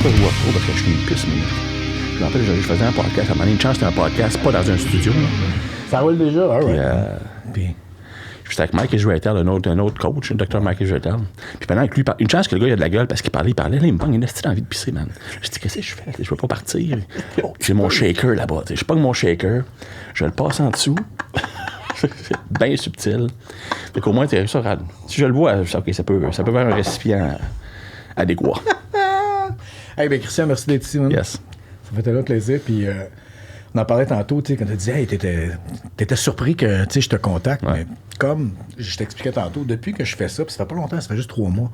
ça, je vois trop parce que je suis une pisse minute. Je me rappelle, je faisais un podcast. À un moment donné, une chance, c'était un podcast, pas dans un studio. Là. Ça roule déjà, right. Puis j'étais avec Mike Israetel, un autre coach, le docteur Mike Israetel. Puis pendant que lui, une chance que le gars, il a de la gueule parce qu'il parlait. Là, il me pogne une petite envie de pisser, man. Je dis, qu'est-ce que je fais? Je veux pas partir. J'ai mon shaker là-bas. Je pogne mon shaker, je le passe en dessous. C'est bien subtil. Fait qu'au moins, si je le vois, OK, ça peut faire un récipient adéquat. Hey, ben Christian, merci d'être ici, man. Yes. Ça fait tellement plaisir. Puis on en parlait tantôt, tu sais, quand tu disais, hey, t'étais surpris que je te contacte. Ouais. Mais comme je t'expliquais tantôt, depuis que je fais ça, puis ça fait pas longtemps, ça fait juste 3 mois,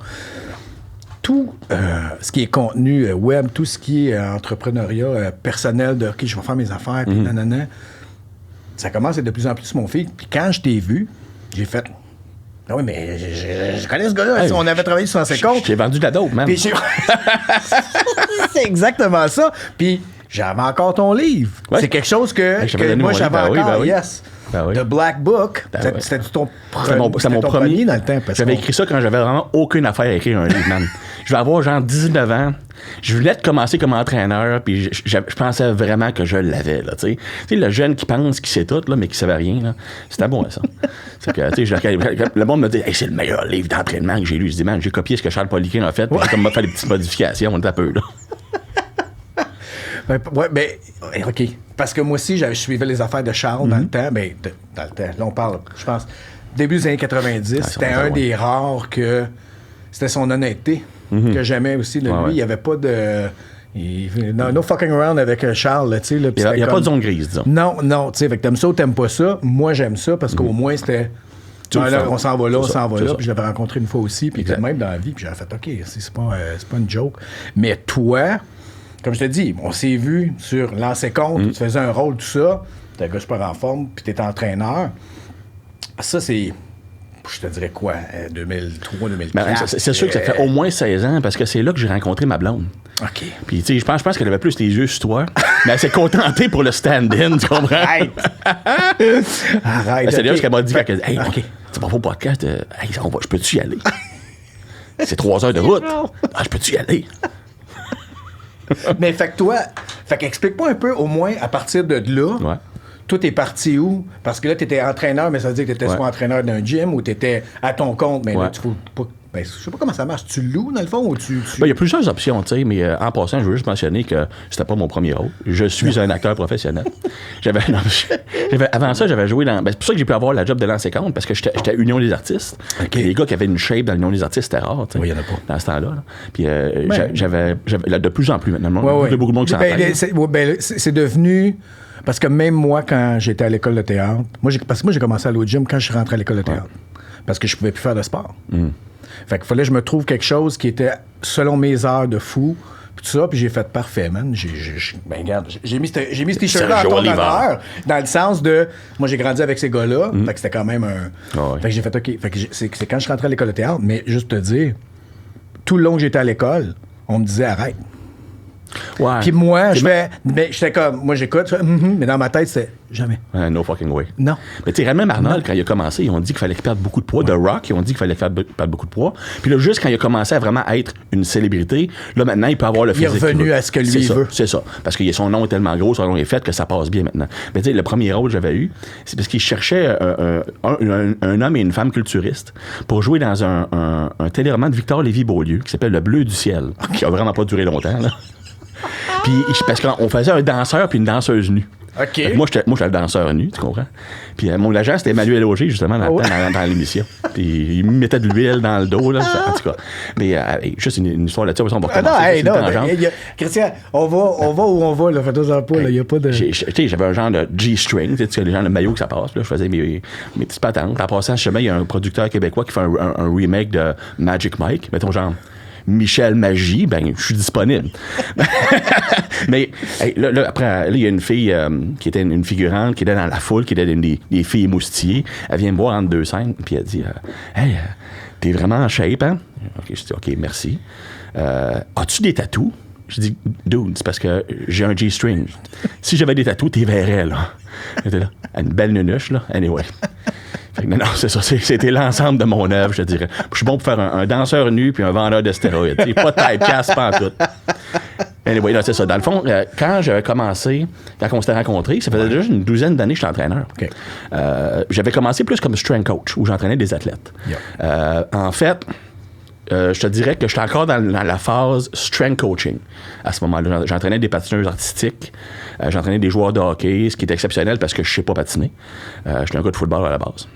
tout ce qui est contenu web, tout ce qui est entrepreneuriat personnel, de OK, je vais faire mes affaires, puis nanana, ça commence à être de plus en plus mon fil. Puis quand je t'ai vu, j'ai fait. Ah oui, mais je connais ce gars-là. Hey, on avait travaillé sur 150. J'ai vendu de la dope, man. Puis c'est exactement ça. Puis j'avais encore ton livre. Ouais. C'est quelque chose que moi, j'avais encore. Yes. Ben oui. The Black Book. C'était ton premier dans le temps. J'avais écrit ça quand j'avais vraiment aucune affaire à écrire un livre, man. Je vais avoir genre 19 ans. Je venais de commencer comme entraîneur, puis je pensais vraiment que je l'avais, là, tu sais. Le jeune qui pense qu'il sait tout, là, mais qui savait rien, là. C'était bon, ça. C'est que, tu sais, le monde me dit, hey, c'est le meilleur livre d'entraînement que j'ai lu. Je dis, man, j'ai copié ce que Charles Poliquin a fait, puis comme m'a fait des petites modifications, on est un peu, là. Ouais, ben, OK. Parce que moi aussi, je suivais les affaires de Charles dans le temps. Ben, dans le temps. Là, on parle, je pense, début des années 90. C'était un des rares que c'était son honnêteté que j'aimais aussi. Là, lui, il n'y avait pas de... no fucking around avec Charles, tu sais. Il n'y a pas de zone grise, disons. Non, tu sais, fait que t'aimes ça ou t'aimes pas ça. Moi, j'aime ça parce qu'au moins, c'était... Là, on s'en va là, on s'en va là. Puis je l'avais rencontré une fois aussi, puis même dans la vie, puis j'avais fait, OK, c'est pas une joke. Mais toi... Comme je te dis, on s'est vu sur Lancer Compte, tu faisais un rôle, tout ça. T'es un gars super en forme, puis t'es entraîneur. Ça, c'est, je te dirais quoi, 2003, 2004? Ben, c'est sûr que ça fait au moins 16 ans, parce que c'est là que j'ai rencontré ma blonde. OK. Puis, tu sais, je pense qu'elle avait plus les yeux sur toi, mais elle s'est contentée pour le stand-in, tu comprends? Arrête! C'est d'ailleurs ce qu'elle m'a dit quand elle dit, hey, OK, tu vas pas au podcast, hey, je peux-tu y aller? C'est 3 heures de route. Je peux-tu y aller? Mais fait que explique-moi un peu, au moins, à partir de là, toi, t'es parti où? Parce que là, t'étais entraîneur, mais ça veut dire que t'étais soit entraîneur d'un gym ou t'étais à ton compte, mais là, tu faut pas... Ben, je sais pas comment ça marche. Tu loues, dans le fond, ou tu... Ben, il y a plusieurs options, tu sais, mais en passant, je veux juste mentionner que c'était pas mon premier rôle. Je suis un acteur professionnel. Avant ça, j'avais joué dans... Ben, c'est pour ça que j'ai pu avoir la job de Lancer Compte, parce que j'étais à Union des artistes. Okay. Les gars qui avaient une shape dans l'Union des artistes, c'était rare, tu sais. Oui, il y en a pas. Dans ce temps-là. Là. Puis j'avais de plus en plus, maintenant. Il y a beaucoup de monde qui s'entraîne. C'est devenu... Parce que même moi, quand j'étais à l'école de théâtre... Parce que moi, j'ai commencé à aller au gym quand je suis rentré à l'école de théâtre. Parce que je pouvais plus faire de sport. Fait qu'il fallait que je me trouve quelque chose qui était selon mes heures de fou. Puis tout ça, puis j'ai fait parfait, man. Ben regarde, j'ai mis ce t-shirt-là à ton honneur, dans le sens de... Moi, j'ai grandi avec ces gars-là, fait que c'était quand même un... Fait que j'ai fait OK. Fait que c'est quand je rentrais à l'école de théâtre, mais juste te dire, tout le long que j'étais à l'école, on me disait arrête. Ouais. Puis moi, j'étais comme... Moi, j'écoute, mais dans ma tête, c'était jamais. No fucking way. Non. Mais tu sais, Raymond Arnold, quand il a commencé, ils ont dit qu'il fallait qu'il perde beaucoup de poids. The Rock, ils ont dit qu'il fallait perdre beaucoup de poids. Puis là, juste quand il a commencé à vraiment être une célébrité, là, maintenant, il peut avoir le physique. Il est revenu à ce que lui veut. C'est ça. Parce que son nom est tellement gros, son nom est fait que ça passe bien maintenant. Mais tu sais, le premier rôle que j'avais eu, c'est parce qu'il cherchait un homme et une femme culturistes pour jouer dans un téléroman de Victor Lévy-Beaulieu qui s'appelle Le Bleu du ciel, qui a vraiment pas duré longtemps, là. Puis, parce qu'on faisait un danseur puis une danseuse nue. OK. Moi, j'étais le danseur nu, tu comprends? Puis mon agent, c'était Emmanuel Auger, justement, dans l'émission. Puis il me mettait de l'huile dans le dos, là. En tout cas. Mais juste une histoire là-dessus, on va recommencer. Christian, on va où on va, là. Fais-toi pas, là. Il n'y a pas de... Tu sais, j'avais un genre de G-string, tu sais, les gens de maillot que ça passe. Là, je faisais mes petites patentes. En passant, je sais, il y a un producteur québécois qui fait un remake de Magic Mike. Mettons, genre... Michel Magie, ben, je suis disponible. Mais là, après, il y a une fille qui était une figurante, qui était dans la foule, qui était une des filles moustillées. Elle vient me voir entre deux scènes, puis elle dit hey, t'es vraiment en shape, hein? OK, je dis OK, merci. As-tu des tatous? Je dis dude, c'est parce que j'ai un G-string. Si j'avais des tatous, t'es verrais, là. Elle était là. Une belle nunuche, là. Anyway. Fait que non, c'est ça. C'était l'ensemble de mon œuvre, je te dirais. Je suis bon pour faire un danseur nu puis un vendeur de stéroïdes. Pas de typecast, pas en tout. Anyway, là, c'est ça. Dans le fond, quand j'avais commencé, quand on s'était rencontrés, ça faisait déjà une douzaine d'années que j'étais entraîneur. OK. J'avais commencé plus comme strength coach, où j'entraînais des athlètes. Yeah. En fait, je te dirais que j'étais encore dans la phase strength coaching. À ce moment-là, j'entraînais des patineurs artistiques, j'entraînais des joueurs de hockey, ce qui est exceptionnel parce que je ne sais pas patiner. J'étais un gars de football à la base.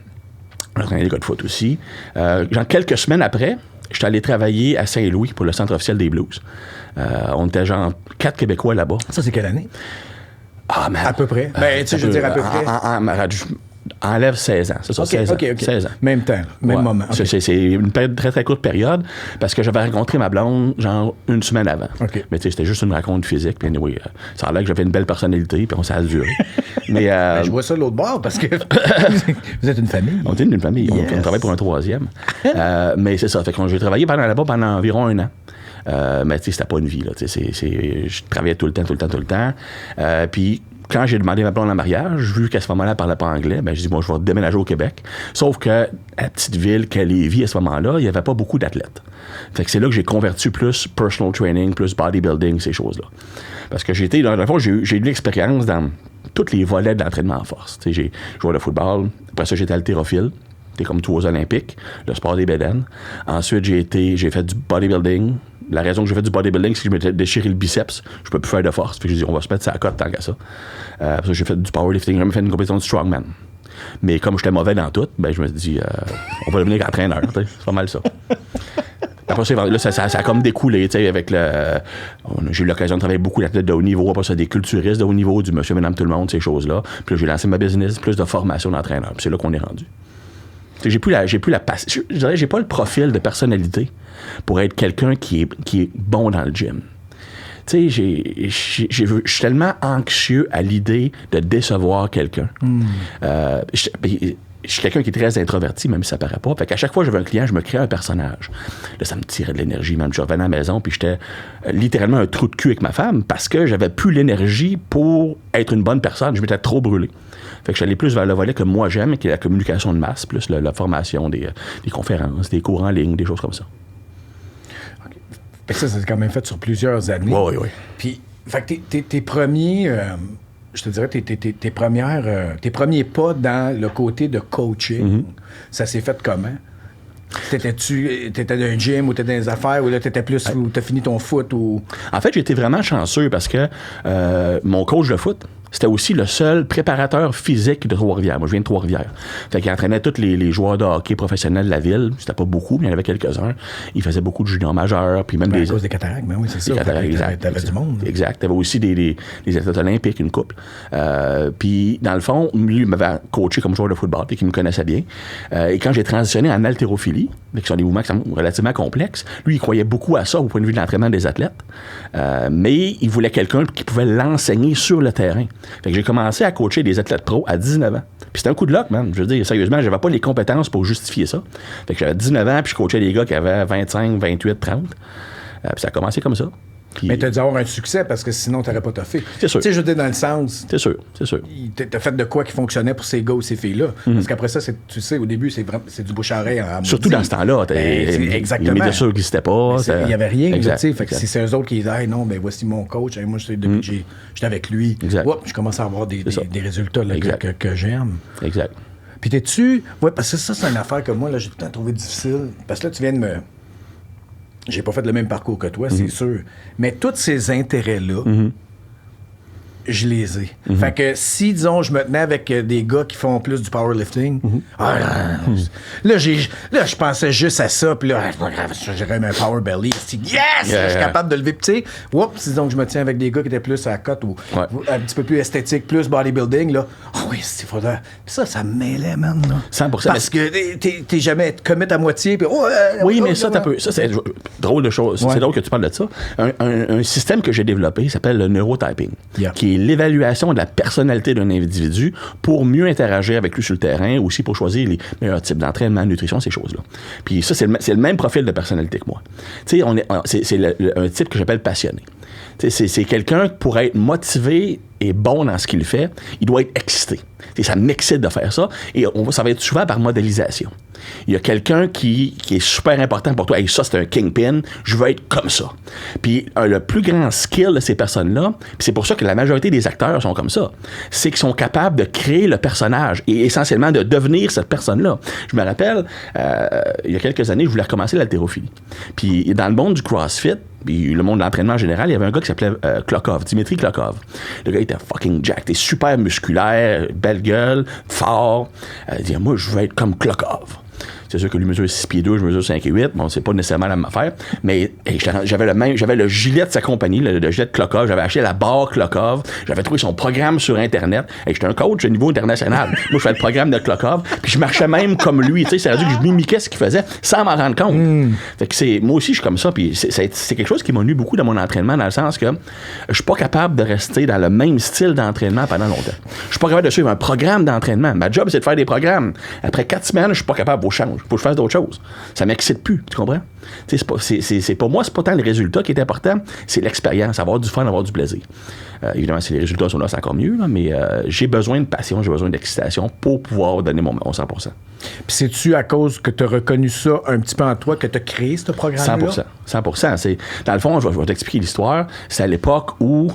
J'entraînais des gars de foot aussi. Quelques semaines après, j'étais allé travailler à Saint-Louis pour le Centre officiel des Blues. On était genre 4 Québécois là-bas. Ça, c'est quelle année? Ah, mais À peu près. Ben, tu sais, je veux dire à peu près. Enlève 16 ans, c'est ça, 16 ans. OK. 16 ans. Même temps, même moment. Okay. C'est une très, très courte période parce que j'avais rencontré ma blonde, genre, une semaine avant. Okay. Mais tu sais, c'était juste une rencontre physique. Puis anyway, ça a l'air que j'avais une belle personnalité, puis ça a duré. Mais ben, je vois ça de l'autre bord parce que vous êtes une famille. On est une famille. Yes. On travaille pour un troisième. Mais c'est ça. Fait que j'ai travaillé là-bas pendant environ un an. Mais tu sais, c'était pas une vie, là. Je travaillais tout le temps. Puis quand j'ai demandé ma blonde en mariage, vu qu'à ce moment-là, elle parlait pas anglais, ben, je dis, bon, je vais déménager au Québec. Sauf que, à la petite ville qu'elle Lévis, à ce moment-là, il n'y avait pas beaucoup d'athlètes. Fait que c'est là que j'ai converti plus personal training, plus bodybuilding, ces choses-là. Parce que dans le fond, j'ai eu de l'expérience dans tous les volets de l'entraînement en force. T'sais, j'ai joué au football. Après ça, j'étais haltérophile. C'était comme tout aux Olympiques, le sport des bédaines. Ensuite, j'ai fait du bodybuilding. La raison que j'ai fait du bodybuilding, c'est que je m'étais déchiré le biceps. Je peux plus faire de force. Fait que j'ai dit, on va se mettre ça à côte tant qu'à ça. Après ça, j'ai fait du powerlifting. J'ai même fait une compétition de strongman. Mais comme j'étais mauvais dans tout, ben, je me suis dit, on va devenir entraîneur. C'est pas mal ça. Après ça, là, ça a comme découlé, tu sais, avec j'ai eu l'occasion de travailler beaucoup d'athlètes de haut niveau, après ça, des culturistes de haut niveau, du monsieur, madame, tout le monde, ces choses-là. Puis là, j'ai lancé ma business, plus de formation d'entraîneur. Puis c'est là qu'on est rendu. J'ai plus la passion. Je dirais, j'ai pas le profil de personnalité pour être quelqu'un qui est bon dans le gym. Tu sais, je suis tellement anxieux à l'idée de décevoir quelqu'un. Je suis quelqu'un qui est très introverti, même si ça paraît pas. Fait qu'à chaque fois que j'avais un client, je me créais un personnage. Là, ça me tirait de l'énergie. Même je revenais à la maison, puis j'étais littéralement un trou de cul avec ma femme parce que j'avais plus l'énergie pour être une bonne personne. Je m'étais trop brûlé. Fait que j'allais plus vers le volet que moi j'aime, qui est la communication de masse, plus la formation, des conférences, des cours en ligne, des choses comme ça. Okay. Fait que ça c'est quand même fait sur plusieurs années. Oui. Puis, fait que tes premiers... je te dirais, tes premiers pas dans le côté de coaching, ça s'est fait comment? T'étais dans un gym ou t'étais dans des affaires ou là t'étais plus où t'as fini ton foot ou... En fait, j'ai été vraiment chanceux parce que mon coach de foot, c'était aussi le seul préparateur physique de Trois-Rivières. Moi, je viens de Trois-Rivières. Fait qu'il entraînait tous les joueurs de hockey professionnels de la ville. C'était pas beaucoup, mais il y en avait quelques-uns. Il faisait beaucoup de juniors majeurs. Puis même à cause des cataractes, ben oui, c'est ça. T'avais du monde. Exact. T'avais aussi des athlètes olympiques, une couple. Puis, dans le fond, lui, il m'avait coaché comme joueur de football, puis qu'il me connaissait bien. Et quand j'ai transitionné en haltérophilie, qui sont des mouvements qui sont relativement complexes, lui, il croyait beaucoup à ça au point de vue de l'entraînement des athlètes. Mais il voulait quelqu'un qui pouvait l'enseigner sur le terrain. Fait que j'ai commencé à coacher des athlètes pros à 19 ans. Puis c'était un coup de luck, man. Je veux dire, sérieusement, j'avais pas les compétences pour justifier ça. Fait que j'avais 19 ans, puis je coachais des gars qui avaient 25, 28, 30. Puis ça a commencé comme ça. Puis... Mais t'as dû avoir un succès parce que sinon t'aurais pas toffé. C'est sûr. Tu sais, je veux dire, dans le sens... C'est sûr. T'as fait de quoi qui fonctionnait pour ces gars ou ces filles-là. Parce qu'après ça, tu sais, au début, c'est du bouche-à-oreille en surtout dans ce temps-là. Exactement. Les médias sociaux n'existaient pas. Il n'y avait rien. Exact. Fait que c'est eux autres qui disaient hey, non, ben voici mon coach. Moi, depuis que j'étais avec lui, je commence à avoir des résultats là, que j'aime. Exact. Puis t'es-tu... Ouais, parce que ça, c'est une affaire que moi, là, j'ai tout le temps trouvé difficile. Parce que là, tu viens de me... J'ai pas fait le même parcours que toi, c'est sûr. Mais tous ces intérêts-là, je les ai. Fait que si, disons, je me tenais avec des gars qui font plus du powerlifting, là, je pensais juste à ça, puis là, j'aurais un power belly. Yes! Je suis capable de lever. Puis, tu sais, donc je me tiens avec des gars qui étaient plus à la cote ou un petit peu plus esthétique, plus bodybuilding, là. Oui, c'est faudrait. Puis ça me mêlait, man. Là. 100%. Parce que t'es jamais commit à moitié, puis oui, mais ça, ça, c'est drôle de chose. C'est drôle que tu parles de ça. Un système que j'ai développé s'appelle le neurotyping, qui est l'évaluation de la personnalité d'un individu pour mieux interagir avec lui sur le terrain, aussi pour choisir les meilleurs types d'entraînement, nutrition, ces choses-là. Puis ça, c'est le même profil de personnalité que moi. Tu sais, c'est un type que j'appelle passionné. C'est quelqu'un qui pourrait être motivé et bon dans ce qu'il fait, il doit être excité. Ça m'excite de faire ça. Et ça va être souvent par modélisation. Il y a quelqu'un qui est super important pour toi. Hey, ça, c'est un kingpin. Je veux être comme ça. Puis le plus grand skill de ces personnes-là, puis c'est pour ça que la majorité des acteurs sont comme ça, c'est qu'ils sont capables de créer le personnage et essentiellement de devenir cette personne-là. Je me rappelle, il y a quelques années, je voulais recommencer l'haltérophilie. Puis dans le monde du CrossFit, puis le monde de l'entraînement en général, il y avait un gars qui s'appelait Klokov, Dimitri Klokov. Le gars était fucking jacked, il était super musculaire, belle gueule, fort. Il dit, moi, je veux être comme Klokov. C'est sûr que lui mesure 6 pieds 2, je mesure 5 et 8. Bon, c'est pas nécessairement la même affaire. Mais hey, j'avais le gilet de sa compagnie, le gilet de Klokov. J'avais acheté la barre Klokov. J'avais trouvé son programme sur Internet. Hey, j'étais un coach au niveau international. Moi, je fais le programme de Klokov. Puis je marchais même comme lui. Tu sais, c'est-à-dire que je mimiquais ce qu'il faisait sans m'en rendre compte. Fait que moi aussi, je suis comme ça. Puis c'est quelque chose qui m'a nuit beaucoup dans mon entraînement, dans le sens que je suis pas capable de rester dans le même style d'entraînement pendant longtemps. Je suis pas capable de suivre un programme d'entraînement. Ma job, c'est de faire des programmes. Après 4 semaines, je suis pas capable au change. Faut que je fasse d'autres choses. Ça m'excite plus, tu comprends? Pour moi, c'est pas tant le résultat qui est important, c'est l'expérience, avoir du fun, avoir du plaisir. Évidemment, si les résultats sont là, c'est encore mieux, là, mais j'ai besoin de passion, j'ai besoin d'excitation pour pouvoir donner mon 100%. Puis c'est-tu à cause que tu as reconnu ça un petit peu en toi que tu as créé ce programme-là? 100%. Dans le fond, je vais t'expliquer l'histoire. C'est à l'époque où,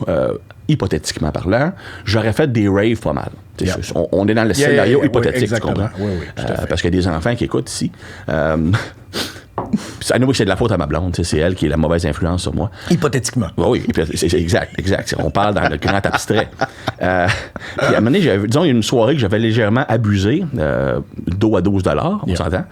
hypothétiquement parlant, j'aurais fait des raves pas mal. Yeah. On est dans le scénario hypothétique, tu comprends? Oui, parce qu'il y a des enfants qui écoutent ici. À nouveau, c'est de la faute à ma blonde. C'est elle qui est la mauvaise influence sur moi. Hypothétiquement. Oui, c'est exact. On parle dans le grand abstrait. Puis à un moment donné, disons, il y a une soirée que j'avais légèrement abusé, d'eau à $12, on s'entend.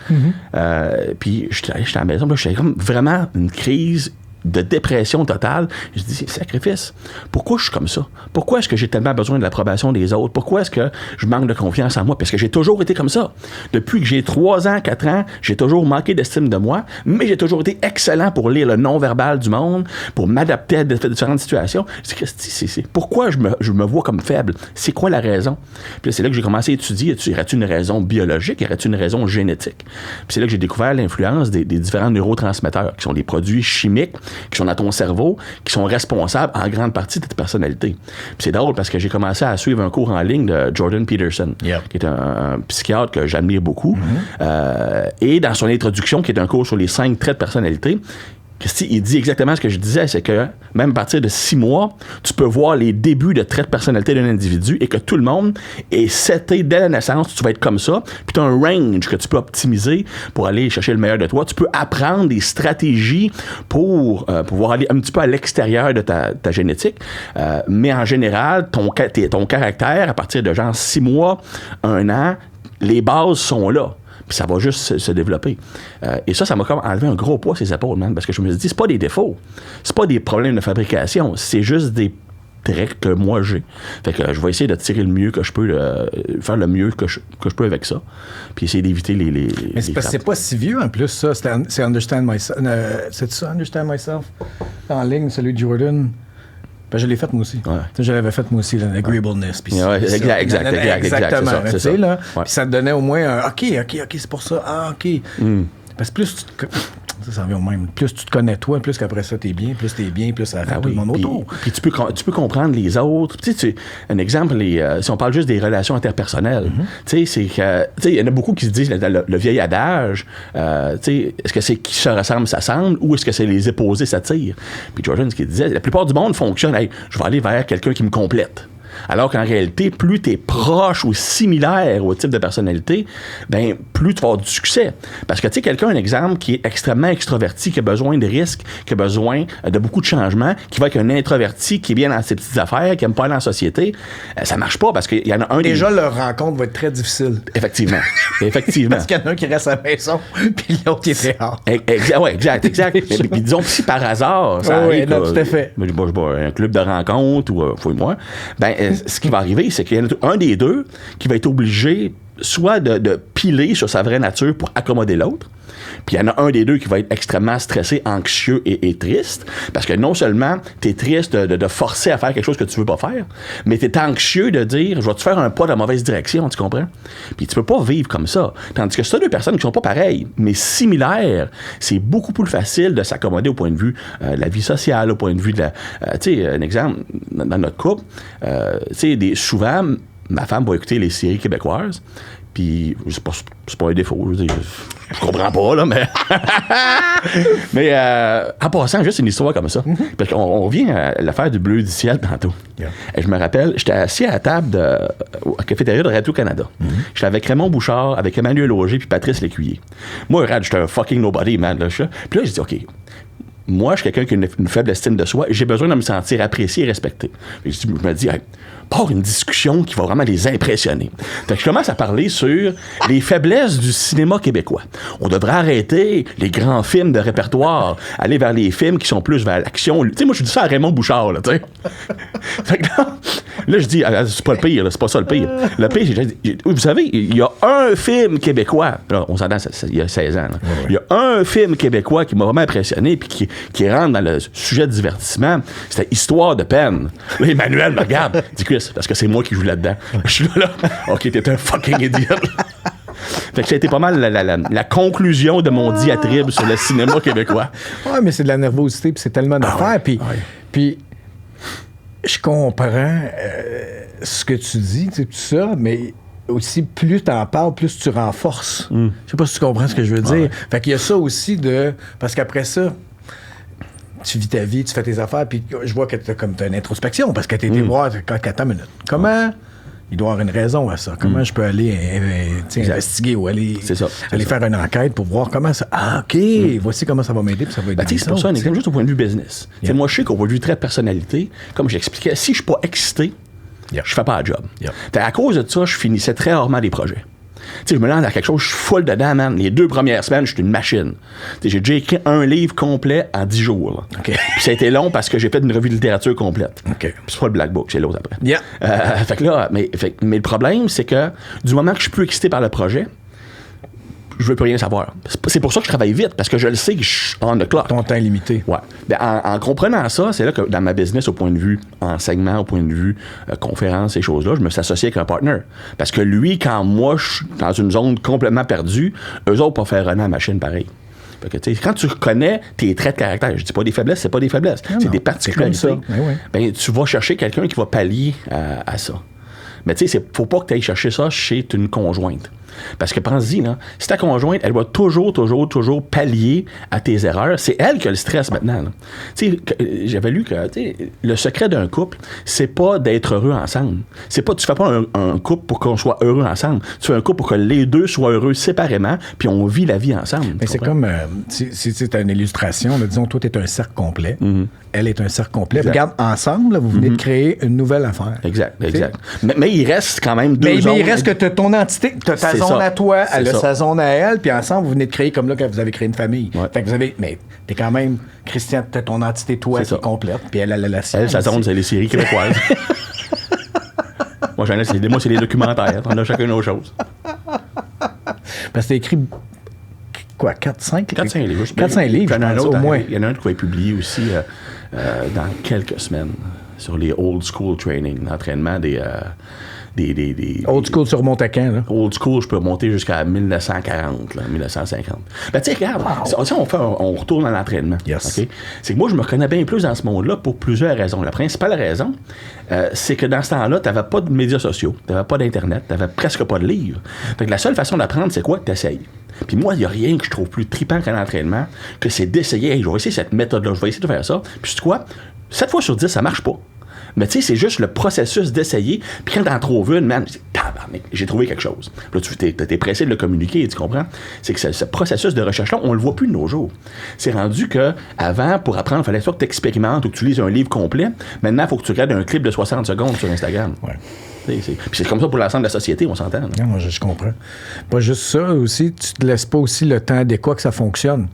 Puis j'étais à la maison, j'avais comme vraiment une crise de dépression totale. Je dis, sacrifice, pourquoi je suis comme ça? Pourquoi est-ce que j'ai tellement besoin de l'approbation des autres? Pourquoi est-ce que je manque de confiance en moi? Parce que j'ai toujours été comme ça. Depuis que j'ai 3 ans, 4 ans, j'ai toujours manqué d'estime de moi, mais j'ai toujours été excellent pour lire le non-verbal du monde, pour m'adapter à différentes situations. Je dis, pourquoi je me vois comme faible? C'est quoi la raison? Puis là, c'est là que j'ai commencé à étudier. Y aurait-il une raison biologique? Y aurait-il une raison génétique? Puis c'est là que j'ai découvert l'influence des différents neurotransmetteurs, qui sont des produits chimiques qui sont dans ton cerveau, qui sont responsables en grande partie de ta personnalité. Puis c'est drôle parce que j'ai commencé à suivre un cours en ligne de Jordan Peterson, qui est un psychiatre que j'admire beaucoup. Et dans son introduction, qui est un cours sur les 5 traits de personnalité, Christy, il dit exactement ce que je disais, c'est que même à partir de 6 mois, tu peux voir les débuts de traits de personnalité d'un individu et que tout le monde est seté dès la naissance, tu vas être comme ça, puis tu as un range que tu peux optimiser pour aller chercher le meilleur de toi. Tu peux apprendre des stratégies pour pouvoir aller un petit peu à l'extérieur de ta génétique, mais en général, ton caractère, à partir de genre 6 mois, 1 an, les bases sont là. Puis ça va juste se développer. Et ça m'a comme enlevé un gros poids sur les épaules, man, parce que je me suis dit, c'est pas des défauts, c'est pas des problèmes de fabrication, c'est juste des traits que moi j'ai. Fait que je vais essayer de tirer le mieux que je peux, faire le mieux que je peux avec ça, puis essayer d'éviter les mais c'est parce que c'est pas si vieux en plus, ça. C'est Understand Myself. C'est ça, Understand Myself? En ligne, celui de Jordan. Ben, je l'ai fait moi aussi. Ouais. Je l'avais fait moi aussi, l'agreeableness. Exactement. C'est ça. Là, puis ça te donnait au moins un OK, c'est pour ça. Ah, OK. Parce que plus tu te... Ça revient au même. Plus tu te connais toi, plus qu'après ça, t'es bien, plus ça fait tout le monde autour. Puis tu peux comprendre les autres. Tu sais, un exemple, si on parle juste des relations interpersonnelles, tu sais, c'est que, tu sais, il y en a beaucoup qui se disent, le vieil adage, tu sais, est-ce que c'est qui se ressemble, s'assemble, ou est-ce que c'est les opposés s'attirent? Puis Jordan, ce qu'il disait, la plupart du monde fonctionne, hey, je vais aller vers quelqu'un qui me complète. Alors qu'en réalité, plus tu es proche ou similaire au type de personnalité, ben plus tu vas avoir du succès. Parce que, tu sais, quelqu'un, un exemple, qui est extrêmement extraverti, qui a besoin de risques, qui a besoin de beaucoup de changements, qui va être un introverti, qui est bien dans ses petites affaires, qui aime pas aller en société, ça marche pas parce qu'il y en a un... Déjà, leur rencontre va être très difficile. Effectivement. Parce qu'il y en a un qui reste à la maison, puis l'autre qui est dehors. Oui, exact. Puis disons que si par hasard, ça arrive... Oui, tout à fait. Un club de rencontre ou fouille-moi, ben ce qui va arriver, c'est qu'il y en a un des deux qui va être obligé soit de piler sur sa vraie nature pour accommoder l'autre. Puis il y en a un des deux qui va être extrêmement stressé, anxieux et triste. Parce que non seulement t'es triste de forcer à faire quelque chose que tu veux pas faire, mais t'es anxieux de dire, je vais te faire un pas dans la mauvaise direction, tu comprends? Puis tu peux pas vivre comme ça. Tandis que c'est deux personnes qui sont pas pareilles, mais similaires, c'est beaucoup plus facile de s'accommoder au point de vue de la vie sociale, au point de vue de la... tu sais, un exemple, dans notre couple, tu sais, souvent, ma femme va écouter les séries québécoises, puis c'est pas un défaut, je veux dire, je comprends pas, là, mais... mais en passant, juste une histoire comme ça, parce qu'on revient à l'affaire du bleu du ciel tantôt. Yeah. Et je me rappelle, j'étais assis à la table à cafétéria de Radio-Canada. J'étais avec Raymond Bouchard, avec Emmanuel Auger puis Patrice Lécuyer. Moi, j'étais un fucking nobody, man, là. Puis là, j'ai dit, OK, moi, je suis quelqu'un qui a une faible estime de soi et j'ai besoin de me sentir apprécié et respecté. Je me dis, hey, part une discussion qui va vraiment les impressionner. Fait que je commence à parler sur les faiblesses du cinéma québécois. On devrait arrêter les grands films de répertoire, aller vers les films qui sont plus vers l'action. Tu sais, moi, je dis ça à Raymond Bouchard, là, tu sais. Fait que là, je dis, c'est pas le pire, là, c'est pas ça le pire. Le pire, vous savez, il y a un film québécois, là, on s'entend, il y a 16 ans, là. Il y a un film québécois qui m'a vraiment impressionné puis qui rentre dans le sujet de divertissement, c'était Histoire de peine. Là, Emmanuel me regarde, dit Chris, parce que c'est moi qui joue là-dedans. Je suis là, OK, t'es un fucking idiot. Fait que ça a été pas mal la conclusion de mon diatribe sur le cinéma québécois. Ouais, mais c'est de la nervosité, puis c'est tellement d'affaires. Puis je comprends ce que tu dis, tout ça, mais aussi, plus t'en parles, plus tu renforces. Je sais pas si tu comprends ce que je veux dire. Ouais. Fait qu'il y a ça aussi parce qu'après ça, tu vis ta vie, tu fais tes affaires, puis je vois que t'as une introspection, parce que t'as été voir, attends une minute. Comment il doit y avoir une raison à ça? Comment je peux aller investiguer ou aller faire une enquête pour voir comment ça... Ah, OK, voici comment ça va m'aider, puis ça va aider. C'est pour ça un exemple juste au point de vue business. Yeah. Moi, je sais qu'au point de vue très personnalité, comme j'expliquais, si je suis pas excité, je fais pas la job. À cause de ça, je finissais très rarement des projets. T'sais, je me lance dans quelque chose, je suis full dedans, man. Les 2 premières semaines, je suis une machine. T'sais, j'ai déjà écrit un livre complet en 10 jours. Okay. Puis ça a été long parce que j'ai fait une revue de littérature complète. Okay. Puis c'est pas le Black Book, c'est l'autre après. Yeah. Fait que là, mais le problème, c'est que du moment que je suis plus excité par le projet, je veux plus rien savoir. C'est pour ça que je travaille vite, parce que je le sais que je suis on the clock. Ton temps est limité. Ouais. Ben, en comprenant ça, c'est là que dans ma business, au point de vue enseignement, au point de vue conférence, ces choses-là, je me suis associé avec un partner. Parce que lui, quand moi, je suis dans une zone complètement perdue, eux autres, pas faire runner la machine pareil. Fait que, quand tu connais tes traits de caractère, je dis pas des faiblesses, c'est pas des faiblesses, c'est des particularités. C'est comme ça. Ben, tu vas chercher quelqu'un qui va pallier à ça. Mais tu sais, faut pas que tu ailles chercher ça chez une conjointe. Parce que pense-y, là, si ta conjointe, elle va toujours pallier à tes erreurs, c'est elle qui a le stress maintenant. Tu sais, j'avais lu que le secret d'un couple, c'est pas d'être heureux ensemble. C'est pas, tu fais pas un couple pour qu'on soit heureux ensemble. Tu fais un couple pour que les deux soient heureux séparément, puis on vit la vie ensemble. Mais c'est comme, c'est une illustration, là, disons, toi, t'es un cercle complet, elle est un cercle complet. Exact. Regarde, ensemble, là, vous venez de créer une nouvelle affaire. Exact. Mais il reste quand même deux zones. Mais il reste que t'as ton entité, t'as ta zone à toi, elle a sa zone à elle, puis ensemble, vous venez de créer comme là quand vous avez créé une famille. Ouais. Fait que mais t'es quand même, Christian, t'as ton entité toi qui est complète, puis elle a la sienne. Elle, sa zone, c'est les séries québécoises. Moi, c'est les documentaires. On a chacun nos choses. Parce que t'as écrit quoi, 4-5 livres. 4-5 livres, je pense, au moins. Il y en a un qui va être publié aussi dans quelques semaines sur les old school training, l'entraînement des old school, tu remontes à quand, là? Old school, je peux remonter jusqu'à 1940, là, 1950. Ben, tu sais, regarde, on retourne à l'entraînement. Yes. Okay? C'est que moi, je me reconnais bien plus dans ce monde-là pour plusieurs raisons. La principale raison, c'est que dans ce temps-là, tu n'avais pas de médias sociaux, tu n'avais pas d'Internet, tu n'avais presque pas de livres. Fait que la seule façon d'apprendre, c'est quoi? Tu essayes. Puis moi, il n'y a rien que je trouve plus trippant qu'un entraînement que c'est d'essayer. Hey, je vais essayer cette méthode-là, je vais essayer de faire ça. Puis tu sais quoi? 7 fois sur 10, ça marche pas. Mais tu sais, c'est juste le processus d'essayer. Puis quand t'en trouves une, man, j'ai trouvé quelque chose. Là, t'es pressé de le communiquer, tu comprends? C'est que ce processus de recherche-là, on le voit plus de nos jours. C'est rendu que avant, pour apprendre, il fallait que tu expérimentes ou que tu lises un livre complet. Maintenant, il faut que tu regardes un clip de 60 secondes sur Instagram. Ouais. Puis c'est comme ça pour l'ensemble de la société, on s'entend. Non, moi, je comprends. Pas juste ça aussi, tu te laisses pas aussi le temps adéquat que ça fonctionne.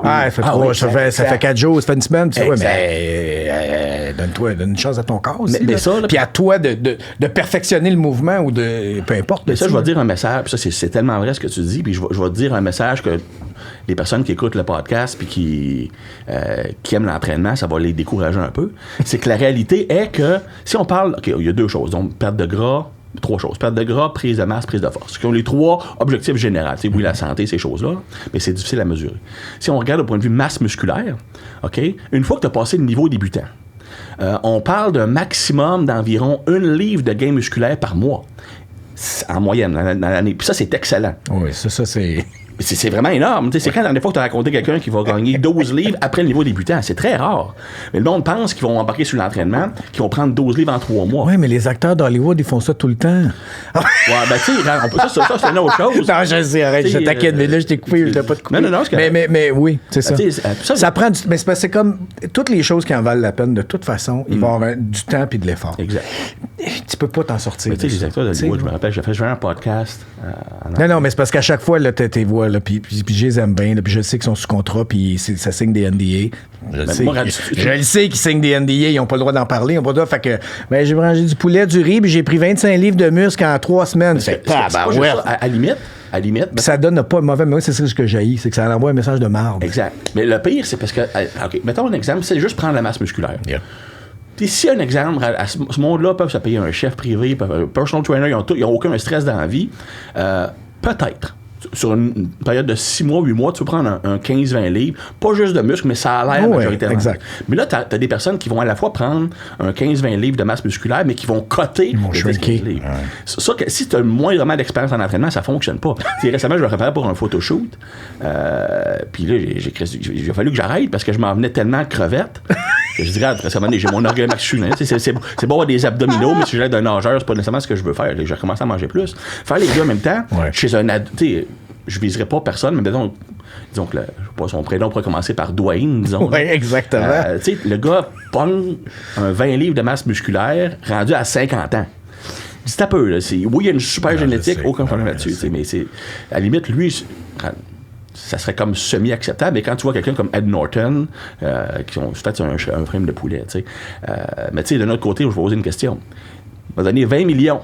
Ça fait 4 jours, ça fait une semaine. Tu sais, mais donne une chance à ton corps aussi. Mais ça, puis à toi de perfectionner le mouvement ou de. Peu importe. Mais ça, je vais te dire un message, puis ça, c'est tellement vrai ce que tu dis, puis je vais te dire un message que les personnes qui écoutent le podcast puis qui aiment l'entraînement, ça va les décourager un peu. C'est que la réalité est que si on parle. OK, il y a 2 choses. Donc, perte de gras. 3 choses. Perte de gras, prise de masse, prise de force. Ce sont les 3 objectifs généraux. Oui, la santé, ces choses-là, mais c'est difficile à mesurer. Si on regarde au point de vue masse musculaire, OK, une fois que tu as passé le niveau débutant, on parle d'un maximum d'environ 1 livre de gain musculaire par mois. En moyenne, dans l'année. Puis ça, c'est excellent. Oui, ça c'est... C'est vraiment énorme. C'est quand la dernière fois que tu as raconté quelqu'un qui va gagner 12 livres après le niveau débutant? C'est très rare. Mais le monde pense qu'ils vont embarquer sur l'entraînement, qu'ils vont prendre 12 livres en 3 mois. Oui, mais les acteurs d'Hollywood, ils font ça tout le temps. Ouais, ben tu sais, ça, c'est une autre chose. Non, je sais, arrête, je t'inquiète, mais là, je t'ai coupé, je t'ai pas de couper. Non, mais oui, c'est ça. Ça prend du... Mais c'est comme toutes les choses qui en valent la peine, de toute façon, il va y avoir du temps puis de l'effort. Exact. Tu peux pas t'en sortir. Tu sais, les acteurs d'Hollywood, je me rappelle, j'ai fait un podcast. Non, mais c'est parce qu'à chaque fois, là, tes voix, là, puis je les aime bien, là, puis je sais qu'ils sont sous contrat, puis ça signe des NDA. Je le sais qu'ils signent des NDA, ils n'ont pas le droit d'en parler, ils n'ont pas le droit. Fait que, ben, j'ai mangé du poulet, du riz, puis j'ai pris 25 livres de muscles en 3 semaines. C'est pas juste ça. À la limite. Ça donne pas un mauvais, mais c'est ce que j'haïs, c'est que ça envoie un message de marde. Exact. Mais le pire, c'est parce que, OK, mettons un exemple, c'est juste prendre la masse musculaire. Yeah. Puis si un exemple, à ce monde-là, peuvent se payer un chef privé, un personal trainer, ils n'ont aucun stress dans la vie, peut-être. Sur une période de 6 mois, 8 mois, tu peux prendre un 15-20 livres, pas juste de muscles, mais ça a l'air majoritairement. Exact. Mais là, tu as des personnes qui vont à la fois prendre un 15-20 livres de masse musculaire, mais qui vont coter les 15 livres. Ouais. Ça, si tu as moindrement d'expérience en entraînement, ça ne fonctionne pas. Récemment, je me préparais pour un photoshoot, puis là, il a fallu que j'arrête parce que je m'en venais tellement crevette. Je dirais, récemment, j'ai mon orgueil masculin. C'est beau avoir des abdominaux, mais si je l'aide d'un nageur, c'est pas nécessairement ce que je veux faire. J'ai recommencé à manger plus. Faire les deux en même temps, chez un adulte, je viserais pas personne, mais disons que son prénom pourrait commencer par Dwayne, disons. Oui, exactement. Le gars pogne un 20 livres de masse musculaire rendu à 50 ans. C'est un peu, là. Oui, il y a une super génétique, aucun problème là-dessus. Mais à la limite, lui, ça serait comme semi-acceptable. Et quand tu vois quelqu'un comme Ed Norton, qui ont fait un frame de poulet, mais tu sais, de notre côté, je vais poser une question. On va donner 20 millions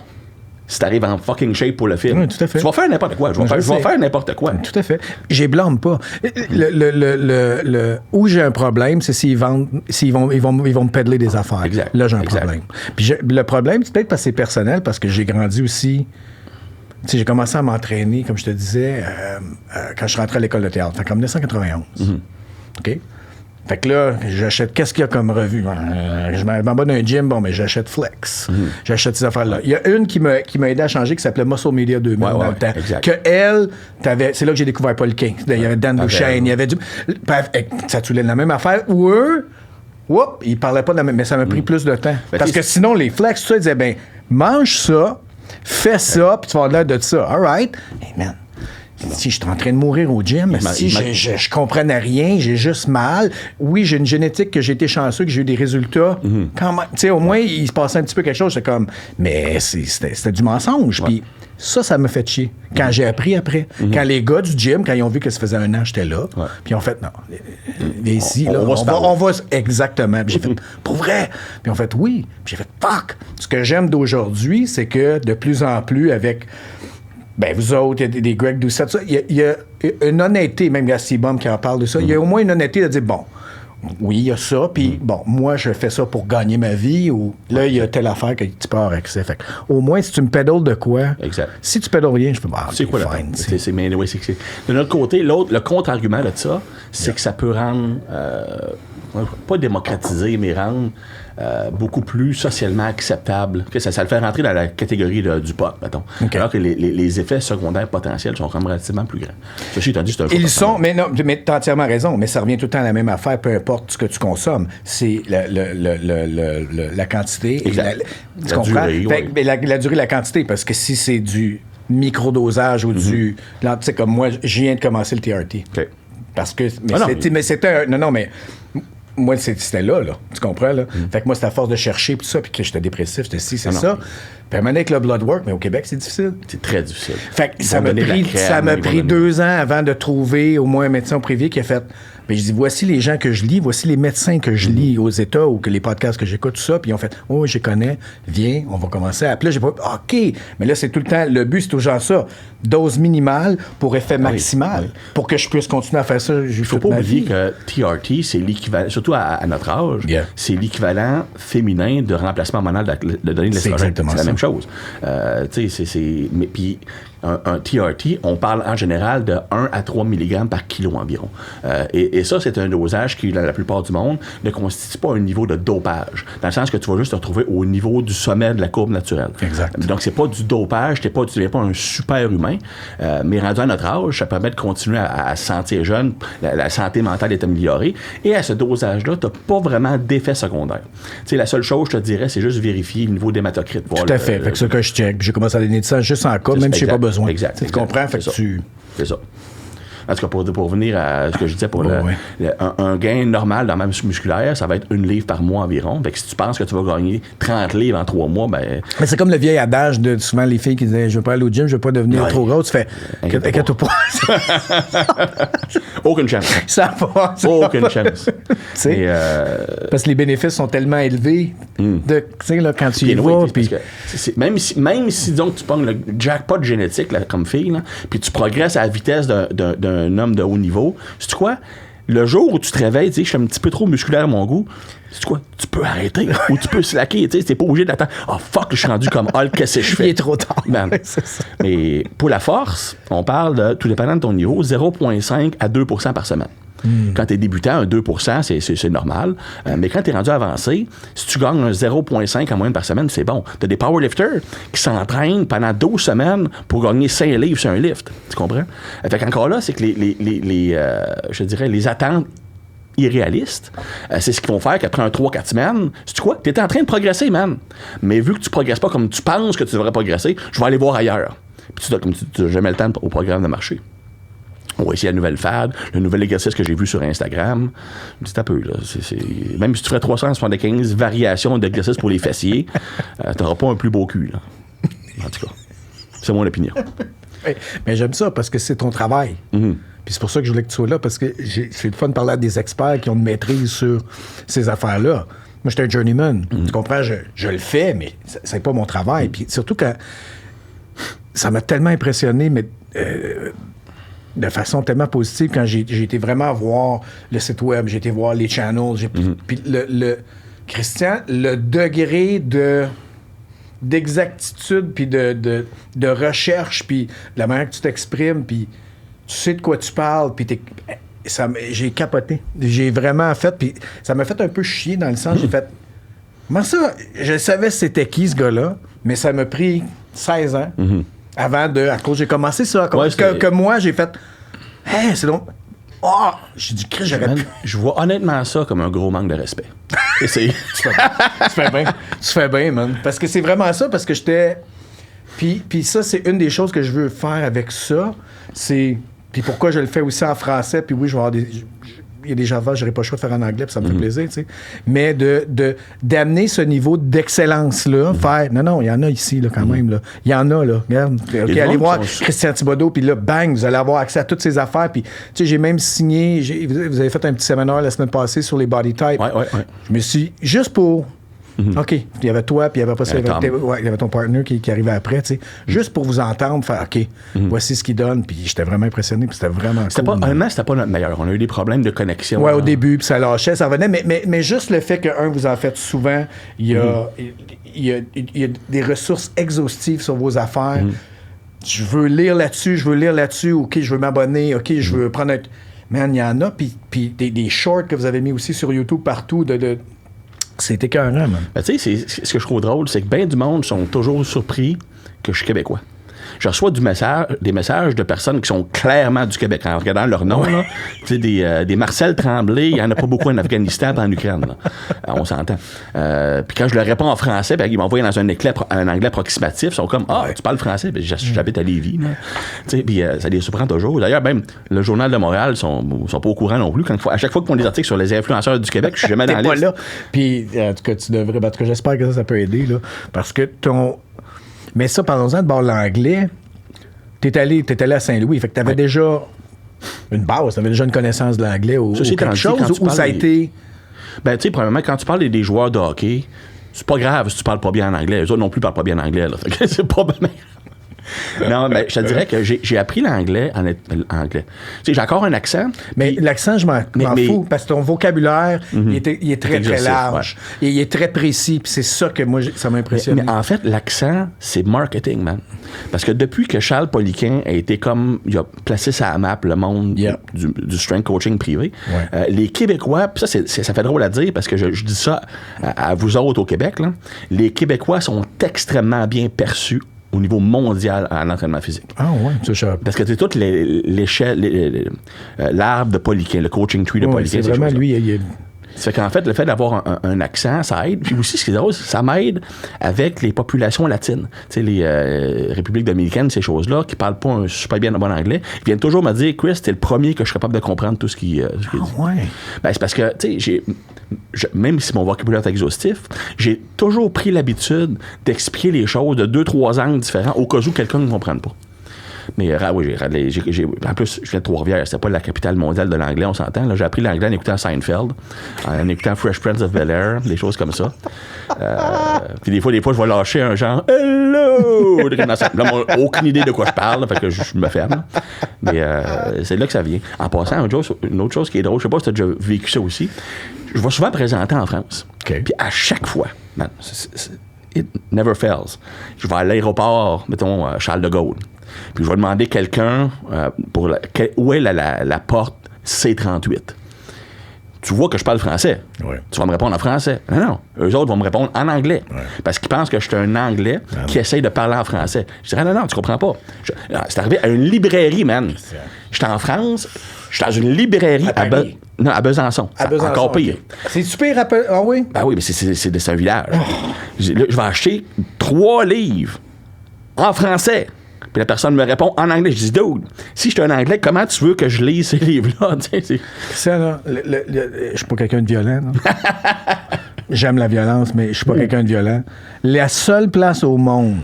si t'arrives en fucking shape pour le film. Oui, tout à fait. Tu vas faire n'importe quoi. Je vais faire n'importe quoi. Tout à fait. Je blâme pas. Où j'ai un problème, c'est s'ils vont me pédler des affaires. Exact. Là, j'ai un problème. Puis le problème, c'est peut-être parce que c'est personnel, parce que j'ai grandi aussi. Tu sais, j'ai commencé à m'entraîner, comme je te disais, quand je suis rentré à l'école de théâtre. Fait en 1991. OK? Fait que là, j'achète... Qu'est-ce qu'il y a comme revue? Je m'en bats d'un gym, mais j'achète Flex. J'achète ces affaires-là. Il y a une qui m'a aidé à changer, qui s'appelait Muscle Media 2000 dans le temps. Exact. Que elle, c'est là que j'ai découvert Paul King. Il y avait Dan Duchesne, il y avait du... Ça te soulève la même affaire. Ou eux, ils parlaient pas de la même... Mais ça m'a pris plus de temps. Parce que sinon, les Flex, tout ça, ils disaient, ben, mange ça, fais ça, puis tu vas avoir l'air de ça. All right? Hey, man. Si je suis en train de mourir au gym, si je comprenais rien, j'ai juste mal. Oui, j'ai une génétique que j'ai été chanceux, que j'ai eu des résultats. Quand même, tu sais, au moins, il se passait un petit peu quelque chose. C'était comme, mais c'était du mensonge. Puis ça me fait chier. Quand j'ai appris après, quand les gars du gym, quand ils ont vu que ça faisait 1 an, j'étais là, puis ils ont fait, non, viens ici, on va exactement. Puis j'ai fait, pour vrai. Puis ils ont fait, oui. Puis j'ai fait, fuck. Ce que j'aime d'aujourd'hui, c'est que de plus en plus, avec... Ben, vous autres, il y a des Greg Doucette, il y a une honnêteté, même Gasty Bum qui en parle de ça, il y a au moins une honnêteté de dire, bon, oui, il y a ça, puis bon, moi, je fais ça pour gagner ma vie, ou là, il y a telle affaire que tu peux avoir accès. Fait au moins, si tu me pédales de quoi, si tu pédales rien, je peux c'est quoi fine, de notre côté, le contre-argument de ça, c'est que ça peut rendre, pas démocratiser, mais rendre beaucoup plus socialement acceptable. Okay, ça le fait rentrer dans la catégorie du pot, mettons. Okay. Alors que les effets secondaires potentiels sont quand même relativement plus grands. Ceci étant dit, c'est un Ils sont, mais non, mais t'as entièrement raison, mais ça revient tout le temps à la même affaire, peu importe ce que tu consommes. C'est la quantité. Exact. Tu comprends? Mais la durée, la quantité, parce que si c'est du microdosage ou du... Tu sais, comme moi, je viens de commencer le TRT. Okay. Parce que... Mais c'était un... Non, mais... moi, c'était là. Tu comprends, là? Fait que moi, c'était à force de chercher, puis tout ça, puis que j'étais dépressif, j'étais si, c'est ça. Puis à un moment donné, avec le blood work, mais au Québec, c'est difficile. C'est très difficile. Fait que ça m'a pris 2 ans avant de trouver au moins un médecin au privé qui a fait... Puis je dis, voici les gens que je lis, voici les médecins que je lis aux États ou que les podcasts que j'écoute, tout ça. Puis ils ont fait, oh, je les connais, viens, on va commencer à... Puis là, j'ai pas... OK, mais là, c'est tout le temps... Le but, c'est toujours ça. Dose minimale pour effet maximal. Pour que je puisse continuer à faire ça. Il faut pas oublier que TRT, c'est l'équivalent, surtout à notre âge, c'est l'équivalent féminin de remplacement hormonal de donner de l'estrogène. C'est la même chose. Tu sais, puis un TRT, on parle en général de 1 à 3 mg par kilo environ. Et ça, c'est un dosage qui, dans la plupart du monde, ne constitue pas un niveau de dopage. Dans le sens que tu vas juste te retrouver au niveau du sommet de la courbe naturelle. Exact. Donc, c'est pas du dopage, tu deviens pas un super humain, mais rendu à notre âge, ça permet de continuer à se sentir jeune, la santé mentale est améliorée, et à ce dosage-là, tu n'as pas vraiment d'effet secondaire. Tu sais, la seule chose, je te dirais, c'est juste vérifier le niveau d'hématocrite. Tout à fait. Fait que ça que je check, j'ai commencé à donner de ça juste en cas, même si j'ai pas besoin. Exact. Tu comprends? Fait que C'est ça. En tout cas, pour revenir à ce que je disais, un gain normal dans la masse musculaire, ça va être 1 livre par mois environ. Fait que si tu penses que tu vas gagner 30 livres en 3 mois, ben... Mais c'est comme le vieil adage de souvent les filles qui disaient « Je veux pas aller au gym, je veux pas devenir trop grosse ». Tu fais « Inquiète-toi pas. » Aucune chance. Ça va. Aucune chance. Parce que les bénéfices sont tellement élevés tu sais, là, quand tu y vas. Même si donc, tu pognes le jackpot génétique là, comme fille, là, puis tu progresses à la vitesse d'un homme de haut niveau, sais-tu quoi? Le jour où tu te réveilles, tu sais, je suis un petit peu trop musculaire à mon goût, sais-tu quoi? Tu peux arrêter ou tu peux slacker, tu sais, t'es pas obligé d'attendre. Ah, fuck, je suis rendu comme Hulk, qu'est-ce que je fais? Il est trop tard. Mais pour la force, on parle de, tout dépendant de ton niveau, 0,5 à 2% par semaine. Quand tu es débutant, un 2%, c'est normal. Mais quand tu es rendu avancé, si tu gagnes un 0,5 en moyenne par semaine, c'est bon. Tu as des powerlifters qui s'entraînent pendant 12 semaines pour gagner 5 livres sur un lift. Tu comprends? Fait qu'encore là, c'est que je dirais, les attentes irréalistes, c'est ce qu'ils vont faire qu'après 3-4 semaines, sais-tu quoi? Tu es en train de progresser, man. Mais vu que tu progresses pas comme tu penses que tu devrais progresser, je vais aller voir ailleurs. Puis tu n'as jamais le temps au programme de marcher. On va essayer la nouvelle fad, le nouvel exercice que j'ai vu sur Instagram. C'est un peu, là. Même si tu ferais 375 variations d'exercices pour les fessiers, tu n'auras pas un plus beau cul, là. En tout cas, c'est mon opinion. Mais j'aime ça parce que c'est ton travail. Puis c'est pour ça que je voulais que tu sois là, parce que c'est le fun de parler à des experts qui ont une maîtrise sur ces affaires-là. Moi, j'étais un journeyman. Tu comprends? Je le fais, mais c'est pas mon travail. Puis surtout quand... Ça m'a tellement impressionné, mais... de façon tellement positive quand j'ai été vraiment voir le site web, j'ai été voir les channels, puis Christian, le degré d'exactitude puis de recherche puis la manière que tu t'exprimes puis tu sais de quoi tu parles puis j'ai capoté. J'ai vraiment fait, puis ça m'a fait un peu chier dans le sens, j'ai fait comment ça, je savais c'était qui ce gars-là, mais ça m'a pris 16 ans. Avant à cause j'ai commencé ça, que moi, j'ai fait hey, c'est donc... Oh! J'ai dit, Chris, j'aurais pu... Je vois honnêtement ça comme un gros manque de respect. Tu fais bien. Tu fais bien, man. Parce que c'est vraiment ça, parce que j'étais... Puis ça, c'est une des choses que je veux faire avec ça. C'est... Puis pourquoi je le fais aussi en français, puis oui, je vais avoir des... Il y a des gens j'aurais pas le choix de faire en anglais, puis ça me fait plaisir, tu sais. Mais d'amener ce niveau d'excellence-là, faire... Non, il y en a ici, là, quand même, là. Il y en a, là. Regarde. OK, allez voir Christian Thibodeau, puis là, bang, vous allez avoir accès à toutes ces affaires. Puis, tu sais, j'ai même signé... Vous avez fait un petit séminaire la semaine passée sur les body types. Ouais. Je me suis... Juste pour... OK. Il y avait toi, puis il y avait pas ça. Il y avait ton partner qui arrivait après, tu sais. Juste pour vous entendre, faire OK, voici ce qu'il donne. Puis j'étais vraiment impressionné, puis c'était vraiment cool. Honnêtement, c'était pas notre meilleur. On a eu des problèmes de connexion. Ouais, au début, puis ça lâchait, ça revenait. Mais juste le fait que, vous en faites souvent, il y a des ressources exhaustives sur vos affaires. Je veux lire là-dessus. OK, je veux m'abonner. OK, je veux prendre un... Man, il y en a. Puis des shorts que vous avez mis aussi sur YouTube partout C'était écœurant, man. Ben, tu sais, ce que je trouve drôle, c'est que bien du monde sont toujours surpris que je suis québécois. je reçois des messages de personnes qui sont clairement du Québec. En regardant leur nom, là, tu sais, des Marcel Tremblay, il n'y en a pas beaucoup en Afghanistan et en Ukraine. Là. On s'entend. Puis quand je leur réponds en français, ben, ils m'envoient dans un anglais approximatif. Ils sont comme, tu parles français? Ben, j'habite à Lévis. Puis ça les surprend toujours. D'ailleurs, même le Journal de Montréal sont pas au courant non plus. À chaque fois qu'ils font des articles sur les influenceurs du Québec, je suis jamais dans la liste. Là. Puis, en tout cas, tu devrais. En tout cas, j'espère que ça peut aider, là. Parce que Mais ça, parlons-en de bord l'anglais. T'es allé à Saint-Louis. Fait que t'avais déjà une base, t'avais déjà une connaissance de l'anglais ou quelque chose, ou ça a été. Ben, tu sais, premièrement, quand tu parles des joueurs de hockey, c'est pas grave si tu parles pas bien en anglais. Les autres non plus parlent pas bien en anglais, là. Fait que c'est pas bien. Non, mais je te dirais que j'ai appris l'anglais en anglais. Tu sais, j'ai encore un accent. Mais l'accent, je m'en fous, parce que ton vocabulaire, il est très, très large. Ouais. Et il est très précis, puis c'est ça que moi, ça m'a impressionné. Mais en fait, l'accent, c'est marketing, man. Parce que depuis que Charles Poliquin a été il a placé sa map le monde du strength coaching privé, les Québécois, puis ça fait drôle à dire, parce que je dis ça à vous autres au Québec, là, les Québécois sont extrêmement bien perçus au niveau mondial en entraînement physique. Ah ouais, c'est ça. Parce que c'est toute l'échelle, l'arbre de Poliquin, le coaching tree de Poliquin. C'est vraiment lui. Ça fait qu'en fait, le fait d'avoir un accent, ça aide. Puis aussi, ce qui est drôle, ça m'aide avec les populations latines. Tu sais, les républiques dominicaines, ces choses-là, qui parlent pas un super bien de bon anglais, ils viennent toujours me dire, Chris, t'es le premier que je suis capable de comprendre tout ce qui est dit. Ouais. Ben, c'est parce que, tu sais, même si mon vocabulaire est exhaustif, j'ai toujours pris l'habitude d'expliquer les choses de 2-3 angles différents au cas où quelqu'un ne comprenne pas. Mais oui, en plus, je viens de Trois-Rivières, c'était pas la capitale mondiale de l'anglais, on s'entend. Là, j'ai appris l'anglais en écoutant Seinfeld, en écoutant Fresh Prince of Bel-Air, des choses comme ça. Puis des fois, je vais lâcher un genre « Hello! » Là, j'ai aucune idée de quoi je parle, fait que je me ferme. Mais c'est là que ça vient. En passant, une autre chose qui est drôle, je sais pas si tu as déjà vécu ça aussi, je vais souvent présenter en France. Okay. Puis à chaque fois, man, it never fails. Je vais à l'aéroport, mettons, Charles de Gaulle. Puis je vais demander quelqu'un où est la porte C38. Tu vois que je parle français. Ouais. Tu vas me répondre en français. Non. Eux autres vont me répondre en anglais. Ouais. Parce qu'ils pensent que je suis un Anglais qui essaye de parler en français. Je dirais, non, tu comprends pas. C'est arrivé à une librairie, man. J'étais en France, j'étais dans une librairie à Besançon. À Besançon. Encore pire. C'est super à Ah oui? Ben oui, mais c'est un village. Là, je vais acheter 3 livres en français. Puis la personne me répond en anglais. Je dis, dude, si je suis un anglais, comment tu veux que je lise ces livres-là? Ça, là, je suis pas quelqu'un de violent. J'aime la violence, mais je suis pas quelqu'un de violent. La seule place au monde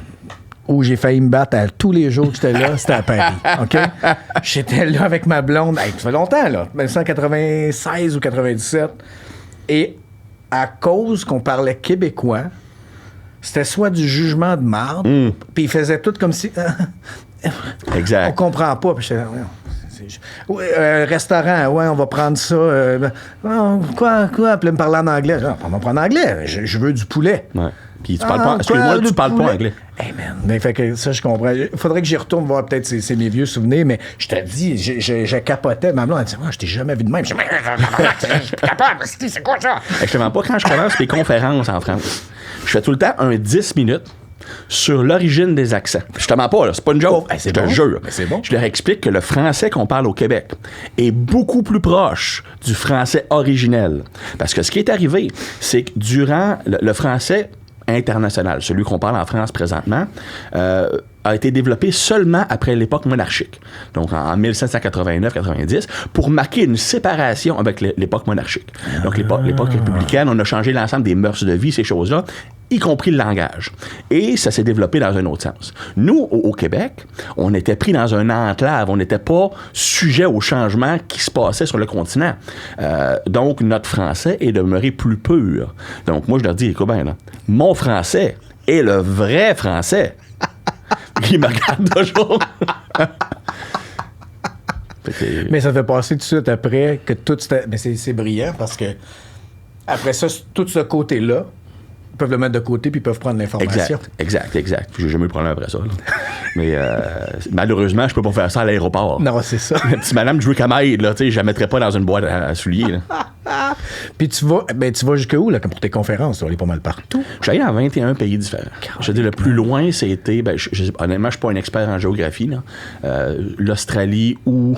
où j'ai failli me battre à tous les jours que j'étais là, c'était à Paris. OK? J'étais là avec ma blonde. Ça fait longtemps, là. 1996 ou 97. Et à cause qu'on parlait québécois, c'était soit du jugement de marde, puis ils faisaient tout comme si... Exact. On comprend pas. Puis j'étais restaurant, on va prendre ça. Quoi? Puis là, me parler en anglais. Non, on va prendre en anglais. Je veux du poulet. Ouais. Puis tu parles pas... Excuse-moi, tu parles pas anglais. Hey man, mais fait que ça, je comprends. Il faudrait que j'y retourne voir peut-être c'est mes vieux souvenirs, mais je te dis, je capotais. Ma blonde, elle dit, je t'ai jamais vu de même. Je suis capable, c'est quoi ça? Exactement pas. Quand je commence mes conférences en France, je fais tout le temps un 10 minutes sur l'origine des accents. Je te mens pas, là, c'est pas une joke. Je te jure. C'est bon. Je leur explique que le français qu'on parle au Québec est beaucoup plus proche du français originel. Parce que ce qui est arrivé, c'est que durant le français international, celui qu'on parle en France présentement, a été développé seulement après l'époque monarchique, donc en 1789-90, pour marquer une séparation avec l'époque monarchique. Donc l'époque républicaine, on a changé l'ensemble des mœurs de vie, ces choses-là, y compris le langage. Et ça s'est développé dans un autre sens. Nous, au Québec, on était pris dans un enclave, on n'était pas sujet aux changements qui se passaient sur le continent. Donc notre français est demeuré plus pur. Donc moi, je leur dis, écoute bien, là, mon français est le vrai français. Il me regarde toujours. Mais ça fait passer tout de suite après que tout c'était... Mais c'est brillant parce que après ça, tout ce côté-là, peuvent le mettre de côté puis ils peuvent prendre l'information. Exact. J'ai jamais eu de problème après ça. Là. Mais malheureusement, je peux pas faire ça à l'aéroport. Non, c'est ça. La petite madame, je veux qu'elle m'aide, là, tu sais, je la mettrais pas dans une boîte à souliers. Là. Puis tu vas jusqu'à où là, pour tes conférences? Tu vas aller pas mal partout. Je suis allé dans 21 pays différents. Je veux dire, le plus loin, c'était... honnêtement, je suis pas un expert en géographie. Là. L'Australie ou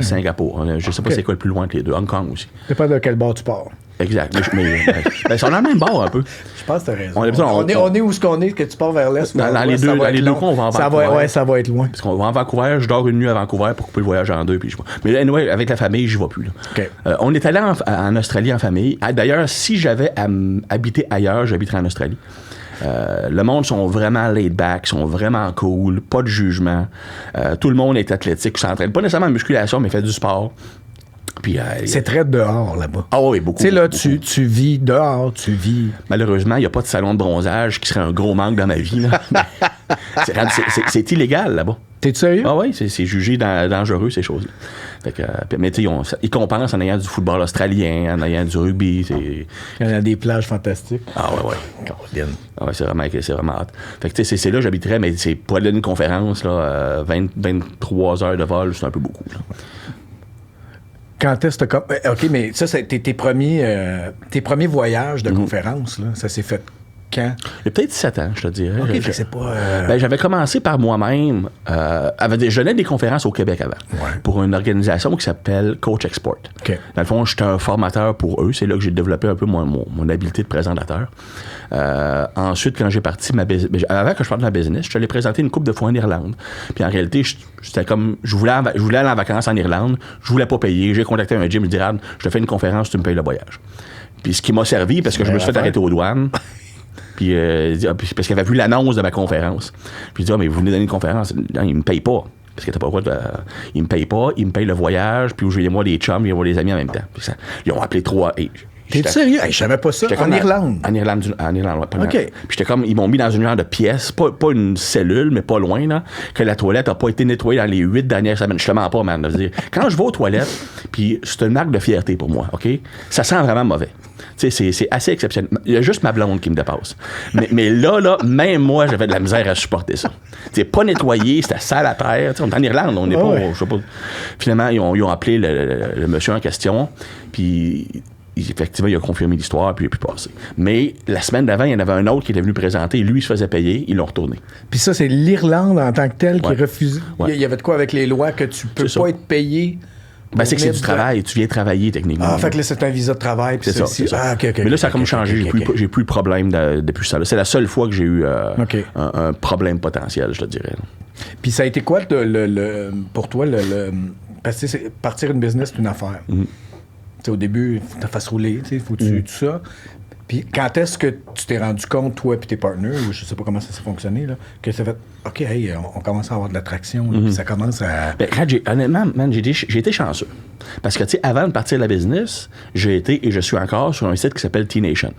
Singapour. Je sais pas c'est quoi le plus loin que les deux. Hong Kong aussi. Dépend de quel bord tu pars. Exact. Mais ils sont dans le même bord un peu. Je pense que tu as raison. On est où ce qu'on est, que tu pars vers l'est. Dans les deux coins, on va en Vancouver. Ça va être loin. Parce qu'on va en Vancouver, je dors une nuit à Vancouver pour couper le voyage en deux. Puis mais anyway, avec la famille, j'y vais plus. Là. Okay. On est allé en Australie en famille. D'ailleurs, si j'avais à habiter ailleurs, j'habiterais en Australie. Le monde sont vraiment laid back, sont vraiment cool, pas de jugement. Tout le monde est athlétique, s'entraîne. Pas nécessairement en musculation, mais fait du sport. Puis, c'est très dehors là-bas. Ah oui, beaucoup. Tu sais, là, beaucoup. Tu vis dehors, tu vis. Malheureusement, il n'y a pas de salon de bronzage qui serait un gros manque dans ma vie. Là. C'est illégal là-bas. T'es sérieux? Ah oui, c'est jugé dangereux, ces choses-là. Fait que, mais tu sais, ils compensent en ayant du football australien, en ayant du rugby. Il y a des plages fantastiques. Ah ouais. Ah ouais, c'est vraiment hot. Fait que tu sais, c'est là que j'habiterais, mais c'est pour aller à une conférence, là, 23 heures de vol, c'est un peu beaucoup. Là. Quand est-ce que OK, mais ça, c'est tes premiers voyages de conférence, là, ça s'est fait quand? Il y a peut-être 7 ans, je te dirais. OK, c'est pas... j'avais commencé par moi-même. Je donnais des conférences au Québec avant. Ouais. Pour une organisation qui s'appelle Coach Export. Okay. Dans le fond, j'étais un formateur pour eux. C'est là que j'ai développé un peu mon habileté de présentateur. Ensuite, quand j'ai parti avant que je parte de ma business, je suis allé présenter une couple de fois en Irlande. Puis en réalité, c'était comme... Je voulais aller en vacances en Irlande. Je voulais pas payer. J'ai contacté un gym. Je dis, je te fais une conférence, tu me payes le voyage. Puis ce qui m'a servi, parce que je me suis fait arrêter aux douanes... Puis, parce qu'il avait vu l'annonce de ma conférence. Puis il dit, mais vous venez donner une conférence. Non, il me paye pas. Parce que t'as pas le droit de... Il me paye pas, il me paye le voyage, puis où je vais moi des chums, il va voir les amis en même temps. Puis ils ont appelé 3. T'es sérieux? Je savais pas ça. En Irlande? En Irlande, ouais. OK. Puis j'étais comme, ils m'ont mis dans une genre de pièce, pas une cellule, mais pas loin, là, que la toilette a pas été nettoyée dans les 8 dernières semaines. Je te mens pas, man. Dire, quand je vais aux toilettes, puis c'est une marque de fierté pour moi, OK? Ça sent vraiment mauvais. Tu sais, c'est assez exceptionnel. Il y a juste ma blonde qui me dépasse. Mais là, même moi, j'avais de la misère à supporter ça. C'est pas nettoyé, c'était sale à terre. T'sais, on est en Irlande, on n'est pas, je sais pas. Finalement, ils ont appelé le monsieur en question, puis effectivement, il a confirmé l'histoire, puis il a pu passer. Mais la semaine d'avant, il y en avait un autre qui était venu présenter, lui, il se faisait payer, ils l'ont retourné. Puis ça, c'est l'Irlande en tant que telle qui refuse. Il y avait de quoi avec les lois que tu peux pas être payé? C'est que c'est du travail. Tu viens travailler techniquement. Ah, fait que là, c'est un visa de travail. C'est ça. Ah, OK. Mais là, ça a comme changé. J'ai plus de problème depuis ça. C'est la seule fois que j'ai eu un problème potentiel, je te dirais. Puis ça a été quoi pour toi, parce que partir une business, c'est une affaire. Au début, il faut que tu fasses rouler, il faut que tu tout ça. Puis quand est-ce que tu t'es rendu compte, toi et tes partenaires, ou je sais pas comment ça s'est fonctionné, là, que ça fait OK, hey, on commence à avoir de l'attraction, puis ça commence à. Honnêtement, man, j'ai été chanceux. Parce que, tu sais, avant de partir de la business, j'ai été et je suis encore sur un site qui s'appelle T-Nation.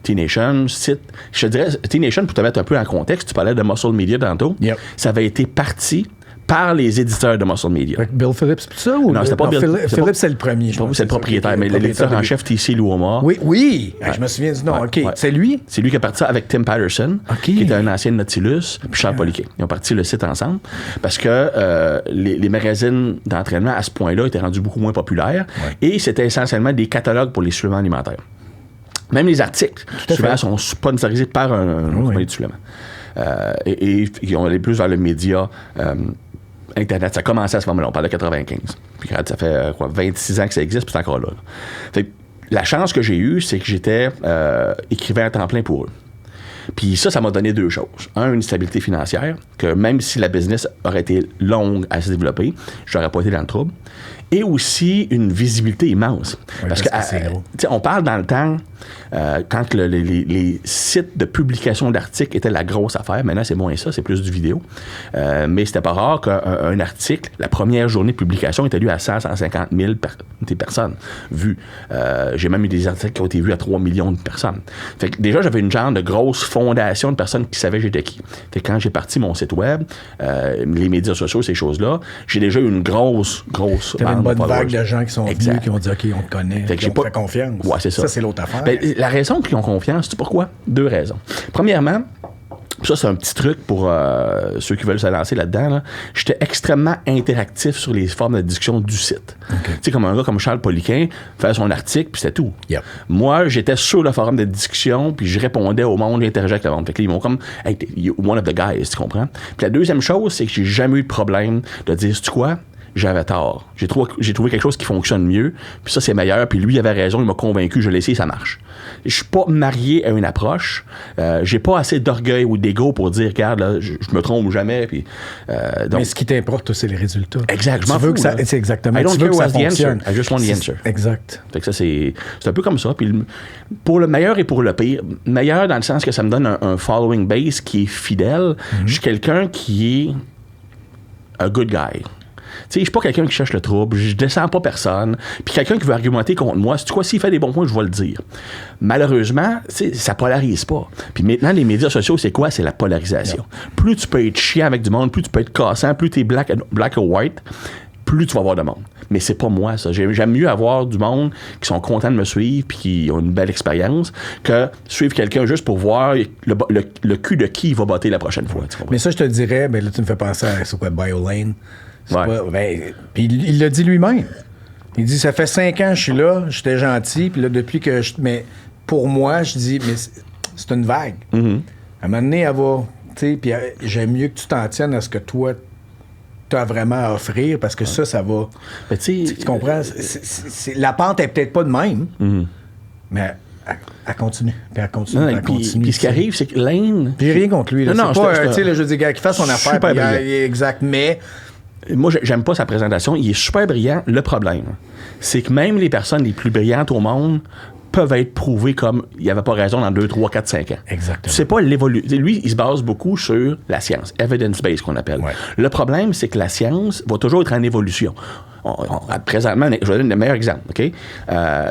T-Nation, site. Je te dirais, T-Nation, pour te mettre un peu en contexte, tu parlais de Muscle Media tantôt. Yep. Ça avait été parti par les éditeurs de Muscle Media. Avec Bill Phillips, tout ça? Ou non, c'était pas Bill Phillips, c'est le premier. C'est le propriétaire, mais l'éditeur en chef, T.C. Luoma. Oui. Ouais. Je me souviens du nom. OK. C'est lui? C'est lui qui a parti ça avec Tim Patterson, qui était un ancien de Nautilus, puis Charles Poliquet. Ils ont parti le site ensemble parce que les magazines d'entraînement, à ce point-là, étaient rendus beaucoup moins populaires et c'était essentiellement des catalogues pour les suppléments alimentaires. Même les articles, souvent, sont sponsorisés par un compagnie de suppléments. Et ils ont allé plus vers le média Internet. Ça a commencé à ce moment-là. On parle de 95. Puis ça fait 26 ans que ça existe, puis c'est encore là. Fait que la chance que j'ai eue, c'est que j'étais écrivain à temps plein pour eux. Puis ça m'a donné deux choses. Une stabilité financière, que même si la business aurait été longue à se développer, je n'aurais pas été dans le trouble. Et aussi une visibilité immense. Parce que on parle dans le temps, quand les sites de publication d'articles étaient la grosse affaire. Maintenant, c'est moins ça, c'est plus du vidéo. Mais c'était pas rare qu'un article, la première journée de publication, était lu à 150 000 personnes vues. J'ai même eu des articles qui ont été vus à 3 millions de personnes. Fait que déjà, j'avais une genre de grosse fondation de personnes qui savaient j'étais qui. Fait que quand j'ai parti mon site web, les médias sociaux, ces choses-là, j'ai déjà eu une grosse une bonne vague de gens qui sont venus, qui ont dit OK, on te connaît, qui ont fait confiance. Ouais, c'est ça. Ça, c'est l'autre affaire. Ben, la raison qu'ils ont confiance, c'est pourquoi? 2 raisons. Premièrement, ça, c'est un petit truc pour ceux qui veulent se lancer là-dedans. Là. J'étais extrêmement interactif sur les formes de discussion du site. Tu sais, comme un gars comme Charles Poliquin faisait son article, puis c'était tout. Yep. Moi, j'étais sur le forum de discussion, puis je répondais au monde, j'interagissais avec le monde. Fait que là, ils m'ont comme, hey, you're one of the guys, tu comprends? Puis la deuxième chose, c'est que j'ai jamais eu de problème de dire, sais-tu quoi? J'avais tort. J'ai trouvé quelque chose qui fonctionne mieux, puis ça, c'est meilleur, puis lui, il avait raison, il m'a convaincu, je l'ai essayé, ça marche. Je suis pas marié à une approche. J'ai pas assez d'orgueil ou d'ego pour dire, regarde, là, je me trompe jamais. Puis, mais ce qui t'importe, c'est les résultats. Exact. Je m'en veux fous, que ça, c'est exactement. I don't tu veux care que ça what's the answer. fonctionne. I just want the answer. Exact. Fait que ça, c'est un peu comme ça. Puis pour le meilleur et pour le pire, meilleur dans le sens que ça me donne un following base qui est fidèle. Je suis quelqu'un qui est a good guy. Tu sais, je suis pas quelqu'un qui cherche le trouble, je descends pas personne. Puis quelqu'un qui veut argumenter contre moi, c'est quoi, s'il fait des bons points, je vais le dire. Malheureusement, ça polarise pas. Puis maintenant, les médias sociaux, c'est quoi? C'est la polarisation. Plus tu peux être chiant avec du monde, plus tu peux être cassant, plus tu es black or white, plus tu vas avoir de monde. Mais c'est pas moi, ça. J'aime mieux avoir du monde qui sont contents de me suivre puis qui ont une belle expérience que suivre quelqu'un juste pour voir le cul de qui il va botter la prochaine fois. Mais ça, je te dirais, ben là, tu me fais penser à c'est quoi, BioLane. Ouais. Puis il l'a dit lui-même. Il dit, ça fait 5 ans que je suis là, j'étais gentil, puis là, depuis que mais pour moi, je dis, mais c'est une vague. Mm-hmm. À un moment donné, elle va, tu sais, puis j'aime mieux que tu t'en tiennes à ce que toi, tu as vraiment à offrir, parce que ça va... Mais tu comprends? La pente est peut-être pas de même, mais... Elle continue. Puis elle continue. Non, puis ce qui arrive, c'est que Lane... Puis rien contre lui. Là. Non, c'est pas, tu sais, je veux dire, qu'il fasse son affaire. Puis exact, mais... Moi, j'aime pas sa présentation. Il est super brillant. Le problème, c'est que même les personnes les plus brillantes au monde peuvent être prouvées comme il n'y avait pas raison dans 2, 3, 4, 5 ans. Exactement. C'est pas l'évolution. Lui, il se base beaucoup sur la science. Evidence-based, qu'on appelle. Ouais. Le problème, c'est que la science va toujours être en évolution. Présentement, je vais donner le meilleur exemple. OK?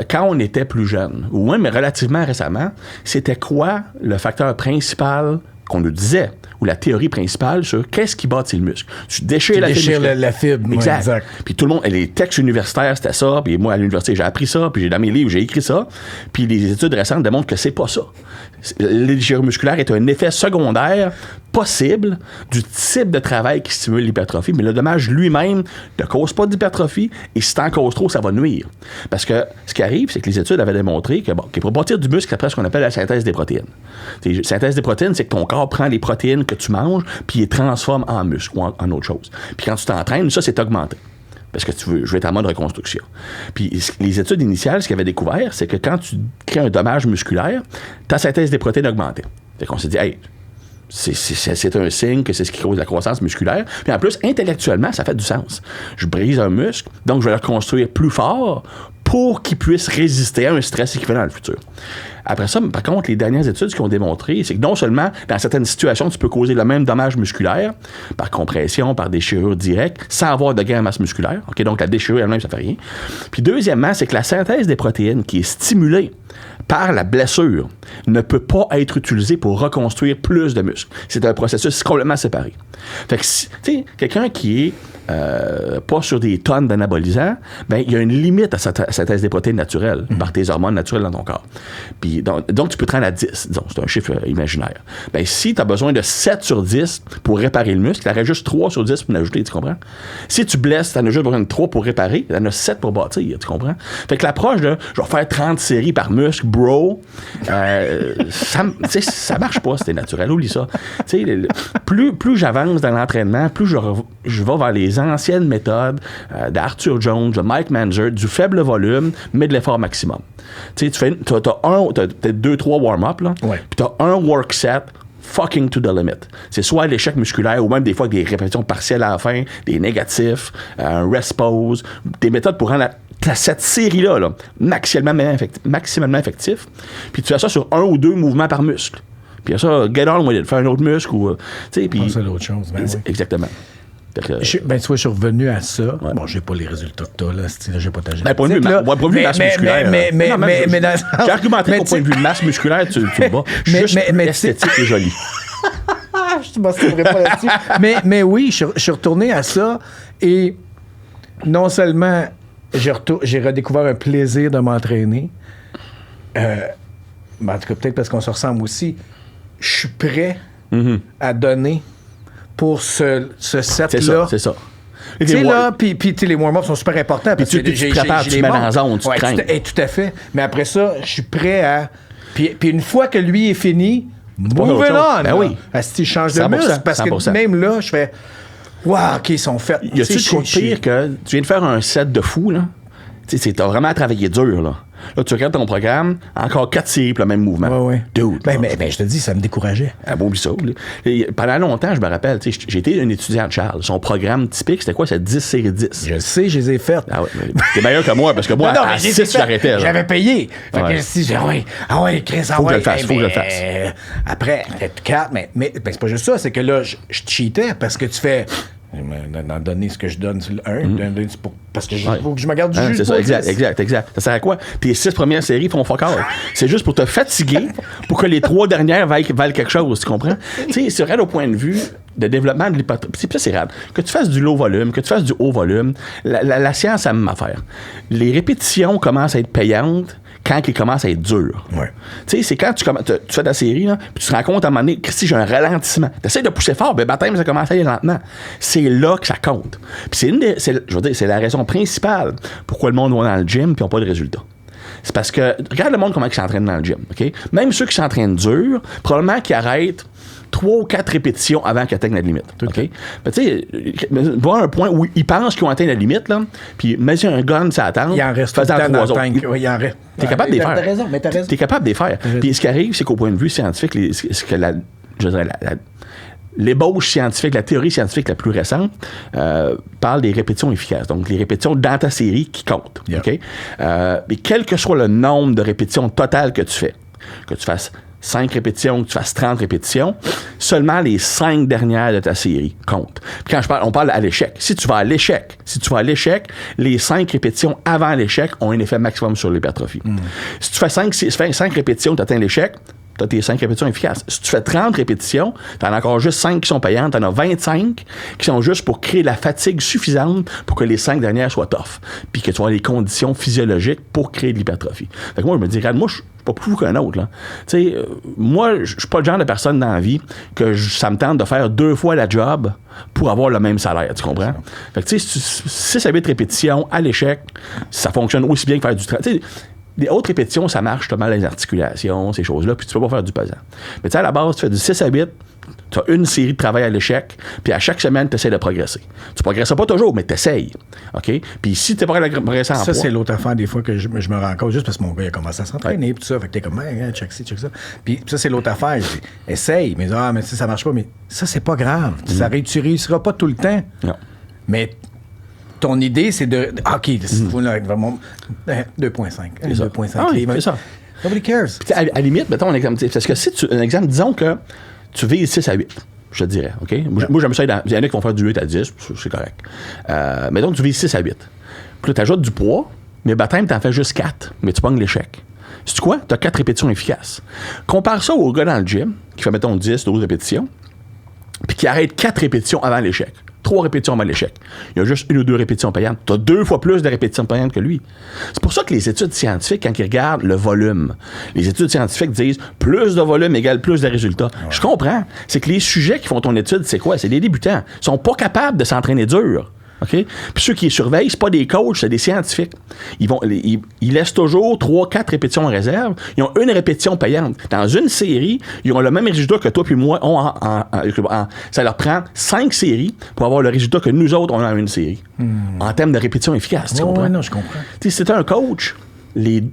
Quand on était plus jeune, ou même relativement récemment, c'était quoi le facteur principal qu'on nous disait, ou la théorie principale sur qu'est-ce qui bâtit le muscle? Tu déchires la fibre. Exact. Ouais, exact. Puis tout le monde, les textes universitaires, c'était ça. Puis moi, à l'université, j'ai appris ça. Puis dans mes livres, j'ai écrit ça. Puis les études récentes démontrent que c'est pas ça. Le déchirure musculaire est un effet secondaire possible du type de travail qui stimule l'hypertrophie. Mais le dommage lui-même ne cause pas d'hypertrophie. Et si t'en causes trop, ça va nuire. Parce que ce qui arrive, c'est que les études avaient démontré que, pour bâtir du muscle, après ce qu'on appelle la synthèse des protéines. La synthèse des protéines, c'est que ton corps prend les protéines que tu manges, puis il les transforme en muscle ou en autre chose. Puis quand tu t'entraînes, ça, c'est augmenté. Parce que je vais être en mode reconstruction. Puis les études initiales, ce qu'ils avaient découvert, c'est que quand tu crées un dommage musculaire, ta synthèse des protéines augmentait. Fait qu'on s'est dit, hey, c'est un signe que c'est ce qui cause la croissance musculaire. Puis en plus, intellectuellement, ça fait du sens. Je brise un muscle, donc je vais le reconstruire plus fort pour qu'il puisse résister à un stress équivalent dans le futur. Après ça, par contre, les dernières études, ce qu'ils ont démontré, c'est que non seulement, dans certaines situations, tu peux causer le même dommage musculaire, par compression, par déchirure directe, sans avoir de gain en masse musculaire. OK, donc la déchirure elle-même, ça fait rien. Puis deuxièmement, c'est que la synthèse des protéines qui est stimulée par la blessure ne peut pas être utilisée pour reconstruire plus de muscles. C'est un processus complètement séparé. Fait que, tu sais, quelqu'un qui est pas sur des tonnes d'anabolisants, ben il y a une limite à sa synthèse des protéines naturelles, par tes hormones naturelles dans ton corps. Puis donc tu peux te rendre à 10, disons, c'est un chiffre imaginaire. Ben si tu as besoin de 7 sur 10 pour réparer le muscle, tu aurais juste 3 sur 10 pour l'ajouter, tu comprends? Si tu blesses, tu en as juste besoin de 3 pour réparer, tu en as 7 pour bâtir, tu comprends? Fait que l'approche de je vais faire 30 séries par muscle, bro, ça marche pas, c'était naturel, oublie ça. Plus j'avance dans l'entraînement, plus je vais vers les anciennes méthodes d'Arthur Jones, de Mike Manger, du faible volume, mais de l'effort maximum. Tu sais, t'as peut-être 2-3 warm-up, là, ouais. Puis t'as un work set fucking to the limit. C'est soit l'échec musculaire ou même des fois des répétitions partielles à la fin, des négatifs, un rest pause, des méthodes pour rendre cette série-là là, maximalement effectif. Puis tu fais ça sur 1 ou 2 mouvements par muscle. Puis ça, get on with it, faire un autre muscle ou... tu sais, puis... C'est l'autre chose, ben oui. Exactement. Tu vois, je suis revenu à ça. Ouais. Bon, j'ai pas les résultats que t'as, là. J'ai pas ta génétique. Point de vue masse musculaire. J'ai argumenté qu'au point de vue masse musculaire, tu le bats. Juste esthétique et joli. Je ne m'assurerai pas là-dessus. mais oui, je suis retourné à ça. Et non seulement j'ai redécouvert un plaisir de m'entraîner, ben, en tout cas, peut-être parce qu'on se ressemble aussi, je suis prêt à donner pour ce set-là. C'est ça. Tu sais, là, puis les warm-ups sont super importants. Parce que tu te prépares, tu te mets dans la zone, tu te crains. Tout à fait. Mais après ça, je suis prêt à... Puis une fois que lui est fini, move on. Ben oui. Asti, je change de muscle. Parce 100%. Que même là, je fais... Wow, OK, ils sont faits. Y a-tu de quoi pire que tu viens de faire un set de fou, là? Tu sais, t'as vraiment travaillé dur, là. Là, tu regardes ton programme, encore 4 séries pour le même mouvement. Ouais. Dude. Ben, je te dis, ça me décourageait. Ah bon, ça. Pendant longtemps, je me rappelle, j'ai été un étudiant de Charles. Son programme typique, c'était quoi? C'était 10 séries 10. Je sais, je les ai faites. Ah ouais, t'es meilleur que moi, parce que moi, à 6, j'arrêtais. J'avais payé. Fait que si j'ai Chris, faut que je le fasse, faut que je le fasse. Après, peut-être 4, mais c'est pas juste ça, c'est que là, je cheatais parce que tu fais... d'en donner ce que je donne sur le 1, parce que faut que je me garde du jus. C'est ça, exact. Ça sert à quoi? Puis les 6 premières séries font fuck all. C'est juste pour te fatiguer, pour que les 3 dernières valent quelque chose, tu comprends? Tu sais, c'est vrai au point de vue de développement de l'hypertrophie. Puis ça, c'est rare. Que tu fasses du low volume, que tu fasses du haut volume, la science a la même affaire. Les répétitions commencent à être payantes quand ils commencent à être durs. Ouais. Tu sais, c'est quand tu fais ta série, là, puis tu te rends compte à un moment donné, Christy, j'ai un ralentissement. Tu essaies de pousser fort, ben baptême, ça commence à aller lentement. C'est là que ça compte. Puis c'est la raison principale pourquoi le monde va dans le gym puis n'ont pas de résultats. C'est parce que, regarde le monde comment ils s'entraînent dans le gym, OK? Même ceux qui s'entraînent dur, probablement qu'ils arrêtent 3 ou 4 répétitions avant qu'ils atteignent la limite. OK? Ben, tu sais, voir un point où ils pensent qu'ils ont atteint la limite, là, puis mets un gun, ça attend. Il en reste tout le temps dans le tank. Oui, il en reste. T'es capable de les faire. T'as raison, mais t'as raison. T'es capable de les faire. Puis ce qui arrive, c'est qu'au point de vue scientifique, l'ébauche scientifique, la théorie scientifique la plus récente parle des répétitions efficaces. Donc, les répétitions dans ta série qui comptent. Yeah. OK? Mais quel que soit le nombre de répétitions totales que tu fais, que tu fasses 5 répétitions, que tu fasses 30 répétitions, seulement les 5 dernières de ta série comptent. Puis quand on parle à l'échec. Si tu vas à l'échec, les 5 répétitions avant l'échec ont un effet maximum sur l'hypertrophie. Si tu fais 5 répétitions, tu atteins l'échec, tu as tes 5 répétitions efficaces. Si tu fais 30 répétitions, tu en as encore juste 5 qui sont payantes, tu en as 25 qui sont juste pour créer la fatigue suffisante pour que les 5 dernières soient tough, puis que tu aies les conditions physiologiques pour créer de l'hypertrophie. Fait que moi, je me dis, regarde, moi, je suis pas plus fou qu'un autre, là. Tu sais, moi, je suis pas le genre de personne dans la vie que ça me tente de faire 2 fois la job pour avoir le même salaire, tu comprends? Fait que tu sais, 6 à 8 répétitions à l'échec, ça fonctionne aussi bien que faire du travail. Les hautes répétitions, ça marche justement les articulations, ces choses-là, puis tu peux pas faire du pesant. Mais tu sais, à la base, tu fais du 6 à 8, tu as une série de travail à l'échec, puis à chaque semaine, tu essaies de progresser. Tu progresses pas toujours, mais tu essayes. OK? Puis si tu n'es pas progressé en poids... Ça, c'est l'autre affaire, des fois, que je me rends compte, juste parce que mon gars, il a commencé à s'entraîner, puis tout ça. Fait que t'es comme, hey, check ci, check ça. Puis ça, c'est l'autre affaire. Je dis, essaye. Mais ça marche pas. Mais ça, c'est pas grave. Tu réussiras pas tout le temps. Non. Mais ton idée, c'est de... OK, vraiment 2.5. 2.5. Ah oui, c'est ça. Nobody cares. Puis à la limite, mettons un exemple. Parce que si un exemple, disons que tu vises 6 à 8, je te dirais, OK? Moi, j'aime ça. Il y en a qui vont faire du 8 à 10, c'est correct. Mettons que tu vises 6 à 8. Puis là, tu ajoutes du poids, mais baptême, tu en fais juste 4, mais tu pognes l'échec. C'est quoi? Tu as 4 répétitions efficaces. Compare ça au gars dans le gym qui fait, mettons, 10, 12 répétitions, puis qui arrête 4 répétitions avant l'échec. 3 répétitions avant l'échec. Il y a juste 1 ou 2 répétitions payantes. Tu as 2 fois plus de répétitions payantes que lui. C'est pour ça que les études scientifiques, quand ils regardent le volume, les études scientifiques disent plus de volume égale plus de résultats. Ouais. Je comprends. C'est que les sujets qui font ton étude, c'est quoi? C'est des débutants. Ils sont pas capables de s'entraîner dur. OK? Puis ceux qui les surveillent, c'est pas des coachs, c'est des scientifiques. Ils laissent toujours 3-4 répétitions en réserve. Ils ont une répétition payante. Dans une série, ils ont le même résultat que toi puis moi ont ça leur prend 5 séries pour avoir le résultat que nous autres, on a en une série. En termes de répétition efficace, tu comprends? Oui, non, je comprends. Si c'était un coach, les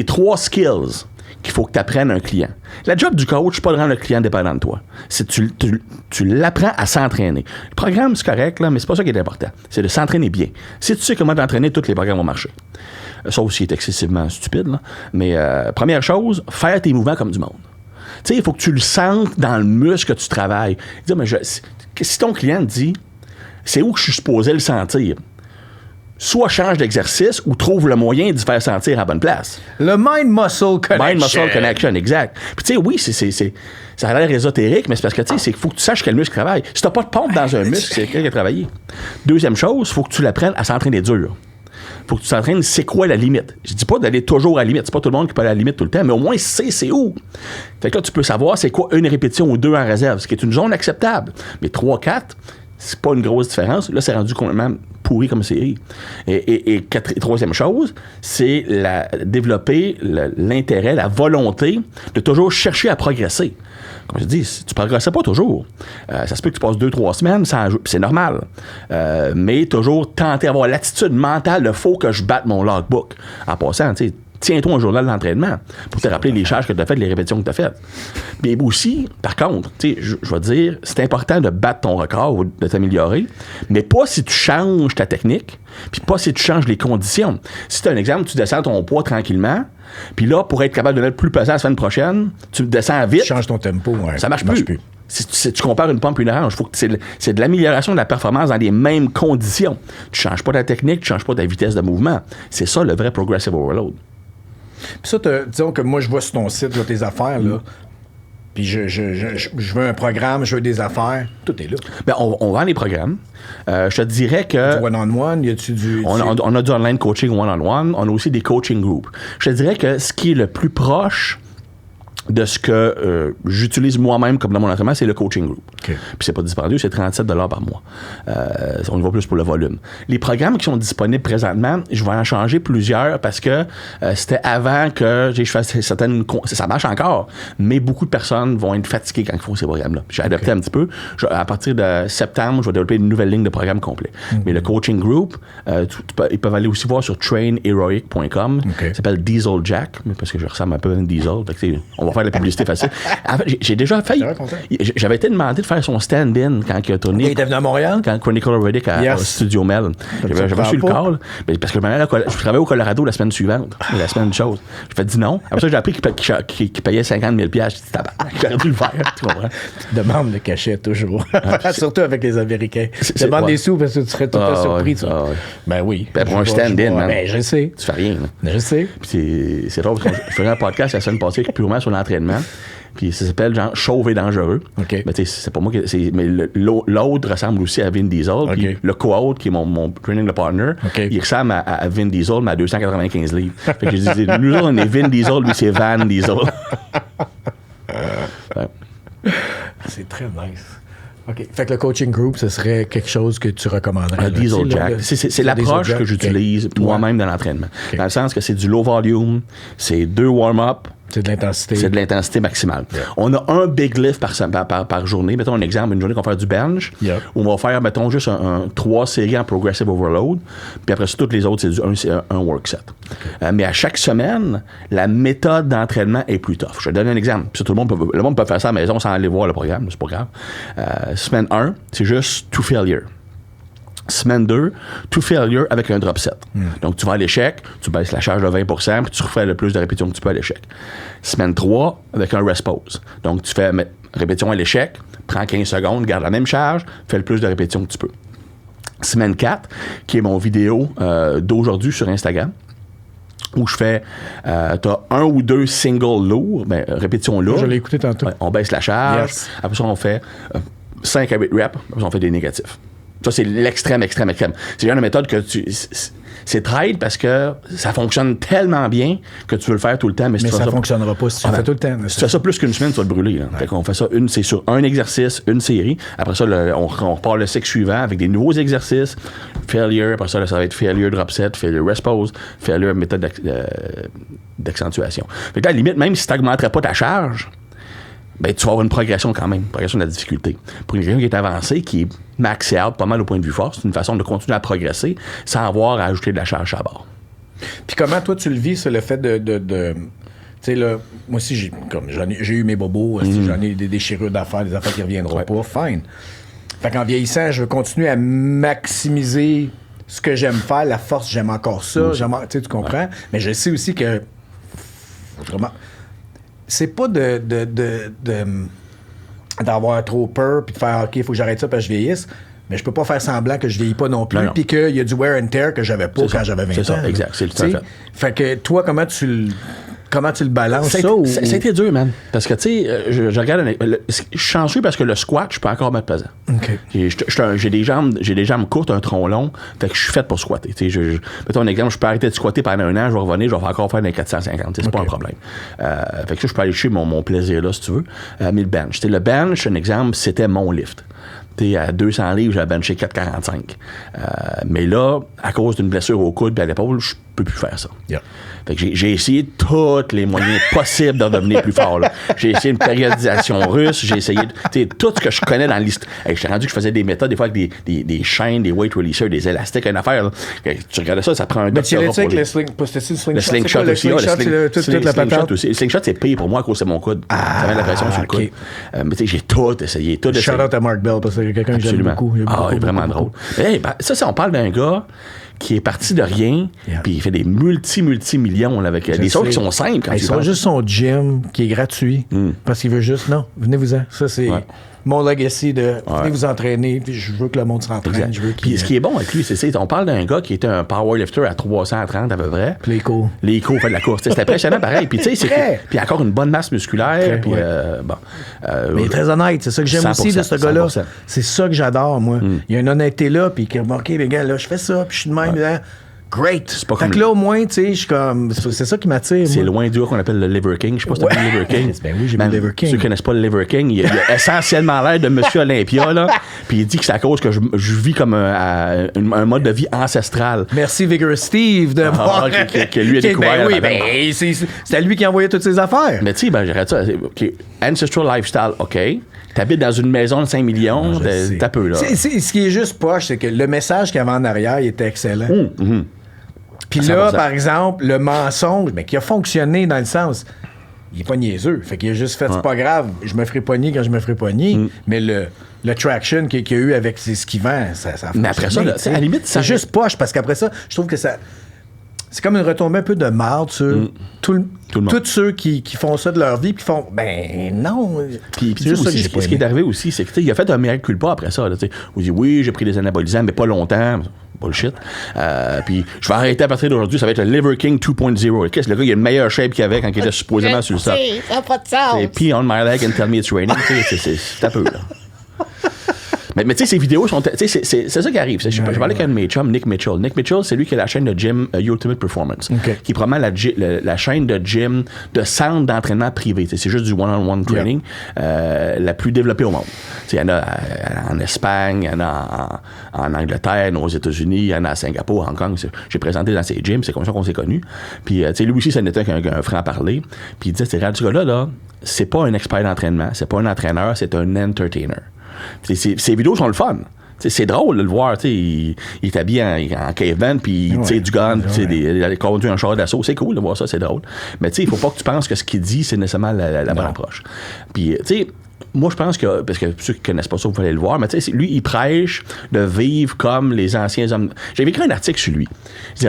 3 skills qu'il faut que tu apprennes un client. La job du coach, c'est pas de rendre le client dépendant de toi. C'est tu l'apprends à s'entraîner. Le programme, c'est correct, là, mais c'est pas ça qui est important. C'est de s'entraîner bien. Si tu sais comment t'entraîner, tous les programmes vont marcher. Ça aussi est excessivement stupide, là. Mais première chose, faire tes mouvements comme du monde. Tu sais, il faut que tu le sentes dans le muscle que tu travailles. Dire, mais si ton client te dit, c'est où que je suis supposé le sentir? Soit change d'exercice ou trouve le moyen d'y faire sentir à la bonne place. Le mind-muscle connection. Mind-muscle connection, exact. Puis tu sais, oui, ça a l'air ésotérique, mais c'est parce que tu sais, il faut que tu saches quel muscle travaille. Si t'as pas de pompe dans un muscle, c'est quelqu'un qui a travaillé. Deuxième chose, il faut que tu l'apprennes à s'entraîner dur. Faut que tu t'entraînes, c'est quoi la limite. Je dis pas d'aller toujours à la limite. C'est pas tout le monde qui peut aller à la limite tout le temps, mais au moins, c'est où. Fait que là, tu peux savoir c'est quoi une répétition ou deux en réserve, ce qui est une zone acceptable. Mais 3-4, c'est pas une grosse différence. Là, c'est rendu complètement pourri comme série. Et troisième chose, c'est développer l'intérêt, la volonté de toujours chercher à progresser. Comme je dis, si tu ne progresses pas toujours. Ça se peut que tu passes 2-3 semaines sans jouer, c'est normal. Mais toujours tenter d'avoir l'attitude mentale de « faut que je batte mon logbook ». En passant, tu sais, tiens-toi un journal d'entraînement pour te rappeler les charges que tu as faites, les répétitions que tu as faites. Mais aussi, par contre, je vais te dire, c'est important de battre ton record ou de t'améliorer, mais pas si tu changes ta technique, puis pas si tu changes les conditions. Si tu as un exemple, tu descends ton poids tranquillement, puis là, pour être capable de mettre plus pesant la semaine prochaine, tu descends vite. Tu changes ton tempo, ouais. Ça marche plus. Si tu compares une pompe et une orange, il faut que c'est de l'amélioration de la performance dans les mêmes conditions. Tu changes pas ta technique, tu changes pas ta vitesse de mouvement. C'est ça le vrai progressive overload. Puis ça, disons que moi, je vois sur ton site là, tes affaires, là. Puis je veux un programme, je veux des affaires. Tout est là. Bien, on vend les programmes. Je te dirais que... Du one-on-one, y a-tu du... On a du online coaching one-on-one. On a aussi des coaching groups. Je te dirais que ce qui est le plus proche de ce que j'utilise moi-même comme dans mon entraînement, c'est le coaching group. Okay. Puis c'est pas dispendieux, c'est 37 $ par mois. On y va plus pour le volume. Les programmes qui sont disponibles présentement, je vais en changer plusieurs parce que c'était avant que je fasse certaines... Ça marche encore, mais beaucoup de personnes vont être fatiguées quand ils font ces programmes-là. J'ai adapté un petit peu. À partir de septembre, je vais développer une nouvelle ligne de programme complet. Mais le coaching group, ils peuvent aller aussi voir sur trainheroic.com. Ça s'appelle Diesel Jack, parce que je ressemble un peu à un diesel. On va faire de la publicité facile. En fait, j'ai déjà failli. J'avais été demandé de faire son stand-in quand il a tourné. Il était venu à Montréal? Quand Chronicle Reddick au Studio Mel. J'avais reçu le call. Mais parce que je travaillais au Colorado la semaine suivante. La semaine de choses. J'ai fait non. Après ça, j'ai appris qu'il payait 50 000 $. J'ai dit, j'aurais dû le faire. Tu comprends? Tu demandes le cachet toujours. Surtout avec les Américains. Tu demandes des sous parce que tu serais tout à surpris. Ben oui. Pour un stand-in, man. Ben je sais. Tu fais rien. Je sais. Puis c'est drôle parce que je faisais un podcast la semaine passée purement sur l'entraînement. Puis ça s'appelle genre Chauve et dangereux. Okay. Mais tu sais, c'est pas moi qui. Mais l'autre ressemble aussi à Vin Diesel. Okay. Puis le co-autre, qui est mon training partner, il ressemble à Vin Diesel, mais à 295 livres. Fait que je disais, nous autres, on est Vin Diesel, lui, c'est Van Diesel. Ouais. C'est très nice. OK. Fait que le coaching group, ce serait quelque chose que tu recommanderais. Diesel Jack. C'est l'approche que j'utilise moi-même dans l'entraînement. Okay. Dans le sens que c'est du low volume, c'est 2 warm-up. C'est de l'intensité. C'est de l'intensité maximale. Yeah. On a un big lift par journée. Mettons un exemple, une journée qu'on va faire du bench, où on va faire, mettons, juste 3 séries en progressive overload. Puis après ça, toutes les autres, c'est un work set. Okay. Mais à chaque semaine, la méthode d'entraînement est plus tough. Je te donne un exemple. Puis ça, le monde peut faire ça à la maison sans aller voir le programme. C'est pas grave. Semaine 1, c'est juste to failure. Semaine 2, to failure avec un drop set. Donc, tu vas à l'échec, tu baisses la charge de 20%, puis tu refais le plus de répétitions que tu peux à l'échec. Semaine 3, avec un rest pause. Donc, tu fais répétition à l'échec, prends 15 secondes, garde la même charge, fais le plus de répétitions que tu peux. Semaine 4, qui est mon vidéo d'aujourd'hui sur Instagram, où je fais, t'as 1 ou 2 singles lourds, répétitions lourdes. Je l'ai écouté tantôt. Ouais, on baisse la charge, après ça, on fait 5 à 8 reps, après ça, on fait des négatifs. Ça, c'est l'extrême. C'est le genre de méthode que c'est trade parce que ça fonctionne tellement bien que tu veux le faire tout le temps. Mais ça fonctionnera pas si tu le fais tout le temps. Si tu fais ça plus qu'une semaine, tu vas te brûler. Là. Fait qu'on fait ça, c'est sur un exercice, une série. Après ça, on repart le cycle suivant avec des nouveaux exercices. Failure, après ça, ça va être failure drop set, failure rest pause, failure méthode d'accentuation. Fait que là, à la limite, même si tu n'augmenterais pas ta charge, tu vas avoir une progression quand même, une progression de la difficulté. Pour une quelqu'un qui est avancé, qui est maxé out pas mal au point de vue force, c'est une façon de continuer à progresser sans avoir à ajouter de la charge à bord. Puis comment toi tu le vis, sur le fait de tu sais, là, moi aussi, j'ai eu mes bobos, j'en ai des déchirures d'affaires, des affaires qui ne reviendront pas, fine. Fait qu'en vieillissant, je veux continuer à maximiser ce que j'aime faire, la force, j'aime encore ça, tu comprends? Ouais. Mais je sais aussi que vraiment... C'est pas d'avoir trop peur puis de faire OK, il faut que j'arrête ça parce que je vieillisse, mais je peux pas faire semblant que je vieillis pas non plus puis qu'il y a du wear and tear que j'avais pas quand j'avais 20 ans. C'est ça, exact, c'est le fait. Fait que toi, comment tu comment tu le balances, ça a été dur, man. Parce que, tu sais, je regarde... Je suis chanceux parce que le squat, je peux encore mettre pesant. OK. J'ai des jambes courtes, un tronc long, fait que je suis fait pour squatter. Tu sais, mettons un exemple, je peux arrêter de squatter pendant un an, je vais revenir, je vais encore faire des 450. C'est pas un problème. Fait que ça, je peux aller chercher mon plaisir là, si tu veux. Mais le bench. Le bench, un exemple, c'était mon lift. T'sais, à 200 livres, j'ai benché 445. Mais là, à cause d'une blessure au coude et à l'épaule, je peux plus faire ça. Yeah. Fait que j'ai essayé tous les moyens possibles de devenir plus fort. Là. J'ai essayé une périodisation russe, j'ai essayé tout ce que je connais dans l'histoire. Hey, j'étais rendu que je faisais des méthodes, des fois avec des chaînes, des weight releasers, des élastiques, une affaire. Là. Tu regardais ça prend un doctorat. Mais tu avec le slingshot. Le slingshot aussi. Toute la patente. Le slingshot, c'est pire pour moi à cause de mon coude. Ça met la pression sur le coude. Mais tu sais, j'ai tout essayé. Shout out à Mark Bell, parce que c'est quelqu'un que j'aime beaucoup. Il est vraiment drôle. Hey, ça, on parle d'un gars qui est parti de rien, puis il fait des multi-millions là, avec des choses qui sont simples. Quand ils sont juste son gym qui est gratuit, parce qu'il veut juste, non, venez-vous-en. Ça, c'est mon legacy de venez vous entraîner, puis je veux que le monde s'entraîne. Puis ce qui est bon avec lui, c'est on parle d'un gars qui était un powerlifter à 330 à peu près. Puis les cours fait de la course. C'était impressionnant pareil. Puis tu sais, puis encore une bonne masse musculaire. Puis bon. Mais il est très honnête, c'est ça que j'aime aussi de ce gars-là. 100%. C'est ça que j'adore, moi. Il y a une honnêteté là, puis qui OK, les gars, là, je fais ça, puis je suis de même. Là, great. Fait que là, au moins, tu sais, je suis comme. C'est ça qui m'attire. C'est loin du gars qu'on appelle le Liver King. Je sais pas si t'as vu le Liver King. Ben oui, j'ai vu le Liver King. Ceux qui connaissent pas le Liver King, il a essentiellement l'air de Monsieur Olympia, là. Puis il dit que c'est à cause que je vis comme un mode de vie ancestral. Merci, Vigorous Steve, de voir. Que lui a découvert. Ben oui, c'est lui qui envoyait toutes ses affaires. Mais tu sais, j'arrête ça. Okay. Ancestral Lifestyle, OK. T'habites dans une maison de 5 millions, t'as peu, là. Ce qui est juste poche, c'est que le message qu'il y avait en arrière, il était excellent. Puis là, par exemple, le mensonge, mais qui a fonctionné dans le sens, il est pas niaiseux. Fait qu'il a juste fait, c'est pas grave, je me ferai pogner quand je me ferai pogner, mais le traction qu'il y a eu avec ce qu'il vend, ça a fonctionné. Mais après ça, là, à la limite, c'est juste poche, parce qu'après ça, je trouve que ça... C'est comme une retombée un peu de marde sur tous ceux qui font ça de leur vie, puis font, ben non. Puis c'est juste aussi, ce qui est arrivé aussi, c'est qu'il a fait un miracle culpa après ça. Là, où il dit, oui, j'ai pris des anabolisants, mais pas longtemps. Bullshit. Puis je vais arrêter à partir d'aujourd'hui, ça va être le Liver King 2.0. Qu'est-ce que le gars, il a une meilleure shape qu'il avait quand il était supposément sur le sol. Ça n'a pas de sens. C'est pee on my leg and tell me it's raining. C'est un peu, là. Mais tu sais, ces vidéos sont. C'est ça qui arrive. Je parlais avec un de mes chums, Nick Mitchell. Nick Mitchell, c'est lui qui a la chaîne de gym Ultimate Performance, qui promène la chaîne de gym, de centre d'entraînement privé. C'est juste du one-on-one training, la plus développée au monde. Il y en a en Espagne, il y en a en Angleterre, aux États-Unis, il y en a à Singapour, Hong Kong. J'ai présenté dans ces gyms, c'est comme ça qu'on s'est connus. Puis lui aussi, ça n'était qu'un franc-parler. Puis il disait, ce gars-là, c'est pas un expert d'entraînement, c'est pas un entraîneur, c'est un entertainer. Ces vidéos sont le fun. C'est drôle de le voir. Il est habillé en caveman, puis il tire du gun, il conduit un char d'assaut. C'est cool de voir ça, c'est drôle. Mais il faut pas que tu penses que ce qu'il dit, c'est nécessairement la bonne approche. Puis, moi, je pense que, parce que ceux qui connaissent pas ça, vous pouvez aller le voir, mais lui, il prêche de vivre comme les anciens hommes. J'avais écrit un article sur lui. Si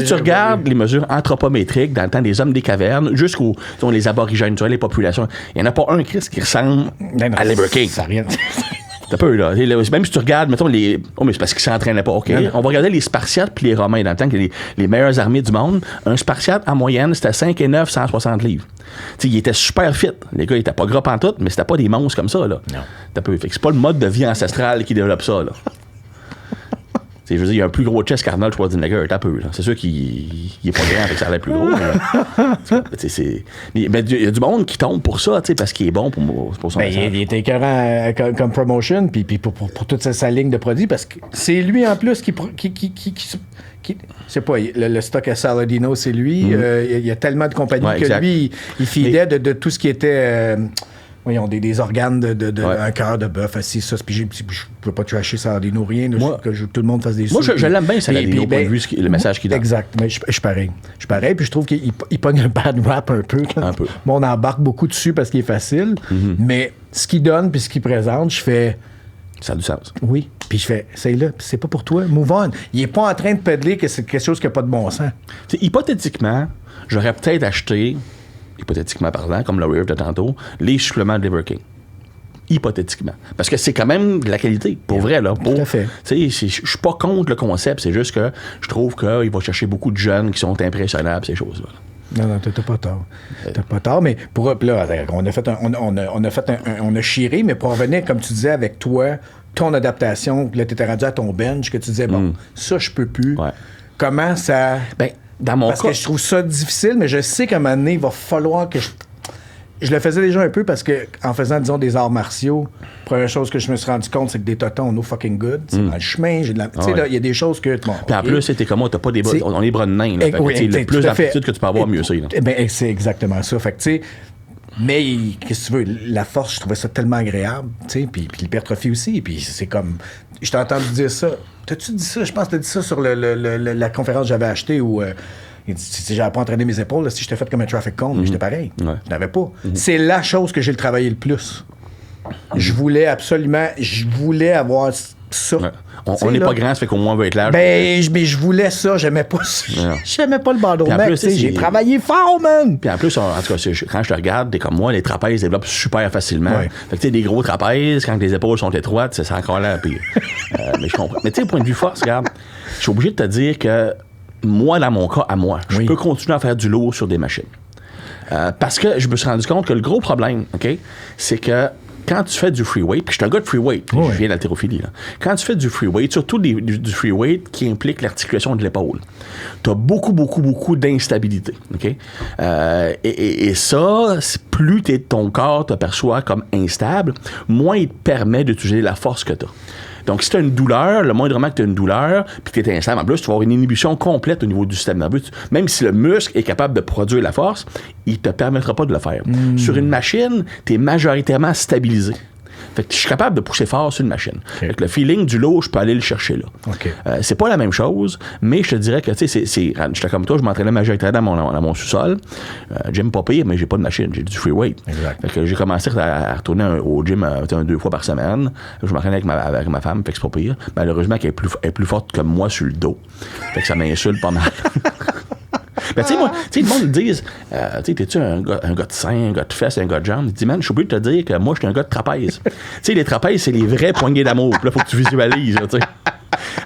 tu regardes les mesures anthropométriques dans le temps des hommes des cavernes, jusqu'aux les aborigènes, tu vois, les populations, il n'y en a pas un Christ qui ressemble à Liver King. Ça n'a rien. T'as peu, là. Même si tu regardes, mettons, les. Oh, mais c'est parce qu'ils s'entraînaient pas, OK? On va regarder les Spartiates puis les Romains, dans le temps que les meilleures armées du monde. Un Spartiate, en moyenne, c'était 5 et 9, 160 livres. T'sais, ils étaient super fit. Les gars, ils étaient pas gras pantoute, mais c'était pas des monstres comme ça, là. Non. T'as peu. Fait que c'est pas le mode de vie ancestral qui développe ça, là. Je veux dire, il y a un plus gros chest qu'Arnold Schwarzenegger, t'as peu, là. C'est sûr qu'il est pas grand, fait que ça a l'air plus gros, mais il y a du monde qui tombe pour ça, parce qu'il est bon pour son message. Il était écœurant comme promotion, puis pour toute sa ligne de produits, parce que c'est lui, en plus, qui c'est pas, le stock à Saladino, c'est lui. Il y a tellement de compagnies que lui, il filait de tout ce qui était... Voyons, des organes un cœur de bœuf, assis, ça. Puis je peux pas trasher Saladino, rien. Moi, que tout le monde fasse des sous. Moi, je l'aime bien, Saladino, au point de vue le message qu'il donne. Exact. Mais je suis pareil. Puis je trouve qu'il pogne un bad rap un peu. Moi, on embarque beaucoup dessus parce qu'il est facile. Mais ce qu'il donne puis ce qu'il présente, je fais... Ça a du sens. Oui. Puis je fais, c'est là, c'est pas pour toi. Move on. Il est pas en train de pédaler que c'est quelque chose qui n'a pas de bon sens. T'sais, hypothétiquement, j'aurais peut-être acheté... hypothétiquement parlant, comme le Rear de tantôt, les suppléments de Liver King. Hypothétiquement. Parce que c'est quand même de la qualité, pour vrai, là. Tout à fait. Je suis pas contre le concept, c'est juste que je trouve qu'il va chercher beaucoup de jeunes qui sont impressionnables, ces choses-là. Non, t'as pas tort. T'as pas tort, mais pour là, on a chiré, mais pour revenir, comme tu disais, avec toi, ton adaptation, là, t'étais rendu à ton bench, que tu disais, bon, ça, je peux plus. Ouais. Comment ça... Ben, dans mon Parce cas... que je trouve ça difficile, mais je sais qu'à un moment donné, il va falloir que je le faisais déjà un peu parce que en faisant, disons, des arts martiaux, première chose que je me suis rendu compte, c'est que des totons, no fucking good. C'est dans le chemin, j'ai de la... Tu sais, là, il y a des choses que... Bon, puis en plus, c'était comme moi, t'as pas des bras... On est bras de nain, là. Le plus d'aptitude que tu peux avoir, mieux c'est, là. Ben, c'est exactement ça. Fait que, tu sais... Mais, qu'est-ce que tu veux, la force, je trouvais ça tellement agréable, tu sais, puis l'hypertrophie aussi, puis c'est comme... Je t'ai entendu dire ça. T'as-tu dit ça? Je pense que t'as dit ça sur la conférence que j'avais achetée où... il dit, si j'avais pas entraîné mes épaules, là, si j'étais fait comme un traffic cone, j'étais pareil. Ouais. Je n'avais pas. C'est la chose que j'ai travaillé le plus. Je voulais avoir ça. Ouais. On n'est pas grand, ça fait qu'au moins on veut être large. Mais je voulais ça, j'aimais pas ça. J'aimais pas le bandeau. J'ai travaillé fort, man. Puis en plus, en tout cas, quand je te regarde, t'es comme moi, les trapèzes développent super facilement. Ouais. Fait que tu sais, des gros trapèzes, quand les épaules sont étroites, c'est encore là pire. Mais je comprends. Mais tu sais, point de vue force, regarde, je suis obligé de te dire que moi, dans mon cas, je peux continuer à faire du lourd sur des machines. Parce que je me suis rendu compte que le gros problème, OK, c'est que quand tu fais du free weight, puis je suis un gars de free weight, je viens d'haltérophilie, là. Quand tu fais du free weight, surtout du free weight qui implique l'articulation de l'épaule, tu as beaucoup d'instabilité. OK? Et ça, plus ton corps te perçoit comme instable, moins il te permet d'utiliser la force que tu as. Donc, si tu as une douleur, le moindrement que tu as une douleur, puis que tu es instable, en plus, tu vas avoir une inhibition complète au niveau du système nerveux. Même si le muscle est capable de produire la force, il ne te permettra pas de le faire. Sur une machine, tu es majoritairement stabilisé. Fait que je suis capable de pousser fort sur une machine. Okay. Fait que le feeling du lourd, je peux aller le chercher là. Okay. C'est pas la même chose, mais je te dirais que, tu sais, j'étais comme toi, je m'entraînais majoritairement dans mon sous-sol. Gym pas pire, mais j'ai pas de machine, j'ai du free weight. Exact. Fait que j'ai commencé à retourner au gym 2 fois par semaine. Je m'entraînais avec ma femme, fait que c'est pas pire. Malheureusement, elle est plus forte que moi sur le dos. Fait que ça m'insulte pas mal. Ben, tu sais, moi, le monde me dit, t'es-tu un gars de sein, un gars de fesses, un gars de jambes? Il dit, man, je suis obligé de te dire que moi, je suis un gars de trapèze. Tu sais, les trapèzes, c'est les vraies poignées d'amour. Puis là, faut que tu visualises, tu sais.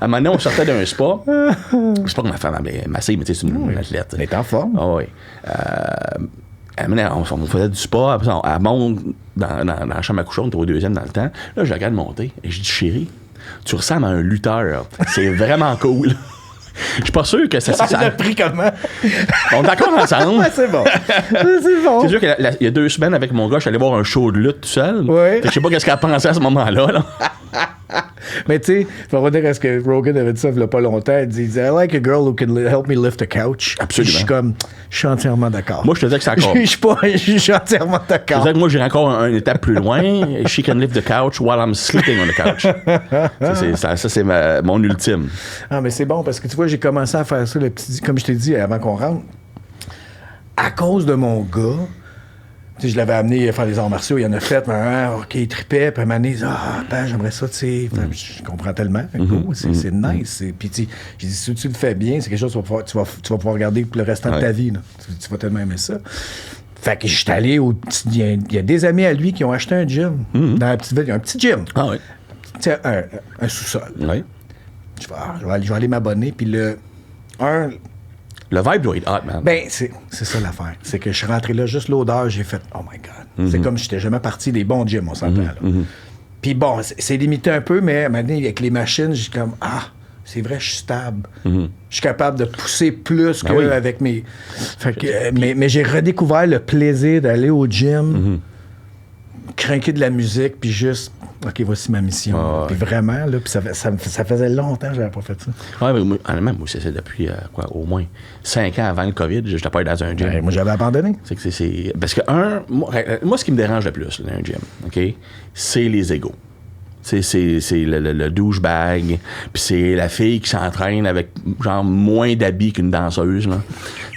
À un moment donné, on sortait d'un spa. C'est pas que ma femme avait massé, mais tu sais, c'est une athlète. Elle est en forme. Ah oui. On faisait du spa, après, elle monte dans la chambre à coucher, on était au deuxième dans le temps. Là, je la regarde monter et je dis, chérie, tu ressembles à un lutteur. C'est vraiment cool. Je suis pas sûr que ça... Ça a pris comment? On est d'accord ensemble. Ouais, c'est bon. C'est bon. C'est sûr qu'il y a 2 semaines avec mon gars, je suis allé voir un show de lutte tout seul. Oui. Je sais pas qu'est-ce qu'elle pensait à ce moment-là. Là. Mais tu sais, il faut redire ce que Rogan avait dit ça il y a pas longtemps. Il disait, I like a girl who can help me lift a couch. Absolument. Je suis entièrement d'accord. Moi, je te disais que c'est encore... Je suis entièrement d'accord. C'est que moi, j'ai encore une étape plus loin. She can lift the couch while I'm sleeping on the couch. Ça, c'est mon ultime. Ah, mais c'est bon parce que tu vois, j'ai commencé à faire ça, comme je t'ai dit avant qu'on rentre. À cause de mon gars, tu sais, je l'avais amené à faire des arts martiaux, il en a fait, mais OK, il tripait, puis à un moment donné, il dit, j'aimerais ça, tu sais. Je comprends tellement, c'est nice. Puis j'ai dit, si tu le fais bien, c'est quelque chose que tu vas pouvoir regarder pour le restant de ta vie. Là. Tu vas tellement aimer ça. Fait que j'étais allé il y a des amis à lui qui ont acheté un gym dans la petite ville. Il y a un petit gym. Ah oui. Tu sais, un sous-sol. Oui. Je vais aller m'abonner, puis le vibe doit être hot, man. Ben, c'est ça l'affaire. C'est que je suis rentré là, juste l'odeur, j'ai fait « Oh my God ». C'est comme si j'étais jamais parti des bons gyms, on s'entend. Puis bon, c'est limité un peu, mais maintenant, avec les machines, j'ai comme « Ah, c'est vrai, je suis stable. Je suis capable de pousser plus qu'avec mes... » Fait que, mais j'ai redécouvert le plaisir d'aller au gym, craquer de la musique, puis juste... OK, voici ma mission. Puis vraiment, là, puis ça faisait longtemps que j'avais pas fait ça. Oui, mais moi, c'est depuis au moins 5 ans avant le COVID, j'étais pas allé dans un gym. Moi, j'avais abandonné. Parce que, moi, ce qui me dérange le plus là, dans un gym, OK, c'est les égos. C'est le douchebag, puis c'est la fille qui s'entraîne avec genre moins d'habits qu'une danseuse.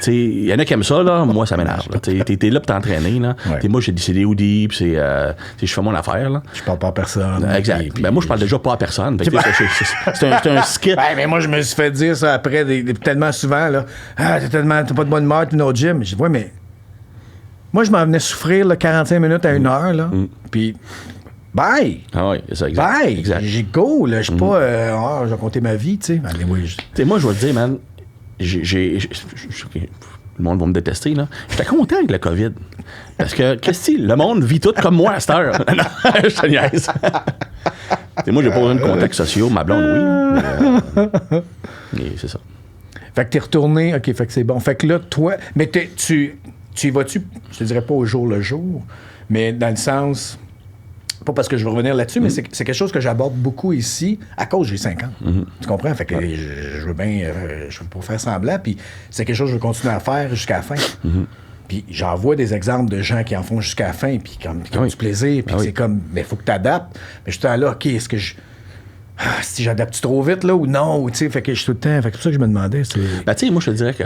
Il y en a qui aiment ça, là. Moi, ça m'énerve. T'es là pour t'entraîner. Là. Ouais. Moi, c'est des hoodies, puis je fais mon affaire. Là. Je parle pas à personne. Exact. Puis, moi, je parle déjà pas à personne. C'est un skit. Mais moi, je me suis fait dire ça après tellement souvent. Là. T'as pas de bonne humeur, t'es au gym. Je dis, ouais, mais moi, je m'en venais souffrir là, 45 minutes à 1 heure. Là. Puis... Bye! Ah oui, c'est ça, exact. Bye! Exact. J'ai go, là. Je suis pas... je vais compter ma vie, tu sais. Moi, je vais te dire, man, le monde va me détester, là. J'étais content avec le COVID. Parce que, qu'est-ce que le monde vit tout comme moi à cette heure. Non, je te niaise. Moi, j'ai pas besoin de contacts sociaux. Ma blonde, oui. Mais c'est ça. Fait que t'es retourné, OK, fait que c'est bon. Fait que là, toi, mais tu y vas-tu, je te dirais pas au jour le jour, mais dans le sens, pas parce que je veux revenir là-dessus, mais c'est quelque chose que j'aborde beaucoup ici à cause j'ai 50 ans. Tu comprends? Fait que je veux bien, je veux pas faire semblant, puis c'est quelque chose que je veux continuer à faire jusqu'à la fin. Puis j'en vois des exemples de gens qui en font jusqu'à la fin, puis qui ont du plaisir, puis c'est comme, mais il faut que tu adaptes. Mais je suis là, OK, est-ce que si j'adapte trop vite, là, ou non, tu sais, fait que je suis tout le temps, fait que c'est pour ça que je me demandais. Ben, tu sais, moi, je te dirais que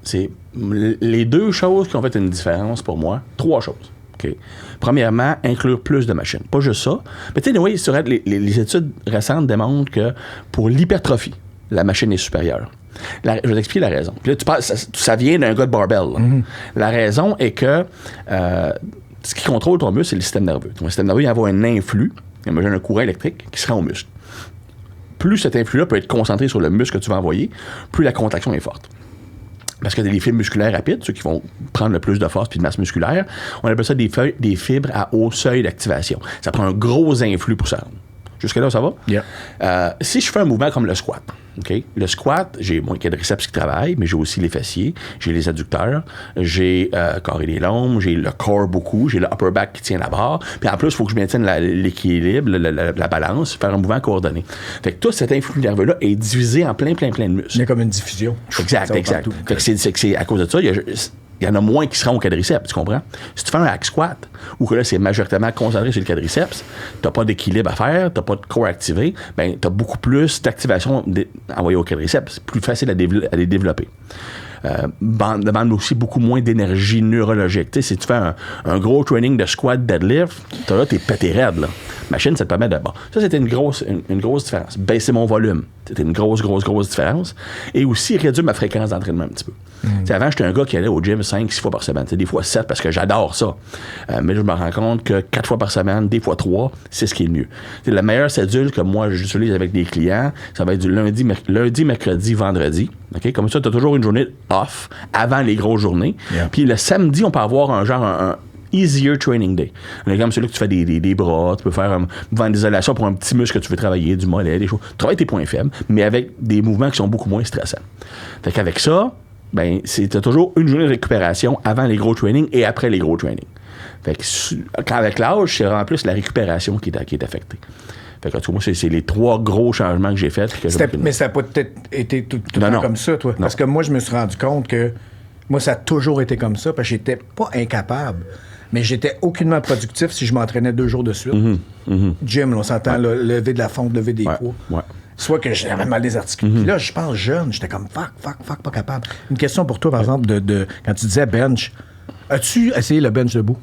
c'est les deux choses qui ont fait une différence pour moi, 3 choses. Okay. Premièrement, inclure plus de machines. Pas juste ça. Mais tu sais, oui, les études récentes démontrent que pour l'hypertrophie, la machine est supérieure. Je vais t'expliquer la raison. Puis là, tu parles, ça vient d'un gars de barbell. La raison est que ce qui contrôle ton muscle, c'est le système nerveux. Ton système nerveux, il envoie un influx, imagine un courant électrique, qui se rend au muscle. Plus cet influx-là peut être concentré sur le muscle que tu vas envoyer, plus la contraction est forte. Parce que des fibres musculaires rapides, ceux qui vont prendre le plus de force puis de masse musculaire, on appelle ça des fibres à haut seuil d'activation. Ça prend un gros influx pour ça. Jusque là, ça va? Yeah. Si je fais un mouvement comme le squat, OK? Le squat, j'ai mon quadriceps qui travaille, mais j'ai aussi les fessiers, j'ai les adducteurs, j'ai carré des lombes, j'ai le corps beaucoup, j'ai le upper back qui tient la barre, puis en plus, il faut que je maintienne l'équilibre, la balance, faire un mouvement coordonné. Fait que tout cet influx nerveux-là est divisé en plein de muscles. Il y a comme une diffusion. Exact. Fait que c'est à cause de ça, il y en a moins qui seront au quadriceps, tu comprends? Si tu fais un hack squat, ou que là, c'est majoritairement concentré sur le quadriceps, t'as pas d'équilibre à faire, t'as pas de corps activé, ben t'as beaucoup plus d'activation envoyée au quadriceps. C'est plus facile à les développer. Demande aussi beaucoup moins d'énergie neurologique. Tu sais, si tu fais un gros training de squat, deadlift, t'es pété raide, là. Machine, ça te permet de... Bon, ça, c'était une grosse différence. Baisser mon volume, c'était une grosse différence. Et aussi, réduire ma fréquence d'entraînement un petit peu. Avant, j'étais un gars qui allait au gym 5-6 fois par semaine. Des fois 7 parce que j'adore ça. Mais je me rends compte que 4 fois par semaine, des fois 3, c'est ce qui est le mieux. T'sais, la meilleure cédule que moi, j'utilise avec des clients, ça va être du lundi, mercredi, vendredi. Okay? Comme ça, tu as toujours une journée off avant les grosses journées. Yeah. Puis le samedi, on peut avoir un easier training day. Un exemple, c'est là que tu fais des bras, tu peux faire un mouvement d'isolation pour un petit muscle que tu veux travailler, du mollet, des choses. Tu travailles tes points faibles, mais avec des mouvements qui sont beaucoup moins stressants. Fait qu'avec ça, ben, t'as toujours une journée de récupération avant les gros trainings et après les gros trainings. Fait que avec l'âge, c'est vraiment plus la récupération qui est affectée. Fait que, moi, c'est les 3 gros changements que j'ai faits. Mais ça n'a pas peut-être été tout le temps comme ça, toi? Non. Parce que moi, je me suis rendu compte que moi, ça a toujours été comme ça, parce que j'étais pas incapable, mais j'étais aucunement productif si je m'entraînais 2 jours de suite. Gym, là, on s'entend, là, lever de la fonte, lever des poids. Ouais. Soit que j'avais mal des articules. Puis là, je pense jeune, j'étais comme fuck, pas capable. Une question pour toi, par exemple, quand tu disais bench, as-tu essayé le bench debout?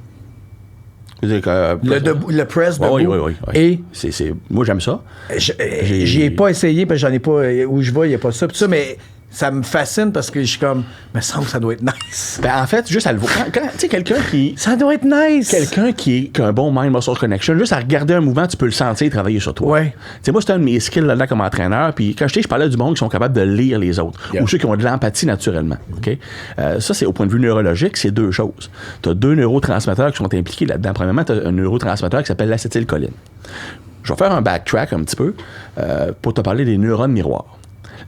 Le press debout. Oui. Et moi, j'aime ça. J'y ai pas essayé, parce que j'en ai pas. Où je vais, il n'y a pas ça. Puis ça, mais ça me fascine parce que je suis comme, me semble que ça doit être nice. Ben, en fait, juste à le voir. Tu sais, quelqu'un qui. Ça doit être nice. Quelqu'un qui a un bon mind-muscle connection, juste à regarder un mouvement, tu peux le sentir travailler sur toi. Ouais. Tu sais, moi, c'était un de mes skills là-dedans comme entraîneur. Puis quand je parlais du monde qui sont capables de lire les autres, ou ceux qui ont de l'empathie naturellement. OK? Ça, c'est au point de vue neurologique, c'est 2 choses. Tu as 2 neurotransmetteurs qui sont impliqués là-dedans. Premièrement, tu as un neurotransmetteur qui s'appelle l'acétylcholine. Je vais faire un backtrack un petit peu pour te parler des neurones miroirs.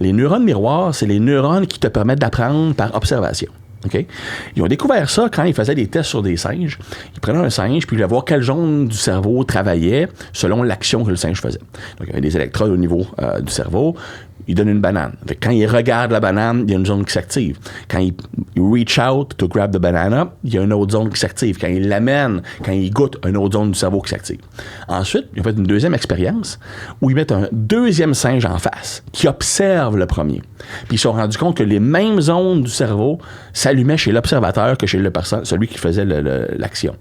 Les neurones miroirs, c'est les neurones qui te permettent d'apprendre par observation. Okay? Ils ont découvert ça quand ils faisaient des tests sur des singes. Ils prenaient un singe, puis ils voulaient voir quelle zone du cerveau travaillait selon l'action que le singe faisait. Donc, il y avait des électrodes au niveau du cerveau. Il donne une banane. Fait que quand il regarde la banane, il y a une zone qui s'active. Quand il reach out to grab the banana, il y a une autre zone qui s'active. Quand il l'amène, quand il goûte, une autre zone du cerveau qui s'active. Ensuite, ils ont fait une deuxième expérience où ils mettent un deuxième singe en face qui observe le premier. Puis ils se sont rendus compte que les mêmes zones du cerveau s'allumaient chez l'observateur que chez celui qui faisait l'action.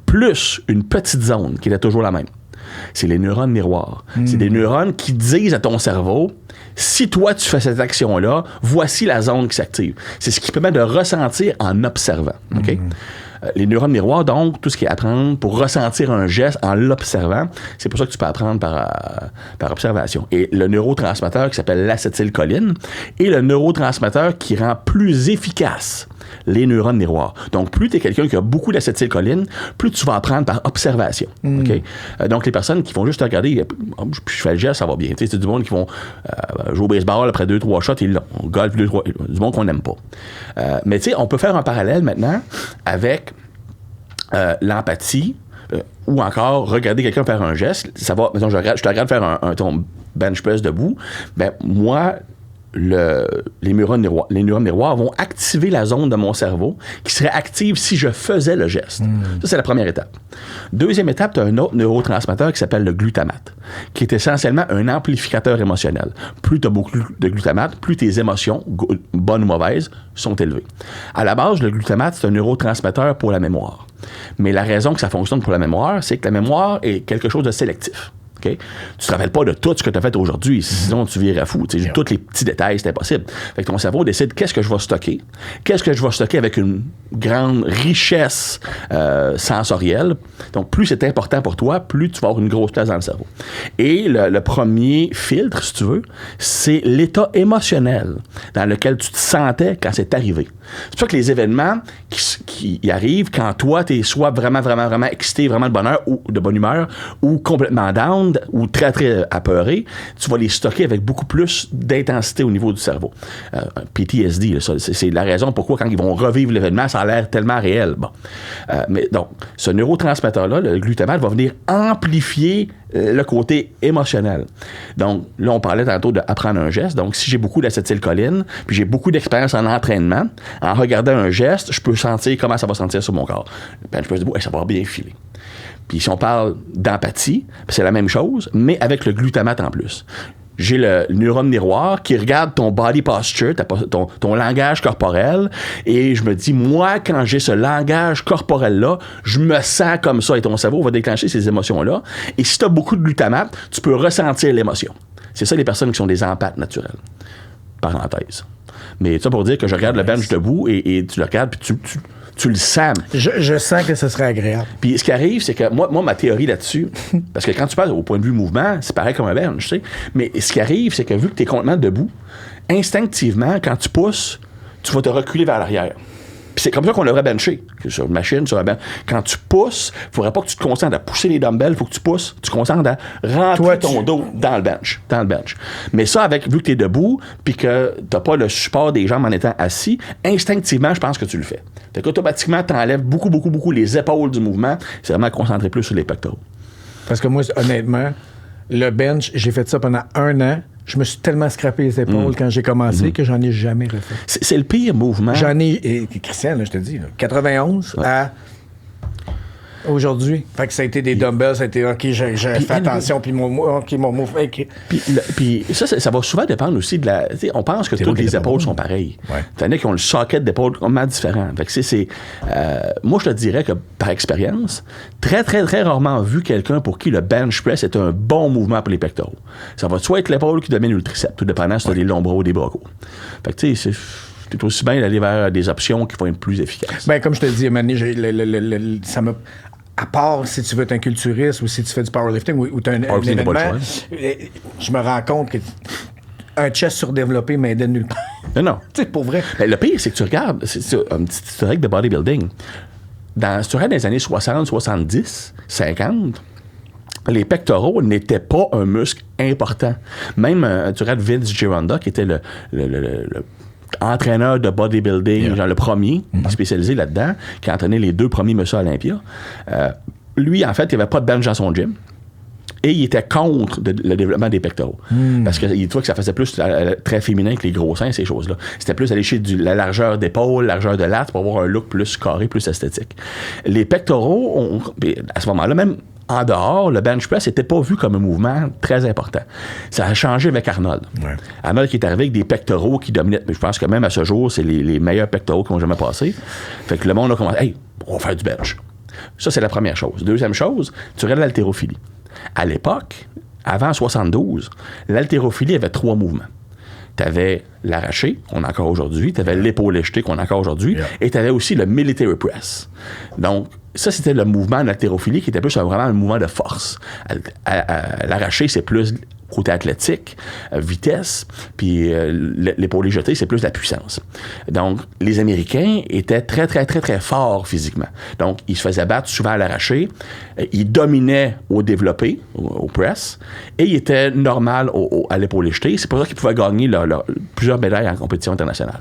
Plus une petite zone qui était toujours la même. C'est les neurones miroirs. C'est des neurones qui disent à ton cerveau, si toi tu fais cette action-là, voici la zone qui s'active. C'est ce qui permet de ressentir en observant. Okay? Les neurones miroirs, donc, tout ce qui est apprendre pour ressentir un geste en l'observant, c'est pour ça que tu peux apprendre par observation. Et le neurotransmetteur qui s'appelle l'acétylcholine est le neurotransmetteur qui rend plus efficace les neurones miroirs. Donc, plus tu es quelqu'un qui a beaucoup d'acétylcholine, plus tu vas apprendre par observation. OK? Donc, les personnes qui vont juste te regarder, puis je fais le geste, ça va bien. Tu sais, c'est du monde qui vont jouer au baseball après 2-3 shots, ils l'ont. Golf, 2-3, du monde qu'on n'aime pas. Mais tu sais, on peut faire un parallèle maintenant avec l'empathie ou encore regarder quelqu'un faire un geste. Ça va, mettons, je te regarde faire ton bench press debout. Ben, moi, les neurones miroirs vont activer la zone de mon cerveau qui serait active si je faisais le geste. Ça, c'est la première étape. Deuxième étape, tu as un autre neurotransmetteur qui s'appelle le glutamate, qui est essentiellement un amplificateur émotionnel. Plus tu as beaucoup de glutamate, plus tes émotions, bonnes ou mauvaises, sont élevées. À la base, le glutamate, c'est un neurotransmetteur pour la mémoire. Mais la raison que ça fonctionne pour la mémoire, c'est que la mémoire est quelque chose de sélectif. Okay? Tu te rappelles pas de tout ce que tu as fait aujourd'hui, sinon tu virais fou. Tous les petits détails, c'est impossible. Fait que ton cerveau décide qu'est-ce que je vais stocker. Qu'est-ce que je vais stocker avec une grande richesse sensorielle. Donc, plus c'est important pour toi, plus tu vas avoir une grosse place dans le cerveau. Et le premier filtre, si tu veux, c'est l'état émotionnel dans lequel tu te sentais quand c'est arrivé. C'est pour ça que les événements qui arrivent quand toi, tu es soit vraiment, vraiment, vraiment excité, vraiment de bonheur ou de bonne humeur, ou complètement down, ou très, très apeuré, tu vas les stocker avec beaucoup plus d'intensité au niveau du cerveau. PTSD, là, c'est la raison pourquoi quand ils vont revivre l'événement, ça a l'air tellement réel. Bon. Mais donc, ce neurotransmetteur-là, le glutamate, va venir amplifier le côté émotionnel. Donc, là, on parlait tantôt d'apprendre un geste. Donc, si j'ai beaucoup d'acétylcholine, puis j'ai beaucoup d'expérience en entraînement, en regardant un geste, je peux sentir comment ça va sentir sur mon corps. Ben, je peux dire, ça va bien filer. Puis si on parle d'empathie, c'est la même chose, mais avec le glutamate en plus. J'ai le neurone miroir qui regarde ton body posture, ton langage corporel, et je me dis, moi, quand j'ai ce langage corporel-là, je me sens comme ça, et ton cerveau va déclencher ces émotions-là. Et si tu as beaucoup de glutamate, tu peux ressentir l'émotion. C'est ça les personnes qui sont des empathes naturels. Parenthèse. Mais ça pour dire que je regarde le bench debout, et tu le regardes, puis tu le sens. Je sens que ce serait agréable. Puis ce qui arrive, c'est que moi, ma théorie là-dessus, parce que quand tu parles au point de vue mouvement, c'est pareil comme un bench, tu sais. Mais ce qui arrive, c'est que vu que tu es complètement debout, instinctivement, quand tu pousses, tu vas te reculer vers l'arrière. Puis c'est comme ça qu'on devrait bencher. Sur une machine, sur un bench. Quand tu pousses, il ne faudrait pas que tu te concentres à pousser les dumbbells, il faut que tu pousses, tu te concentres à rentrer ton dos dans le bench. Mais ça, vu que tu es debout, puis que tu n'as pas le support des jambes en étant assis, instinctivement, je pense que tu le fais. Fait qu'automatiquement, tu enlèves beaucoup les épaules du mouvement. C'est vraiment concentrer plus sur les pectoraux. Parce que moi, honnêtement, le bench, j'ai fait ça pendant 1 an. Je me suis tellement scrappé les épaules quand j'ai commencé que j'en ai jamais refait. C'est le pire mouvement. J'en ai... Christian, là, je te dis, 91 à aujourd'hui. Fait que ça a été des dumbbells, ça a été OK, j'ai fait attention, puis mon mouvement. Okay. Puis ça va souvent dépendre aussi de la. On pense que toutes les épaules sont pareilles. T'en as qui ont le socket d'épaule complètement différent. Fait que moi, je te dirais que par expérience, très, très, très rarement vu quelqu'un pour qui le bench press est un bon mouvement pour les pectoraux. Ça va soit être l'épaule qui domine ou le triceps, tout dépendant si tu as des longs bras ou des bras courts. Fait que tu sais, c'est aussi bien d'aller vers des options qui vont être plus efficaces. Ben, comme je te dis, ça m'a. À part si tu veux être un culturiste ou si tu fais du powerlifting ou tu as un événement, je me rends compte que un chest surdéveloppé m'aidait nulle part. Non. Tu sais, pour vrai. Ben, le pire, c'est que tu regardes, c'est un petit historique de bodybuilding. Si tu regardes dans les années 60, 70, 50, les pectoraux n'étaient pas un muscle important. Même, tu regardes Vince Gironda, qui était le entraîneur de bodybuilding, genre le premier, spécialisé là-dedans, qui a entraîné les 2 premiers Monsieur Olympia. Lui, en fait, il n'y avait pas de bench dans son gym. Et il était contre le développement des pectoraux. Parce qu'il trouvait que ça faisait plus très féminin que les gros seins, ces choses-là. C'était plus aller chez la largeur d'épaule, largeur de latte, pour avoir un look plus carré, plus esthétique. Les pectoraux, à ce moment-là, même en dehors, le bench press n'était pas vu comme un mouvement très important. Ça a changé avec Arnold. Ouais. Arnold qui est arrivé avec des pectoraux qui dominaient. Mais je pense que même à ce jour, c'est les meilleurs pectoraux qui ont jamais passé. Fait que le monde a commencé, hey, on va faire du bench. Ça, c'est la première chose. Deuxième chose, tu regardes l'haltérophilie. À l'époque, avant 72, l'haltérophilie avait 3 mouvements. Tu avais l'arraché, qu'on a encore aujourd'hui, tu avais l'épaule jetée, qu'on a encore aujourd'hui, et tu avais aussi le military press. Donc, ça, c'était le mouvement de l'haltérophilie qui était plus vraiment un mouvement de force. L'arraché, c'est plus côté athlétique, vitesse, puis l'épaulé jeté, c'est plus la puissance. Donc, les Américains étaient très, très, très, très forts physiquement. Donc, ils se faisaient battre souvent à l'arraché, ils dominaient au développé, au press, et ils étaient normal à l'épaulé jeté. C'est pour ça qu'ils pouvaient gagner plusieurs médailles en compétition internationale.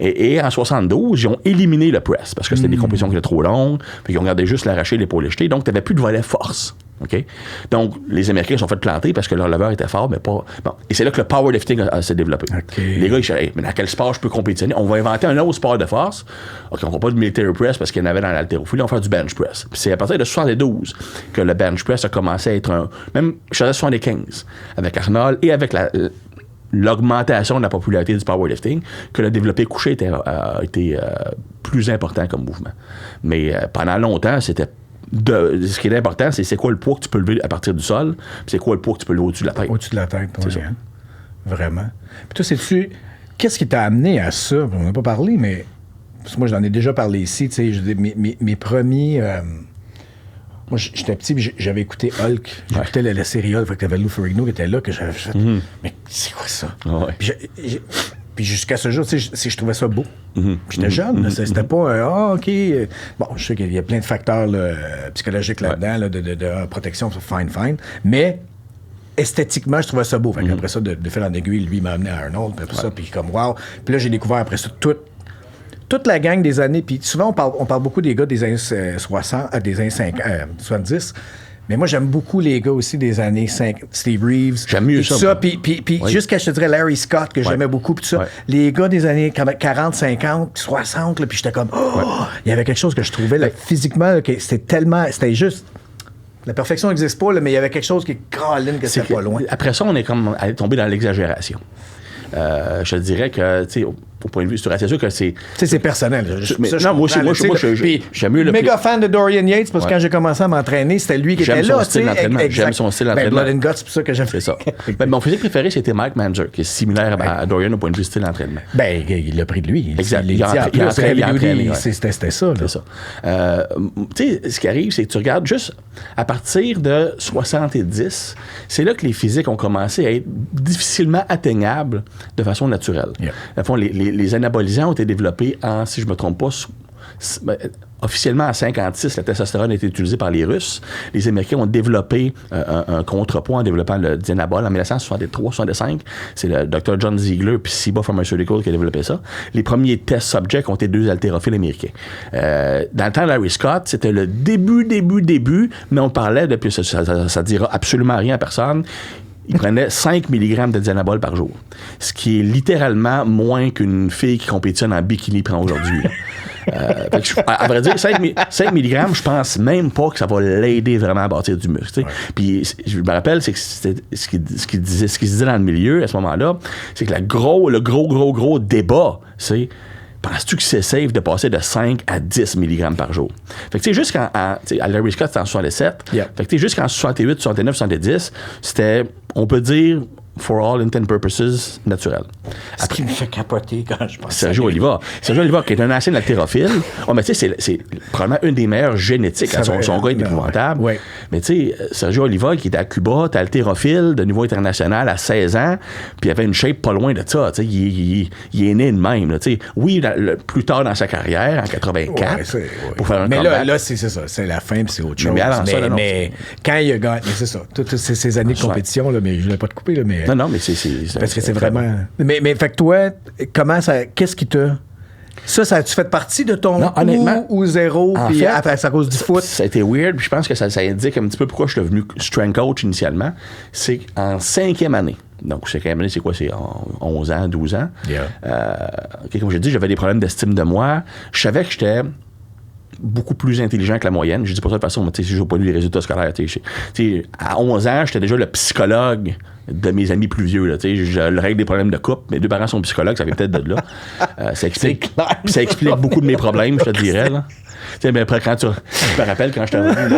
Et en 72, ils ont éliminé le press, parce que c'était des compétitions qui étaient trop longues, puis ils ont gardé juste l'arraché, l'épaulé jeté, donc tu n'avais plus de volet force. OK? Donc, les Américains se sont fait planter parce que leur leveur était fort, mais pas... Bon. Et c'est là que le powerlifting s'est développé. Okay. Les gars, ils disaient, hey, mais dans quel sport je peux compétitionner? On va inventer un autre sport de force. OK, on ne va pas de military press parce qu'il y en avait dans l'haltérophilie, on va faire du bench press. Puis c'est à partir de 72 que le bench press a commencé à être même, je faisais 75, avec Arnold et avec l'augmentation de la popularité du powerlifting, que le développé couché a été plus important comme mouvement. Mais pendant longtemps, c'était ce qui est important, c'est quoi le poids que tu peux lever à partir du sol, puis c'est quoi le poids que tu peux lever au-dessus de la tête. Au-dessus de la tête, oui. Hein? Vraiment. Puis toi, sais-tu, qu'est-ce qui t'a amené à ça? On n'en a pas parlé, mais parce que moi, j'en ai déjà parlé ici. Tu sais, mes premiers... moi, j'étais petit, puis j'avais écouté Hulk. J'écoutais la série Hulk, fait que t'avais Lou Ferrigno qui était là, que j'avais fait... Mais c'est quoi ça? Ouais. Puis jusqu'à ce jour, tu sais, je trouvais ça beau. J'étais jeune, c'était pas OK. Bon, je sais qu'il y a plein de facteurs psychologiques là-dedans, là, de protection, fine. Mais esthétiquement, je trouvais ça beau. Fait qu'après ça, de fil en aiguille, lui, il m'a amené à Arnold, puis tout ça, puis comme wow. Puis là, j'ai découvert après ça toute la gang des années. Puis souvent, on parle beaucoup des gars des années 60, des années 70. Mais moi, j'aime beaucoup les gars aussi des années 5, Steve Reeves. J'aime mieux ça. Puis jusqu'à, je te dirais, Larry Scott, que j'aimais beaucoup, puis tout ça. Les gars des années 40, 50, 60, là, puis j'étais comme, il y avait quelque chose que je trouvais, là, physiquement, là, que c'était juste... La perfection n'existe pas, là, mais il y avait quelque chose qui est Caroline, que c'était pas loin. Après ça, on est comme tombé dans l'exagération. Je te dirais que, tu sais, au point de vue structurel, c'est sûr que c'est... Tu sais, c'est personnel. Non, moi, j'aime mieux le... Méga fan de Dorian Yates, parce que quand j'ai commencé à m'entraîner, c'était lui qui était là. J'aime son style d'entraînement. Blood and Guts, c'est pour ça que j'aime. C'est ça. Mon physique préféré, c'était Mike Manger, qui est similaire à Dorian au point de vue style d'entraînement. Ben, il l'a pris de lui. Exact. Il entraîné. C'était ça. C'est ça. Tu sais, ce qui arrive, c'est que tu regardes juste à partir de 70, c'est là que les physiques ont commencé à être difficilement atteignables de façon naturelle. À fond, les anabolisants ont été développés en, si je ne me trompe pas, officiellement en 56, la testostérone a été utilisée par les Russes. Les Américains ont développé un contrepoids en développant le Dianabol en 1963-65. C'est le Dr. John Ziegler puis Ciba Pharmaceutical qui a développé ça. Les premiers test subjects ont été 2 haltérophiles américains. Dans le temps de Larry Scott, c'était le début, mais on parlait depuis ça dira absolument rien à personne. Il prenait 5 mg de Dianabol par jour, ce qui est littéralement moins qu'une fille qui compétitionne en bikini prend aujourd'hui. À vrai dire, 5 mg, je pense même pas que ça va l'aider vraiment à bâtir du muscle. Puis je me rappelle, c'est que c'était ce qui se disait dans le milieu à ce moment-là, c'est que le gros débat, c'est: penses-tu que c'est safe de passer de 5 à 10 mg par jour? Fait que tu sais, jusqu'à Larry Scott, c'était en 67. Fait que tu sais, jusqu'en 68, 69, 70, c'était, on peut dire, for all intent purposes, naturel. Ce qui me fait capoter quand je pense Sergio Oliva. Sergio Oliva, qui est un ancien haltérophile. Mais tu sais, c'est probablement une des meilleures génétiques. Son gars est épouvantable. Ouais. Mais tu sais, Sergio Oliva, qui était à Cuba, était haltérophile de niveau international à 16 ans, puis il avait une shape pas loin de ça. Tu sais, il est né de même. Là, oui, plus tard dans sa carrière, en 84, pour faire un comeback. Mais là, c'est ça. C'est la fin, puis c'est autre chose. Mais quand il a gagné, c'est ça. Toutes ces années de compétition, là, mais je ne voulais pas te couper, là, mais... Non, mais c'est parce que c'est vraiment... Mais fait que toi, qu'est-ce qui t'a... Ça a-tu fait partie de ton honnêtement, ou zéro, puis à cause du foot? Ça a été weird, puis je pense que ça indique un petit peu pourquoi je suis devenu strength coach initialement. C'est qu'en 5e année, donc 5e année, c'est quoi? C'est 11 ans, 12 ans. Comme j'ai dit, j'avais des problèmes d'estime de moi. Je savais que j'étais beaucoup plus intelligent que la moyenne. Je dis pas ça de façon, mais si j'ai pas lu les résultats scolaires. À 11 ans, j'étais déjà le psychologue de mes amis plus vieux. Là, je règle des problèmes de couple. Mes 2 parents sont psychologues, ça vient peut-être de là. Ça explique beaucoup de mes problèmes, je te dirais. Là. Ben, après, je me rappelle quand j'étais revenu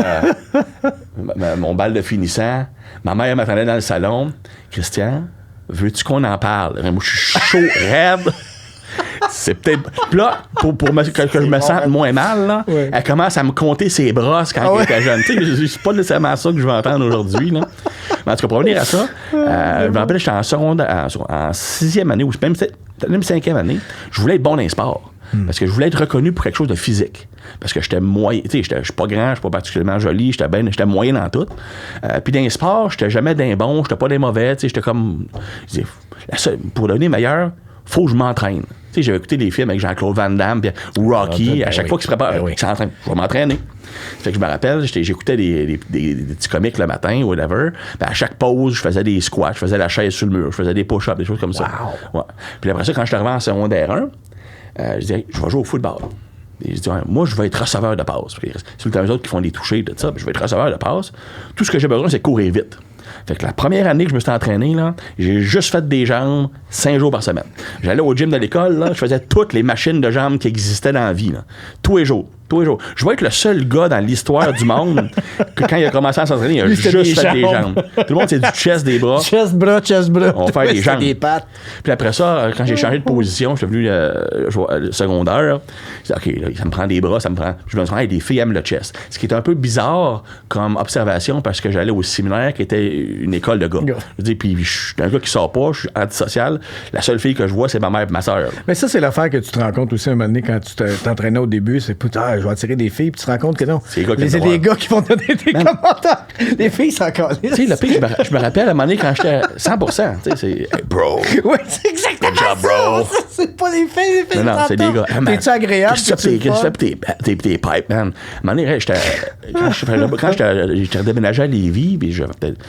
mon bal de finissant, ma mère m'attendait dans le salon. Christian, veux-tu qu'on en parle? Moi, je suis chaud, raide. C'est peut-être. Puis là, pour que je me sente moins mal, là, elle commence à me compter ses brosses quand elle était jeune. C'est pas nécessairement ça que je vais entendre aujourd'hui. Là. Mais en tout cas, pour revenir à ça, je me rappelle, j'étais en secondaire, en 6e année, ou même 5e année, je voulais être bon dans les sports. Parce que je voulais être reconnu pour quelque chose de physique. Parce que j'étais moyen. Tu sais, je suis pas grand, je suis pas particulièrement joli, j'étais moyen dans tout. Puis dans les sports, j'étais jamais d'un bon, j'étais pas des mauvais. Tu sais, j'étais comme. Pour devenir meilleur, faut que je m'entraîne. Tu sais, j'avais écouté des films avec Jean-Claude Van Damme, puis Rocky, à chaque fois qu'il se prépare, il s'entraîne. Je vais m'entraîner. Fait que je me rappelle, j'écoutais des petits comics le matin, whatever. Puis à chaque pause, je faisais des squats, je faisais la chaise sur le mur, je faisais des push-ups, des choses comme ça. Ouais. Puis après ça, quand je suis arrivé en secondaire 1, je disais, je vais jouer au football. Et je dis, moi, je vais être receveur de passe. C'est tout le temps les autres qui font des touchés, tout ça. Puis je vais être receveur de passe. Tout ce que j'ai besoin, c'est courir vite. Fait que la première année que je me suis entraîné, là, j'ai juste fait des jambes 5 jours par semaine. J'allais au gym de l'école, là, je faisais toutes les machines de jambes qui existaient dans la vie. Là. Tous les jours. Je vais être le seul gars dans l'histoire du monde que quand il a commencé à s'entraîner, il a juste fait des jambes. Tout le monde, c'est du chest, des bras. Chest, bras. On va faire des jambes. Des pattes. Puis après ça, quand j'ai changé de position, je suis devenu secondaire. Je dis, OK, là, ça me prend des bras, ça me prend. Je me suis dit, des filles aiment le chest. Ce qui est un peu bizarre comme observation parce que j'allais au séminaire qui était une école de gars. Je dis, puis je suis un gars qui sort pas, je suis antisocial. La seule fille que je vois, c'est ma mère et ma soeur. Mais ça, c'est l'affaire que tu te rends compte aussi un moment donné quand tu t'entraînais au début. C'est putain, je vais attirer des filles, puis tu te rends compte que non. C'est des gars qui vont donner des commentaires. Les filles, c'est encore là. Tu sais, le pire, je me rappelle à un moment donné quand j'étais 100%. Tu sais, c'est hey, bro. Oui, c'est exactement good job, bro. Ça. C'est pas les filles. Non, c'est des gars. T'es-tu agréable? Qu'est-ce que tu fais pour tes pipes, man? À un moment donné, quand j'étais redéménagé à Lévis, puis j'avais peut-être,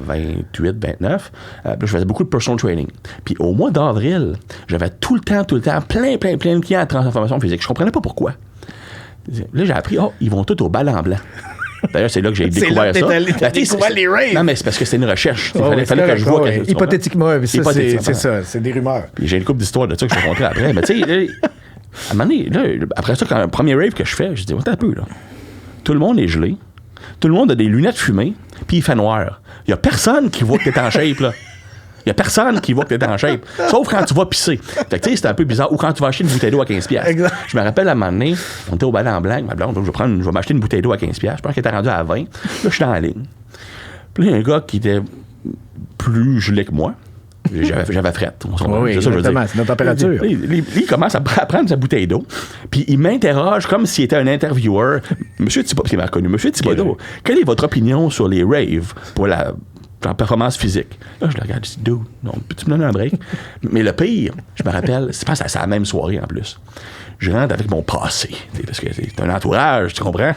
28, 29, je faisais beaucoup de personal training. Puis au mois d'avril, j'avais tout le temps, plein de clients en transformation physique. Je comprenais pas pourquoi. Là, j'ai appris, ils vont tous au ballon blanc. D'ailleurs, c'est là que j'ai découvert ça. T'as découvert les raves. Non, mais c'est parce que c'était une recherche. Il fallait que je vois. Hypothétiquement, c'est ça, c'est des rumeurs. Puis j'ai une couple d'histoires de ça que je vais raconter après. Mais tu sais, à un moment donné, après ça, quand le premier rave que je fais, je dis, attends un peu, là. Tout le monde est gelé. Tout le monde a des lunettes fumées, puis il fait noir. Il y a personne qui voit que t'es en shape, là. Il y a personne qui voit que t'es en shape. Sauf quand tu vas pisser. Fait que tu sais, c'était un peu bizarre. Ou quand tu vas acheter une bouteille d'eau à 15$. Exact. Je me rappelle à un moment donné, on était au ballon blanc, ma blonde, donc je vais m'acheter une bouteille d'eau à 15$. Je pense qu'elle était rendue à 20$. Là, je suis dans la ligne. Puis là, il y a un gars qui était plus gelé que moi. J'avais frette. Oui, c'est notre température. Il commence à prendre sa bouteille d'eau, puis il m'interroge comme s'il était un intervieweur. Monsieur Thibodeau, il m'a reconnu. Monsieur Thibodeau, quelle est votre opinion sur les raves pour la performance physique? Là, je le regarde, je dis, dude, non, peux-tu me donner un break? Mais le pire, je me rappelle, c'est pas ça la même soirée en plus. Je rentre avec mon passé, parce que c'est un entourage, tu comprends?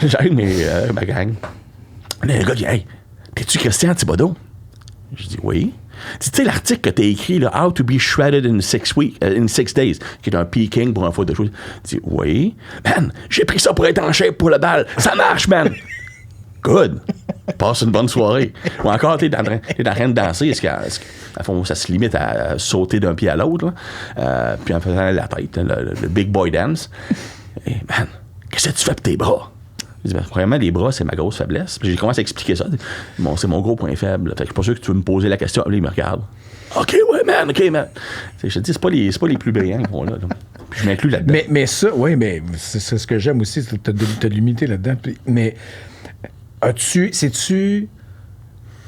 J'arrive ma gang. Là, le gars dit, hey, t'es-tu Christian Thibodeau? Je dis oui. Tu sais, l'article que tu as écrit, là, How to be shredded in 6 days, qui est un peaking pour un faute de choses. Je dis oui. Man, j'ai pris ça pour être en shape pour le bal. Ça marche, man. Good. Passe une bonne soirée. Ou encore, t'es en train de danser. Ça se limite à sauter d'un pied à l'autre, puis en faisant la tête, le big boy dance. Et, man, qu'est-ce que tu fais pour tes bras? Je dis, premièrement, les bras, c'est ma grosse faiblesse. Puis j'ai commencé à expliquer ça. C'est mon gros point faible. Fait que je suis pas sûr que tu veux me poser la question. Là, il me regarde. OK, man. Je te dis, c'est pas les plus brillants qui vont là. Puis je m'inclus là-dedans. Mais ça, oui, mais c'est ce que j'aime aussi, c'est que t'as limité là-dedans. Mais sais-tu...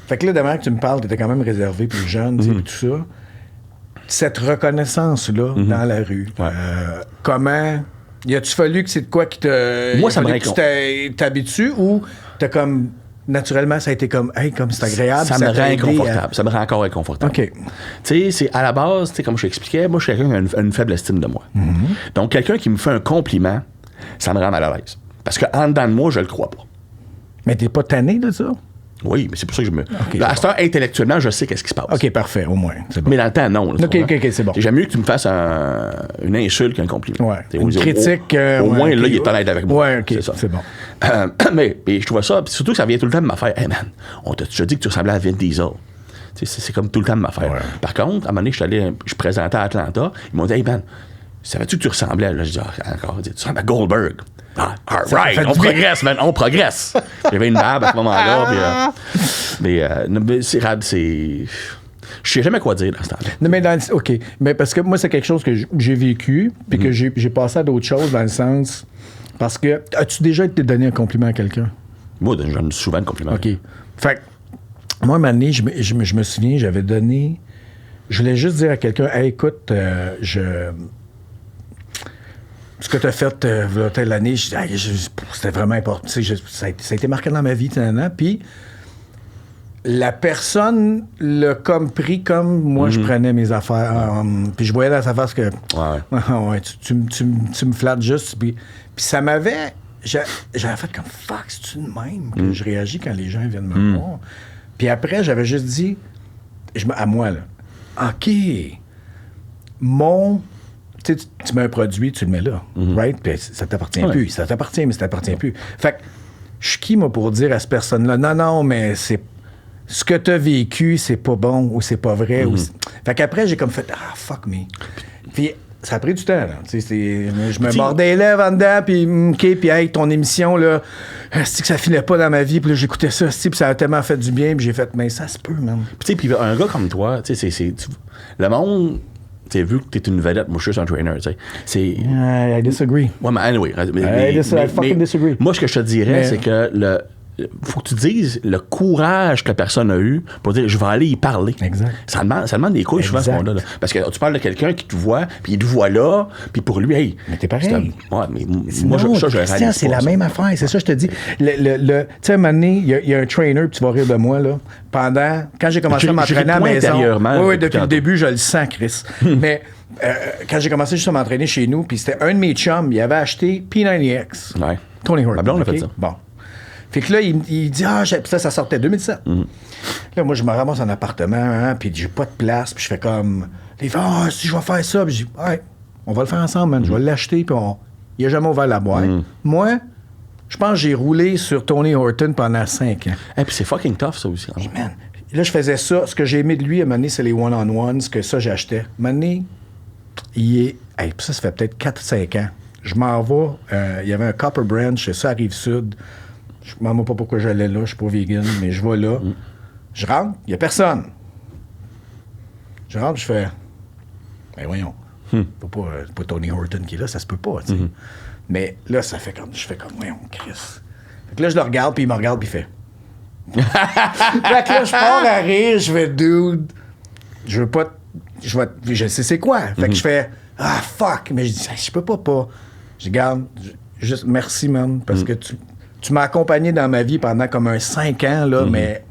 Fait que là, demain que tu me parles, t'étais quand même réservé, plus jeune, puis tout ça. Cette reconnaissance-là dans la rue, comment... Y a-tu fallu que c'est de quoi qui te... Moi, ça me tu t'habitues ou t'as comme... Naturellement, ça a été comme... Hey, comme c'est agréable. Ça me rend inconfortable. Ça me rend encore inconfortable. OK. Tu sais, c'est à la base, comme je t'expliquais, moi, je suis quelqu'un qui a une faible estime de moi. Donc, quelqu'un qui me fait un compliment, ça me rend mal à l'aise. Parce qu'en dedans de moi, je le crois pas. Mais t'es pas tanné de ça? Oui, mais c'est pour ça que je me... Okay, à ce temps, intellectuellement, je sais qu'est-ce qui se passe. OK, parfait, au moins. C'est bon. Mais dans le temps, non. Là, OK, c'est bon. J'aime mieux que tu me fasses une insulte qu'un compliment. Ouais. Une critique... Au moins, là, il est honnête avec moi. Ouais, OK, c'est bon. Mais je trouvais ça... Surtout que ça vient tout le temps de m'affaire. Hey, man, on t'a déjà dit que tu ressemblais à Vin Diesel. C'est comme tout le temps de m'affaire. Ouais. Par contre, à un moment donné, je présentais à Atlanta. Ils m'ont dit, hey, man, savais-tu que tu ressemblais? Là, je dis, encore, tu ressembles à Goldberg. Ah, all right, on progresse, man, on progresse. J'avais une barbe à ce moment-là. Mais c'est rad, c'est... Je sais jamais quoi dire dans ce temps-là. Non, mais OK. Mais parce que moi, c'est quelque chose que j'ai vécu, puis que j'ai passé à d'autres choses dans le sens... Parce que... As-tu déjà été donné un compliment à quelqu'un? Moi, j'en donne souvent de compliments. OK. Fait que, moi, un moment donné, je me souviens, j'avais donné... Je voulais juste dire à quelqu'un, « Hey, écoute, ce que tu as fait telle année, c'était vraiment important. Ça a été marquant dans ma vie, puis la personne l'a comme pris comme moi, je prenais mes affaires. Puis je voyais dans sa face que ouais, tu me flattes juste. Puis ça m'avait... J'avais fait comme, fuck, c'est-tu de même que je réagis quand les gens viennent me voir? Puis après, j'avais juste dit, à moi, là, OK, tu mets un produit, tu le mets là, right? Puis ça t'appartient plus. Ça t'appartient, mais ça t'appartient plus. Fait que, je suis qui, moi, pour dire à cette personne-là, non, mais c'est... Ce que t'as vécu, c'est pas bon ou c'est pas vrai. Fait qu'après, j'ai comme fait, fuck me. Puis ça a pris du temps, là. Je me mordais les lèvres en dedans, puis OK, puis hey, ton émission, là, c'est que ça filait pas dans ma vie, puis là, j'écoutais ça, puis ça a tellement fait du bien, puis j'ai fait, mais ça se peut, man. Puis tu sais, un gars comme toi, tu sais, le monde... T'sais, vu que t'es une vedette, moi je suis un trainer, tu sais. C'est... I disagree. Ouais, mais anyway. I fucking disagree. Moi, ce que je te dirais, c'est que faut que tu dises le courage que la personne a eu pour dire je vais aller y parler. Exact. Ça demande des couilles souvent ce monde-là. Là. Parce que tu parles de quelqu'un qui te voit, puis il te voit là, puis pour lui, hey. Mais t'es pareil. Ouais, mais moi, je réalise c'est la même affaire. C'est ça, je te dis. Tu sais, à un moment donné, il y a un trainer, puis tu vas rire de moi, là. Quand j'ai commencé à m'entraîner à la maison. Oui, depuis le début, je le sens, Chris. Mais quand j'ai commencé juste à m'entraîner chez nous, puis c'était un de mes chums, il avait acheté P90X. Ouais. Tony Horton. Ma blonde a fait ça. Bon. Fait que là, il dit, ça sortait 2007. Là, moi, je me ramasse en appartement, puis j'ai pas de place, puis je fais comme, il fait, si je vais faire ça, puis je dis, ouais, on va le faire ensemble, man. Je vais l'acheter, puis il a jamais ouvert la boîte. Moi, je pense que j'ai roulé sur Tony Horton pendant 5 ans. Et puis c'est fucking tough, ça aussi. Hey, man. Là, je faisais ça. Ce que j'ai aimé de lui, à un moment donné, c'est les one-on-ones, que ça, j'achetais. À un moment donné, puis ça fait peut-être 4-5 ans. Je m'en vais, il y avait un Copper Branch, ça arrive sud. Je ne sais pas pourquoi j'allais là, je suis pas vegan, mais je vais là. Je rentre, il n'y a personne. Je rentre, je fais, ben voyons, c'est pas Tony Horton qui est là, ça se peut pas, tu sais. Mais là, je fais comme, voyons, Chris. Fait que là, je le regarde, puis il me regarde, puis il fait. Fait que là, je pars à rire, je fais, dude, je sais c'est quoi. Fait que je fais, fuck, mais je dis, je peux pas. Je garde, juste merci, man, parce que tu m'as accompagné dans ma vie pendant comme 5 ans, là, mais...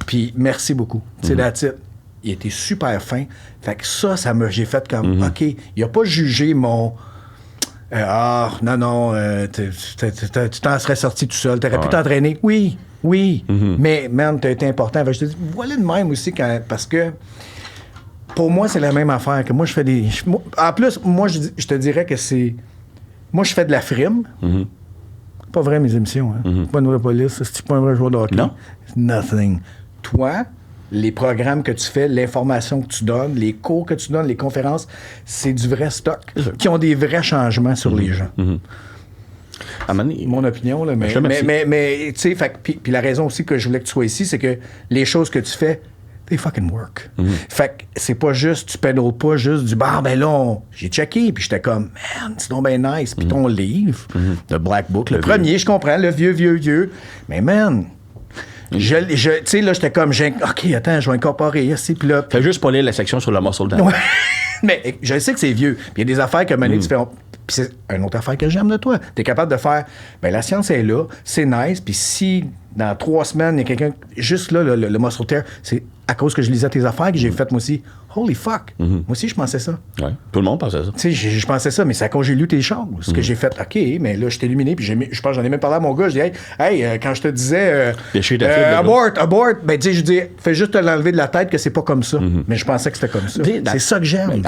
Puis merci beaucoup. Tu sais, that's it. Il était super fin. Fait que j'ai fait comme, OK, il a pas jugé mon... non, tu t'en serais sorti tout seul. T'aurais pu t'entraîner. Oui. Mais, man, t'as été important. Fait que je te dis, voilà de même aussi, parce que... Pour moi, c'est la même affaire. Que moi, je fais des... En plus, moi, je te dirais que c'est... Moi, je fais de la frime. Pas vrai, mes émissions. Hein? Pas une vraie police. C'est pas un vrai joueur de hockey. Non. Nothing. Toi, les programmes que tu fais, l'information que tu donnes, les cours que tu donnes, les conférences, c'est du vrai stock qui ont des vrais changements sur les gens. Mon opinion, là, mais tu sais, puis la raison aussi que je voulais que tu sois ici, c'est que les choses que tu fais, they fucking work. Fait que c'est pas juste, tu pédales pas juste du ben là, j'ai checké, puis j'étais comme, man, c'est donc bien nice. Puis ton livre, le Black Book, le premier, je comprends, le vieux. Mais man, tu sais, là, j'étais comme, OK, attends, je vais incorporer ici, puis là. Fais juste pas lire la section sur le muscle down. Mais je sais que c'est vieux. Puis il y a des affaires que Mané, tu fais. Puis c'est une autre affaire que j'aime de toi. Tu es capable de faire, la science est là, c'est nice, puis si dans 3 semaines, il y a quelqu'un, juste là, le muscle tear, c'est à cause que je lisais tes affaires que j'ai fait, moi aussi, holy fuck. Moi aussi, je pensais ça. Ouais, tout le monde pensait ça. Tu sais, je pensais ça, mais c'est à cause que j'ai lu tes choses que j'ai fait, OK, mais là, je t'ai illuminé, puis je pense que j'en ai même parlé à mon gars, je dis, hey, quand je te disais, abort, ben, tu sais, je dis, fais juste te l'enlever de la tête que c'est pas comme ça. Mais je pensais que c'était comme ça. C'est ça que j'aime.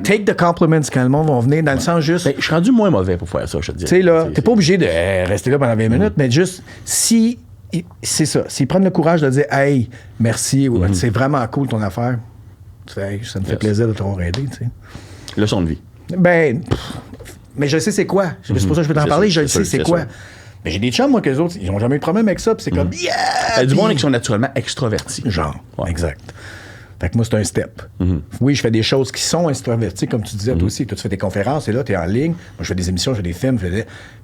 Take the compliments quand le monde va venir, dans le sens juste. Ben, je suis rendu moins mauvais pour faire ça, je te dis. Tu sais, là, t'es pas obligé de rester là pendant 20 minutes, mais juste, si. C'est ça. S'ils prennent le courage de dire « Hey, merci » ou « C'est vraiment cool ton affaire », hey, ça me fait plaisir de t'avoir aidé, tu sais. Leçon de vie. Ben, mais je sais c'est quoi. C'est pour ça que je veux t'en parler, je sais c'est quoi. Mais j'ai des chums, moi, qu'eux autres, ils n'ont jamais eu de problème avec ça, puis c'est comme « Yeah! » Du monde qui sont naturellement extrovertis. Genre, exact. Fait que moi, c'est un step. Oui, je fais des choses qui sont extraverties, comme tu disais, toi aussi. Toi, tu fais des conférences, et là, tu es en ligne. Moi, je fais des émissions, je fais des films.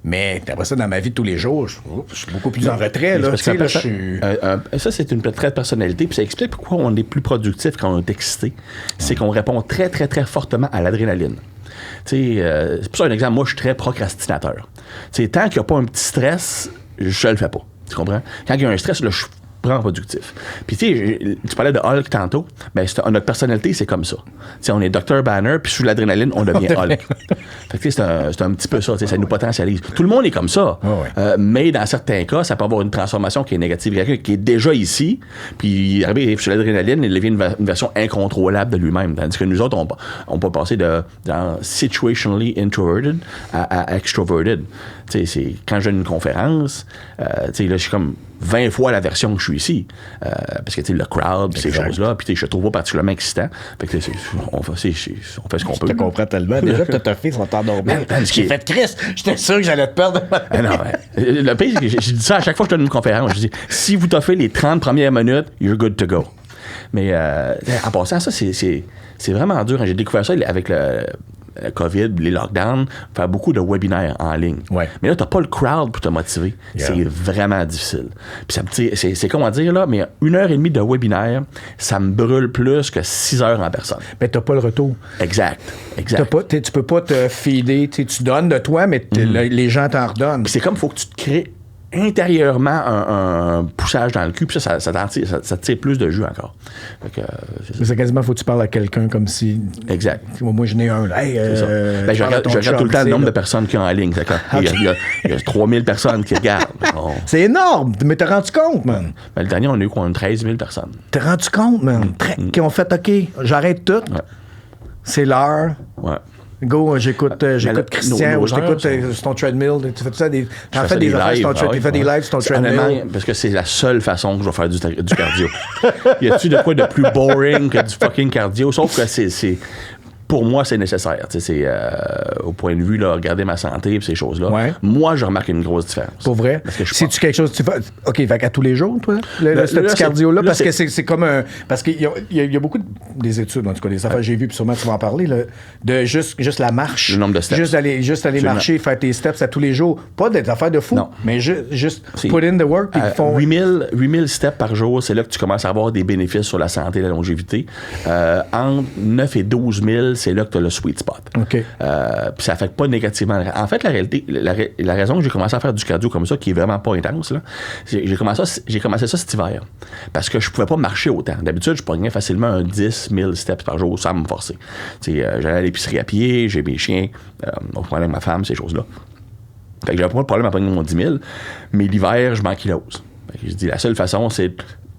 Mais après ça, dans ma vie de tous les jours, je suis beaucoup plus en retrait. Là, ça, c'est une trait de personnalité. Puis ça explique pourquoi on est plus productif quand on est excité. C'est qu'on répond très, très, très fortement à l'adrénaline. C'est pour ça un exemple. Moi, je suis très procrastinateur. Tant qu'il n'y a pas un petit stress, je le fais pas. Tu comprends? Quand il y a un stress, là, je suis vraiment productif. Puis tu parlais de Hulk tantôt. Ben, notre personnalité, c'est comme ça. On est Dr. Banner, puis sous l'adrénaline, on devient Hulk. Fait que c'est un petit peu ça. Ça nous potentialise. Tout le monde est comme ça. Mais dans certains cas, ça peut avoir une transformation qui est négative. Quelqu'un qui est déjà ici, puis arrivé sur l'adrénaline, il devient une version incontrôlable de lui-même. Tandis que nous autres, on peut passer de situationally introverted à extroverted. C'est quand j'ai une conférence, là, je suis comme 20 fois la version que je suis ici. Parce que le crowd, ces choses-là, puis je le trouve pas particulièrement excitant. Fait que on fait ce qu'on peut. Je te comprends tellement. Déjà, tu as fait son temps normal. J'ai fait Chris, j'étais sûr que j'allais te perdre. Le pire, c'est que je dis ça à chaque fois que je donne une conférence. Je dis, si vous t'offrez les 30 premières minutes, you're good to go. Mais en passant, ça, c'est vraiment dur. J'ai découvert ça avec le COVID, les lockdowns, faire beaucoup de webinaires en ligne. Ouais. Mais là, t'as pas le crowd pour te motiver. Yeah. C'est vraiment difficile. Puis c'est comment dire, là, mais 1h30 de webinaire, ça me brûle plus que 6 heures en personne. Mais t'as pas le retour. Exact. Tu peux pas te feeder. Tu donnes de toi, mais les gens t'en redonnent. Puis c'est comme, il faut que tu te crées intérieurement un poussage dans le cul, puis ça te tire plus de jus encore. C'est quasiment, faut que tu parles à quelqu'un comme si... Exact. Moi, je n'ai un. Hey, je regarde tout le temps le nombre de personnes qui sont en ligne. Il y a 3000 personnes qui regardent. C'est énorme, mais t'as rendu compte, man? Le dernier, on a eu 13 000 personnes. T'as rendu compte, man? Qui ont fait, OK, j'arrête tout. Ouais. C'est l'heure. Ouais. Go, j'écoute Christian, ou j'écoute sur ton treadmill. Tu fais tout ça, t'en fais des lives sur ton treadmill. Tu fais des lives sur ton treadmill. Parce que c'est la seule façon que je vais faire du cardio. Y a-tu de quoi de plus boring que du fucking cardio? Sauf que c'est pour moi, c'est nécessaire. C'est au point de vue, là, regarder ma santé et ces choses-là. Ouais. Moi, je remarque une grosse différence. Pour vrai? C'est-tu quelque chose... OK, fait qu'à tous les jours, toi, ce petit cardio-là? Parce que c'est comme un... Parce qu'il y a beaucoup des études, en tout cas, des affaires que j'ai vues, puis sûrement tu vas en parler, là, de juste la marche. Le nombre de steps. Juste aller marcher, faire tes steps à tous les jours. Pas des affaires de fou, mais juste put in the work. Puis 8000 steps par jour, c'est là que tu commences à avoir des bénéfices sur la santé et la longévité. Entre 9 et 12 000, c'est là que tu as le sweet spot. Okay. Puis ça affecte pas négativement. En fait, la réalité, la raison que j'ai commencé à faire du cardio comme ça, qui est vraiment pas intense, là, j'ai commencé ça cet hiver. Parce que je pouvais pas marcher autant. D'habitude, je pognais facilement un 10 000 steps par jour sans me forcer. J'allais à l'épicerie à pied, j'ai mes chiens, on problème avec ma femme, ces choses-là. Fait que j'avais pas de problème à pogner mon 10 000, mais l'hiver, je m'ankylose. Je dis, la seule façon, c'est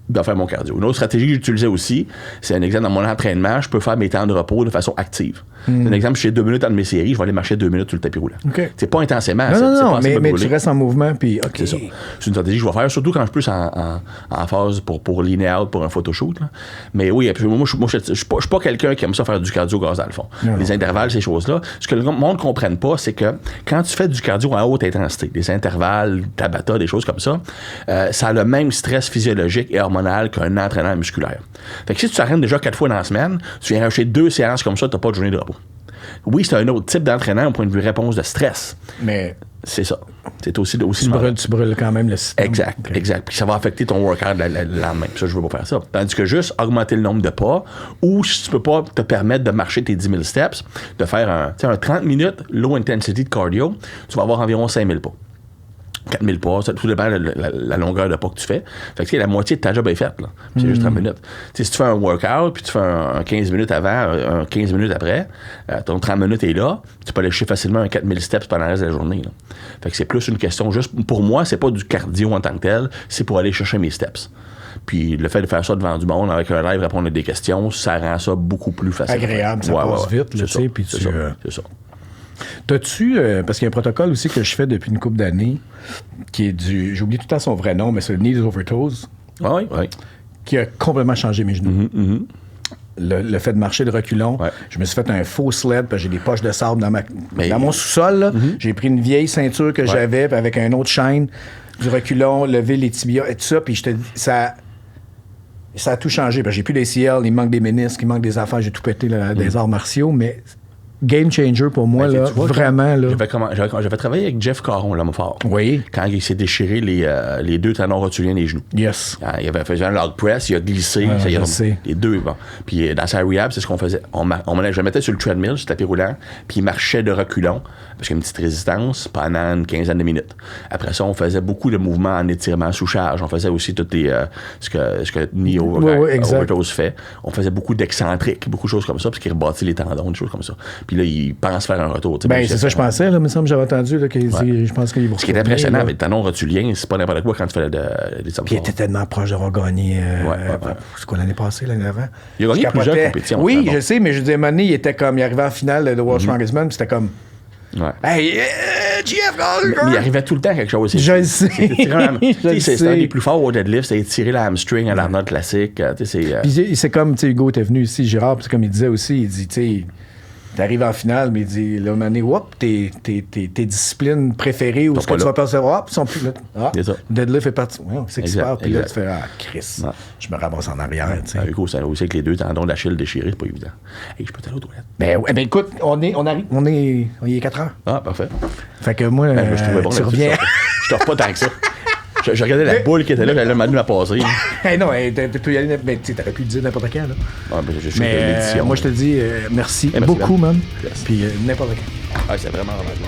de faire mon cardio. Une autre stratégie que j'utilisais aussi, c'est un exemple dans mon entraînement, je peux faire mes temps de repos de façon active. Un exemple, je fais 2 minutes dans mes séries, je vais aller marcher 2 minutes sur le tapis roulant. Okay. C'est pas intensément. Non, mais tu restes en mouvement, puis OK. C'est ça. C'est une stratégie que je vais faire, surtout quand je suis plus en phase pour lean out, pour un photoshoot. Là. Mais oui, moi, je suis pas quelqu'un qui aime ça faire du cardio gaz dans le fond. Les intervalles, ces choses-là. Ce que le monde ne comprenne pas, c'est que quand tu fais du cardio à haute intensité, des intervalles, Tabata, des choses comme ça, ça a le même stress physiologique et hormonal qu'un entraînement musculaire. Fait que si tu t'entraînes déjà 4 fois dans la semaine, tu viens rajouter 2 séances comme ça, tu n'as pas de journée de repos. Oui, c'est un autre type d'entraînement au point de vue réponse de stress. Mais c'est ça. C'est aussi tu brûles quand même le système. Exact, okay. Exact. Puis ça va affecter ton workout le lendemain. Puis ça, je veux pas faire ça. Tandis que juste augmenter le nombre de pas, ou si tu peux pas te permettre de marcher tes 10 000 steps, de faire un 30 minutes low intensity de cardio, tu vas avoir environ 5 000 pas. 4000 pas, ça tout dépend de la longueur de pas que tu fais. Fait que la moitié de ta job est faite, là. C'est juste 30 minutes. T'sais, si tu fais un workout, puis tu fais un 15 minutes avant, un 15 minutes après, ton 30 minutes est là, tu peux aller chercher facilement un 4000 steps pendant le reste de la journée. Là. Fait que c'est plus une question, juste pour moi, c'est pas du cardio en tant que tel, c'est pour aller chercher mes steps. Puis le fait de faire ça devant du monde, avec un live, répondre à des questions, ça rend ça beaucoup plus facile. Agréable, ça passe vite, tu sais, puis c'est ça. T'as-tu, parce qu'il y a un protocole aussi que je fais depuis une couple d'années, qui est j'oublie tout le temps son vrai nom, mais c'est le Knees Over Toes. Oui. Qui a complètement changé mes genoux. Mm-hmm. Le fait de marcher de reculons. Ouais. Je me suis fait un faux sled, parce que j'ai des poches de sable dans mon sous-sol. Là. Mm-hmm. J'ai pris une vieille ceinture que j'avais, avec un autre chaîne, du reculon, lever les tibias et tout ça, puis je te dis, ça... ça a tout changé. J'ai plus des CL, il manque des ménisques, il manque des affaires, j'ai tout pété là, des arts martiaux, mais game changer pour moi, là, vraiment. Là. J'avais travaillé avec Jeff Caron, l'homme fort. Oui. Quand il s'est déchiré les 2 tendons rotuliens des genoux. Yes. Il avait fait un log press, il a glissé. Les 2, bon. Puis dans sa rehab, c'est ce qu'on faisait. Je le mettais sur le treadmill, sur le tapis roulant, puis il marchait de reculons, parce qu'il y a une petite résistance, pendant une quinzaine de minutes. Après ça, on faisait beaucoup de mouvements en étirement sous charge. On faisait aussi toutes les, ce que Knee Overdose fait. On faisait beaucoup d'excentriques, beaucoup de choses comme ça, parce qu'il rebâtit les tendons, des choses comme ça. Puis là, il pense faire un retour. Ben, c'est ça, je pensais, là, mais ça me semble j'avais entendu, là, qu'il dit, je pense qu'il va. Ce qui est impressionnant avec le tendon rotulien, c'est pas n'importe quoi quand tu fais des Puis il était tellement proche d'avoir gagné. C'est quoi l'année passée, l'année avant? Il a gagné plusieurs compétitions. Oui, je sais, mais je dis, à un moment donné, il était comme, il arrivait en finale de World Strongest Man, puis c'était comme. Ouais. Hey, GF, mais il arrivait tout le temps quelque chose. Je le sais. C'est un des plus forts au deadlift, c'est étirer la hamstring à l'Arnold classique. Puis c'est comme, tu sais, Hugo était venu ici, Gérard, puis comme il disait aussi, il dit, tu sais, t'arrives en finale, mais il dit, là, mané, tes disciplines préférées ou ce que tu vas percevoir, ils sont plus là. Ah, deadlift est parti. Ouais, c'est qui se passe. Puis là, tu fais, Chris, je me ramasse en arrière. Hugo, ça aussi avec les 2 tendons d'Achille déchirés, c'est pas évident. Hey, je peux t'aller aux toilettes. Ben écoute, il est 4 heures. Ah, parfait. Fait que moi, je trouvais bon, tu reviens. Je t'offre pas tant que ça. Je regardais la boule qui était là, j'allais m'allumer à passer. Hey non, tu peux y aller, mais tu t'aurais pu le dire n'importe quand. Là. Ah, mais moi, je te dis merci beaucoup, man. Yes. Puis n'importe quand. Ah, c'est vraiment bon.